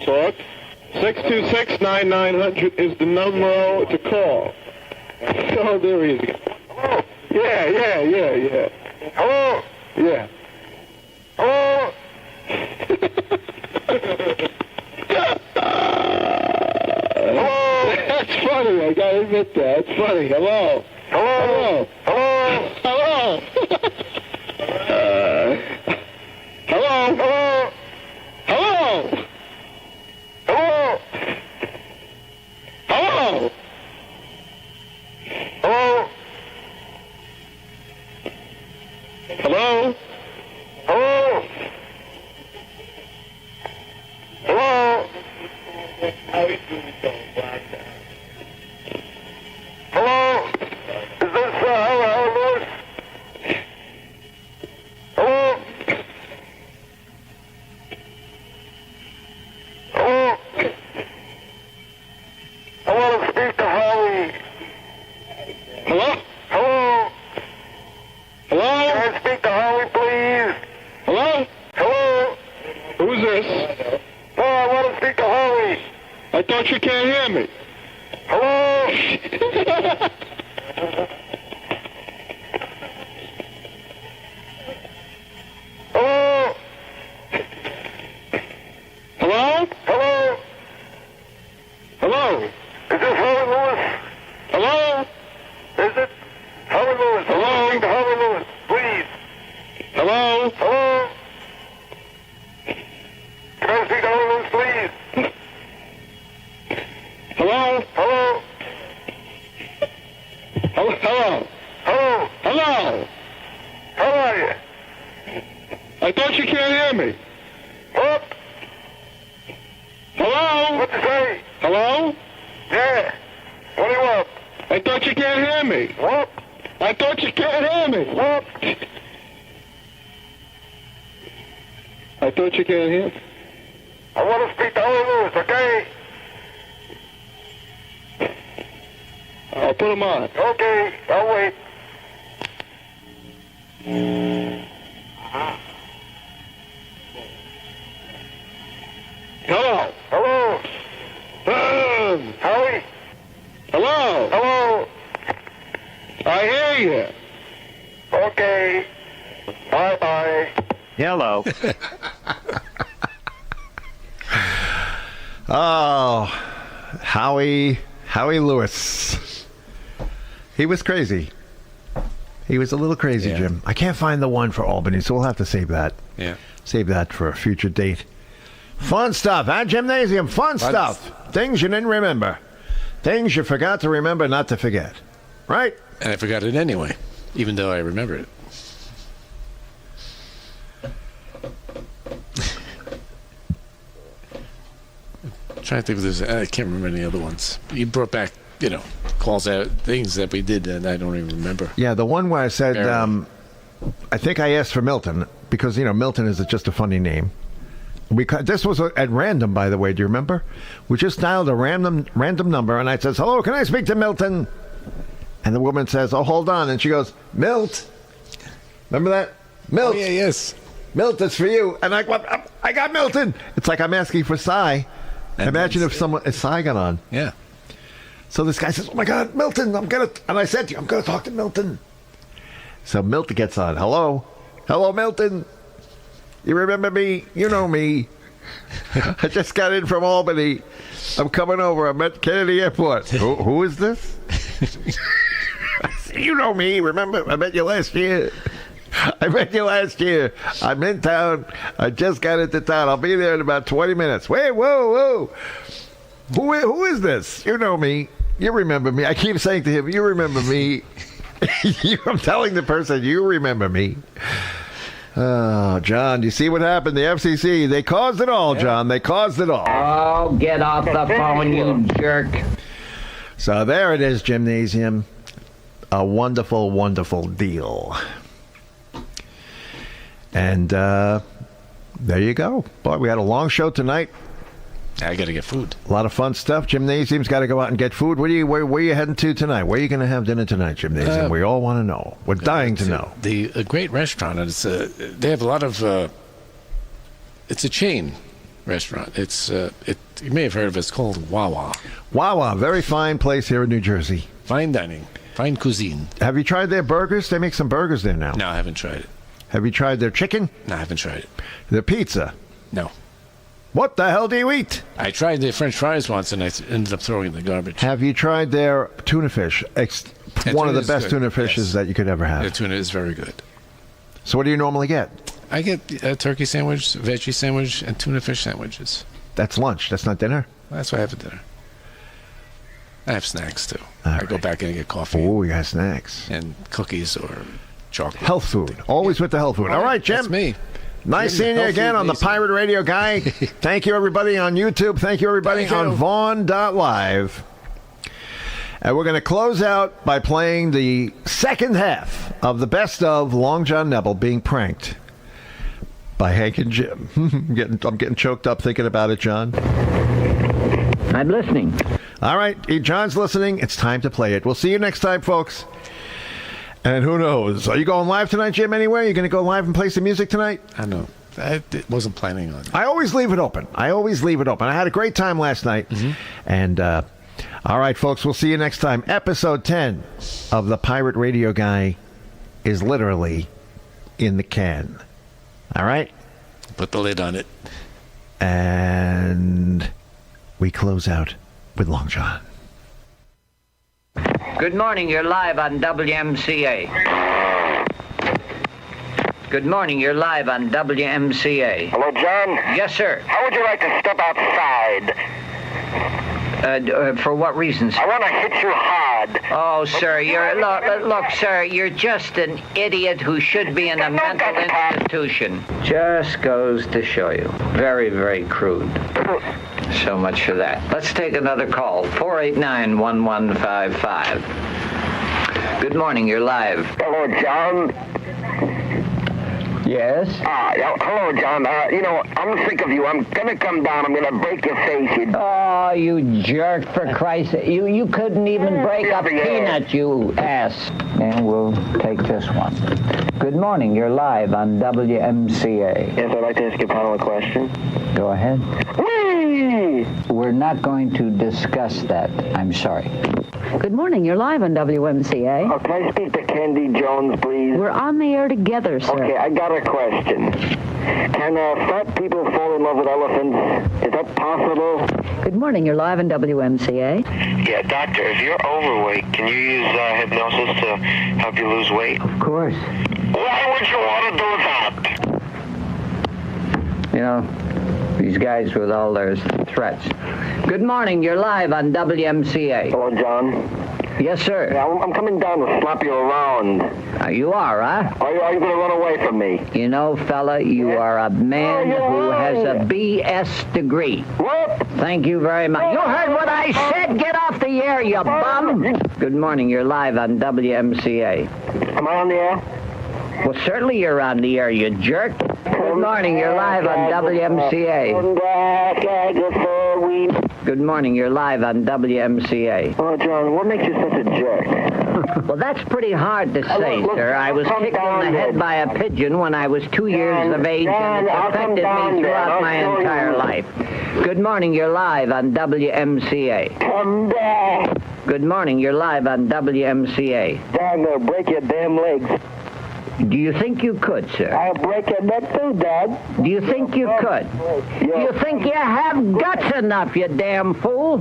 Talk. 626-9900 is the number to call. Oh, there he is again. Hello? Yeah. Hello? Yeah. Hello? Hello? That's funny. I gotta admit that. That's funny. Hello? Hello? Hello? Hello? Hello? Hello? Hello? Hello? Hello? Hello? Hello? Hello? Hello? Hello? Is this Howie Lewis? Hello? Hello? I want to speak to Howie. Hello? Hello? Hello? Can I speak to Howie, please? Hello? Hello? Who's this? No, I want to speak to Howie. I thought you can't hear me. Hello? Hello? Hello? Hello? Hello? Is this Howie Lewis? Hello? Is it? Howie Lewis. Hello? Speak to Howie Lewis, please. Hello? Hello? Can I speak to Howie Lewis, please? Hello? Hello? Hello? Hello? Hello? Hello? How are you? I thought you can't hear me. What? Hello? What to say? Hello? Yeah. What do you want? I thought you can't hear me. What? I thought you can't hear me. What? I thought you can't hear me. I want to speak to Howie Lewis, okay? put him on. Okay, I'll wait. Hello. Hello. Howie. Hello. Hello. I hear you. Okay. Bye-bye. Hello. Oh, Howie Lewis. He was crazy. He was a little crazy, Yeah. Jim. I can't find the one for Albany, so we'll have to save that. Yeah. Save that for a future date. Fun stuff, huh? Gymnasium, fun stuff. Things you didn't remember. Things you forgot to remember not to forget. Right? And I forgot it anyway, even though I remember it. I'm trying to think if there's... I can't remember any other ones. You brought back, calls out things that we did and I don't even remember. Yeah, the one where I said, I think I asked for Milton, because, Milton is just a funny name. This was at random, by the way. Do you remember? We just dialed a random number, and I says, "Hello, can I speak to Milton?" And the woman says, "Oh, hold on," and she goes, "Milt." Remember that? Milt. Oh, yeah, yes. Milt, it's for you. And I got Milton. It's like I'm asking for Cy. Imagine if Cy got on. Yeah. So this guy says, "Oh my God, Milton, and I said to you, I'm gonna talk to Milton." So Milton gets on. Hello, Milton. You remember me? You know me. I just got in from Albany. I'm coming over. I'm at Kennedy Airport. Who is this? You know me. Remember? I met you last year. I'm in town. I just got into town. I'll be there in about 20 minutes. Wait, whoa. Who is this? You know me. You remember me. I keep saying to him, you remember me. I'm telling the person, you remember me. Oh, John, you see what happened? The FCC, they caused it all, John. They caused it all. Oh, get off the phone, you jerk. So there it is, Gymnasium. A wonderful, wonderful deal. And there you go. Boy, we had a long show tonight. I got to get food. A lot of fun stuff. Gymnasium's got to go out and get food. Where are you heading to tonight? Where are you going to have dinner tonight, Gymnasium? We all want to know. We're dying to know. A great restaurant. And they have a lot of... it's a chain restaurant. You may have heard of it. It's called Wawa. Wawa, very fine place here in New Jersey. Fine dining. Fine cuisine. Have you tried their burgers? They make some burgers there now. No, I haven't tried it. Have you tried their chicken? No, I haven't tried it. Their pizza? No. What the hell do you eat? I tried their French fries once, and I ended up throwing it in the garbage. Have you tried their tuna fish? One of the best tuna fishes that you could ever have. The tuna is very good. So what do you normally get? I get a turkey sandwich, veggie sandwich, and tuna fish sandwiches. That's lunch. That's not dinner? That's what I have for dinner. I have snacks, too. I go back in and get coffee. Oh, you got snacks. And cookies or chocolate. Health food. Always with the health food. All right, Jim. That's me. Nice seeing you again on the Pirate Radio Guy. Thank you, everybody, on YouTube. Thank you, everybody, on Vaughn.live. And we're going to close out by playing the second half of the best of Long John Nebel being pranked by Hank and Jim. I'm getting choked up thinking about it, John. I'm listening. All right, John's listening. It's time to play it. We'll see you next time, folks. And who knows? Are you going live tonight, Jim, anywhere? Are you going to go live and play some music tonight? I know. I wasn't planning on it. I always leave it open. I had a great time last night. Mm-hmm. And, all right, folks, we'll see you next time. Episode 10 of the Pirate Radio Guy is literally in the can. All right? Put the lid on it. And we close out with Long John. Good morning, you're live on WMCA. Good morning, you're live on WMCA. Hello, John? Yes, sir. How would you like to step outside? For what reasons? I want to hit you hard. Oh, sir, look, sir, you're just an idiot who should be in a mental institution. Just goes to show you. Very, very crude. So much for that. Let's take another call. 489-1155. Good morning, you're live. Hello, John. Yes? Chris. Hello, John. I'm sick of you. I'm going to come down. I'm going to break your face. Oh, you jerk, for Christ's sake. You couldn't even break a peanut, you ass. And we'll take this one. Good morning. You're live on WMCA. Yes, I'd like to ask your panel a question. Go ahead. Whee! We're not going to discuss that. I'm sorry. Good morning. You're live on WMCA. Can I speak to Candy Jones, please? We're on the air together, sir. Okay, I got a question. Can fat people fall in love with elephants? Is that possible? Good morning. You're live on WMCA. Yeah, doctor, if you're overweight, can you use hypnosis to help you lose weight? Of course. Why would you want to do that? You know, these guys with all their threats. Good morning. You're live on WMCA. Hello, John. Yes, sir. Yeah, I'm coming down to slap you around. You are, huh? Are you going to run away from me? You know, fella, you are a man who has a BS degree. What? Thank you very much. You heard what I said. Get off the air, you bum. Good morning. You're live on WMCA. Am I on the air? Well, certainly you're on the air, you jerk. Good morning. You're live on WMCA. Good morning. You're live on WMCA. Oh, John, what makes you such a jerk? Well, that's pretty hard to say, sir. I was kicked in the head by a pigeon when I was 2 years of age, and it's affected me throughout my entire life. Good morning. You're live on WMCA. Come back. Good morning. You're live on WMCA. John, they'll break your damn legs. Do you think you could, sir? I'll break your neck too, Dad. Do you think you could? Do you think you have guts enough, you damn fool?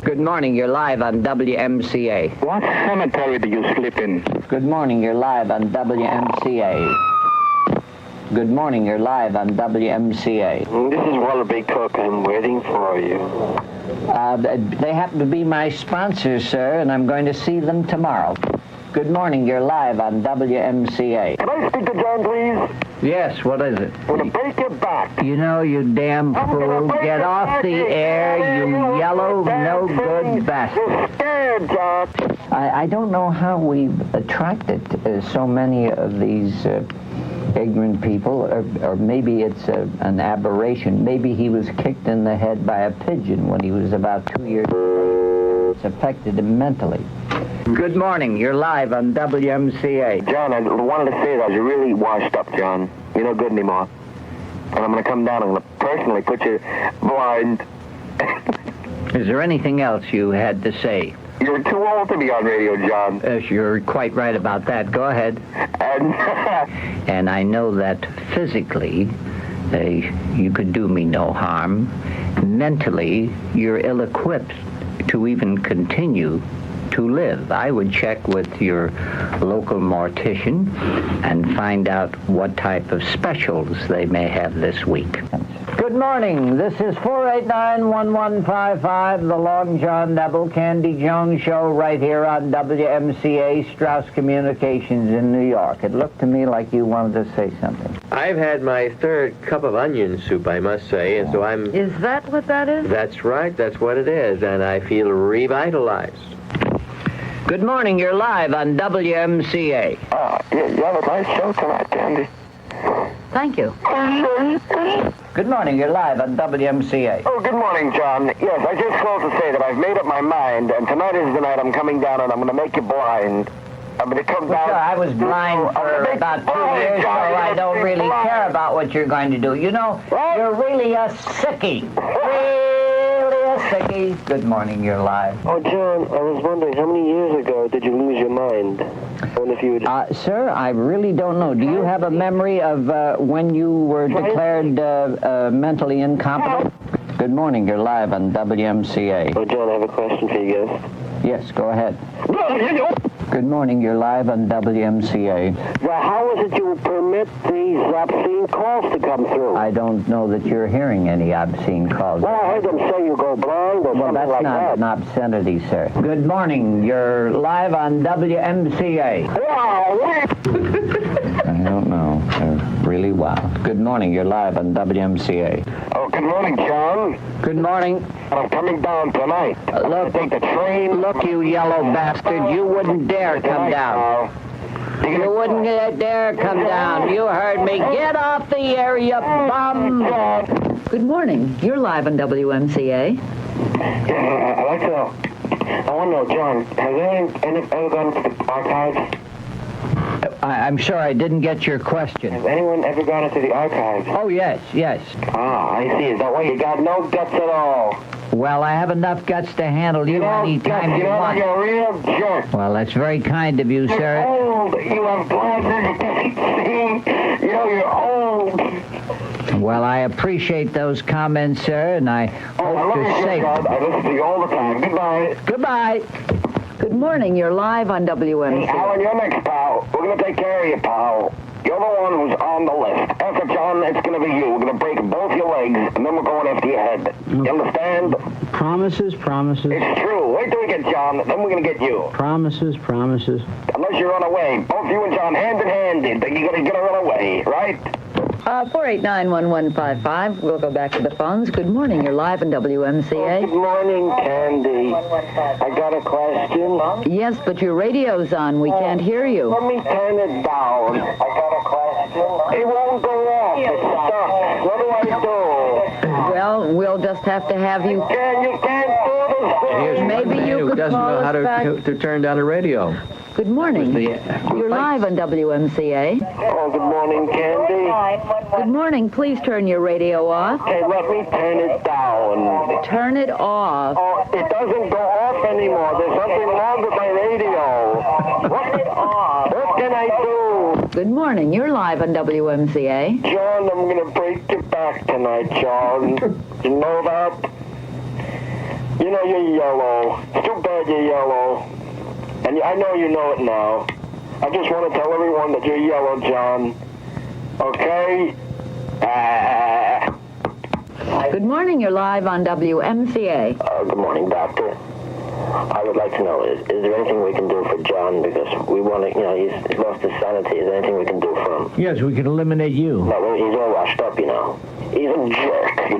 Good morning, you're live on WMCA. What cemetery do you sleep in? Good morning, you're live on WMCA. Good morning, you're live on WMCA. This is Wallaby Cook. I'm waiting for you. They happen to be my sponsors, sir, and I'm going to see them tomorrow. Good morning, you're live on WMCA. Can I speak to John, please? Yes, what is it? I'm going to break your back. You know, you damn fool. Get off the air, you yellow, no-good bastard. You're scared, John. I don't know how we've attracted so many of these ignorant people, or maybe it's an aberration. Maybe he was kicked in the head by a pigeon when he was about 2 years old. It's affected him mentally. Good morning. You're live on WMCA. John, I wanted to say that you're really washed up, John. You're no good anymore. And I'm going to come down. I'm going to personally put you blind. Is there anything else you had to say? You're too old to be on radio, John. You're quite right about that. Go ahead. And I know that physically you could do me no harm. Mentally, you're ill-equipped to even continue to live. I would check with your local mortician and find out what type of specials they may have this week. Good morning. This is 489-1155, the Long John Nebel Candy Jones Show right here on WMCA Strauss Communications in New York. It looked to me like you wanted to say something. I've had my third cup of onion soup, I must say, and so I'm... Is that what that is? That's right, that's what it is, and I feel revitalized. Good morning, you're live on WMCA. You have a nice show tonight, Candy. Thank you. Good morning, you're live on WMCA. Oh, good morning, John. Yes, I just called to say that I've made up my mind, and tonight is the night I'm coming down and I'm going to make you blind. I'm going to come down... Sure, I was blind for about 2 years, so I don't really care about what you're going to do. You know, you're really a sickie. Sickie. Good morning, you're live. Oh, John, I was wondering, how many years ago did you lose your mind? Sir, I really don't know. Do you have a memory of when you were declared mentally incompetent? Good morning, you're live on WMCA. Oh, John, I have a question for you guys. Yes, go ahead. Good morning, you're live on WMCA. Well, how is it you permit these obscene calls to come through? I don't know that you're hearing any obscene calls. Well, I heard them say you go blind or something like that. Well, that's not an obscenity, sir. Good morning, you're live on WMCA. Wow! I don't know. Really wild. Good morning, you're live on WMCA. Oh, good morning, John. Good morning. I'm coming down tonight. Look, take the train. Look, you yellow bastard, you wouldn't dare come down. You wouldn't dare come down. You heard me. Get off the air, you bum. Good morning. You're live on WMCA. Yeah, I'd like to know. I want to know, John, has anyone ever gone to the archives? I'm sure I didn't get your question. Has anyone ever gone into the archives? Oh, yes. Ah, I see. Is that why you got no guts at all? Well, I have enough guts to handle you any time you want. You're a real jerk. Well, that's very kind of you, sir. You're old. You have glasses. You can't see. You're old. Well, I appreciate those comments, sir, and I hope you're safe. I listen to you all the time. Goodbye. Good morning. You're live on WMCA. Hey, Alan, you're next, pal. We're going to take care of you, pal. You're the one who's on the list. After John, it's going to be you. We're going to break both your legs, and then we're going after your head. You understand? Promises. It's true. Wait till we get John, then we're going to get you. Promises. Unless you run away. Both you and John hand in hand. You're going to run away, right? 489-1155. We'll go back to the phones. Good morning. You're live on WMCA. Good morning, Candy. I got a question. Yes, but your radio's on. We can't hear you. Let me turn it down. I got a question. It won't go off. It's stuck. What do I do? Well, we'll just have to have you. You can't do this. Maybe you could doesn't call know how us back. to turn down a radio. Good morning. You're live on WMCA. Oh, good morning, Candy. Good morning. Please turn your radio off. Okay, let me turn it down. Turn it off. Oh, it doesn't go off anymore. There's something wrong with my radio. What can I do? Good morning. You're live on WMCA. John, I'm going to break your back tonight, John. You know that? You know you're yellow. It's too bad you're yellow. And I know you know it now. I just want to tell everyone that you're yellow, John. Okay? Good morning. You're live on WMCA. Good morning, Doctor. I would like to know, is there anything we can do for John? Because we want to, he's lost his sanity. Is there anything we can do for him? Yes, we can eliminate you. No, well, he's all washed up, He's a jerk, He's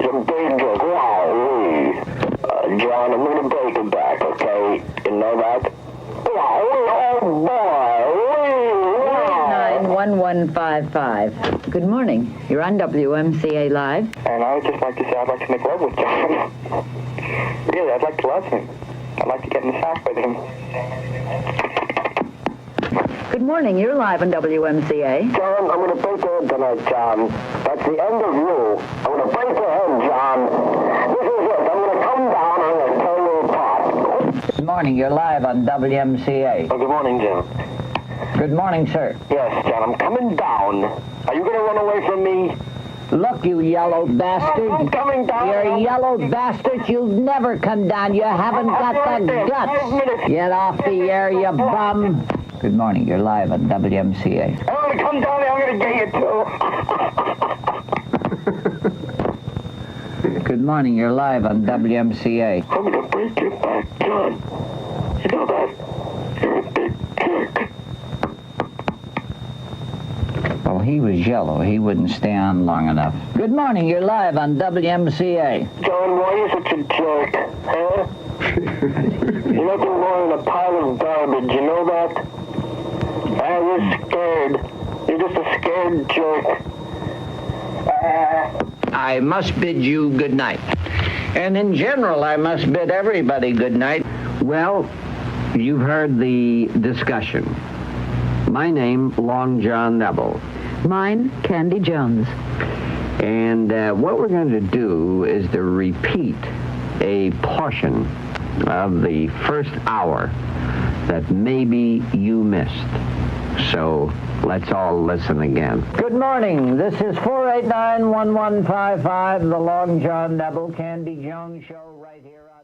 a big jerk. Wow. John, I'm going to break him back, okay? You know that? Wow. Oh, boy. 1155. Good morning. You're on WMCA Live. And I would just like to say I'd like to make love with John. Really, I'd like to love him. I'd like to get in the sack with him. Good morning. You're live on WMCA. John, I'm going to break your head tonight, John. That's the end of you. I'm going to break your head, John. This is it. I'm going to come down and I'm going to tear you apart. Good morning. You're live on WMCA. Oh, good morning, Jim. Good morning, sir. Yes, John, I'm coming down. Are you going to run away from me? Look, you yellow bastard. I'm coming down. You're a yellow bastard. You'll never come down. You haven't got the guts. Get off the air, you bum. Good morning. You're live on WMCA. I'm going to come down there. I'm going to get you, too. Good morning. You're live on WMCA. I'm going to break your back, John. You know that? You're a big jerk. Well, he was yellow. He wouldn't stay on long enough. Good morning. You're live on WMCA. John, why are you such a jerk, huh? You're nothing more than a pile of garbage, you know that? You're scared. You're just a scared jerk. I must bid you good night. And in general, I must bid everybody good night. Well, you've heard the discussion. My name, Long John Nebel. Mine, Candy Jones. And what we're going to do is to repeat a portion of the first hour that maybe you missed. So let's all listen again. Good morning. This is 489-1155, the Long John Nebel Candy Jones Show right here on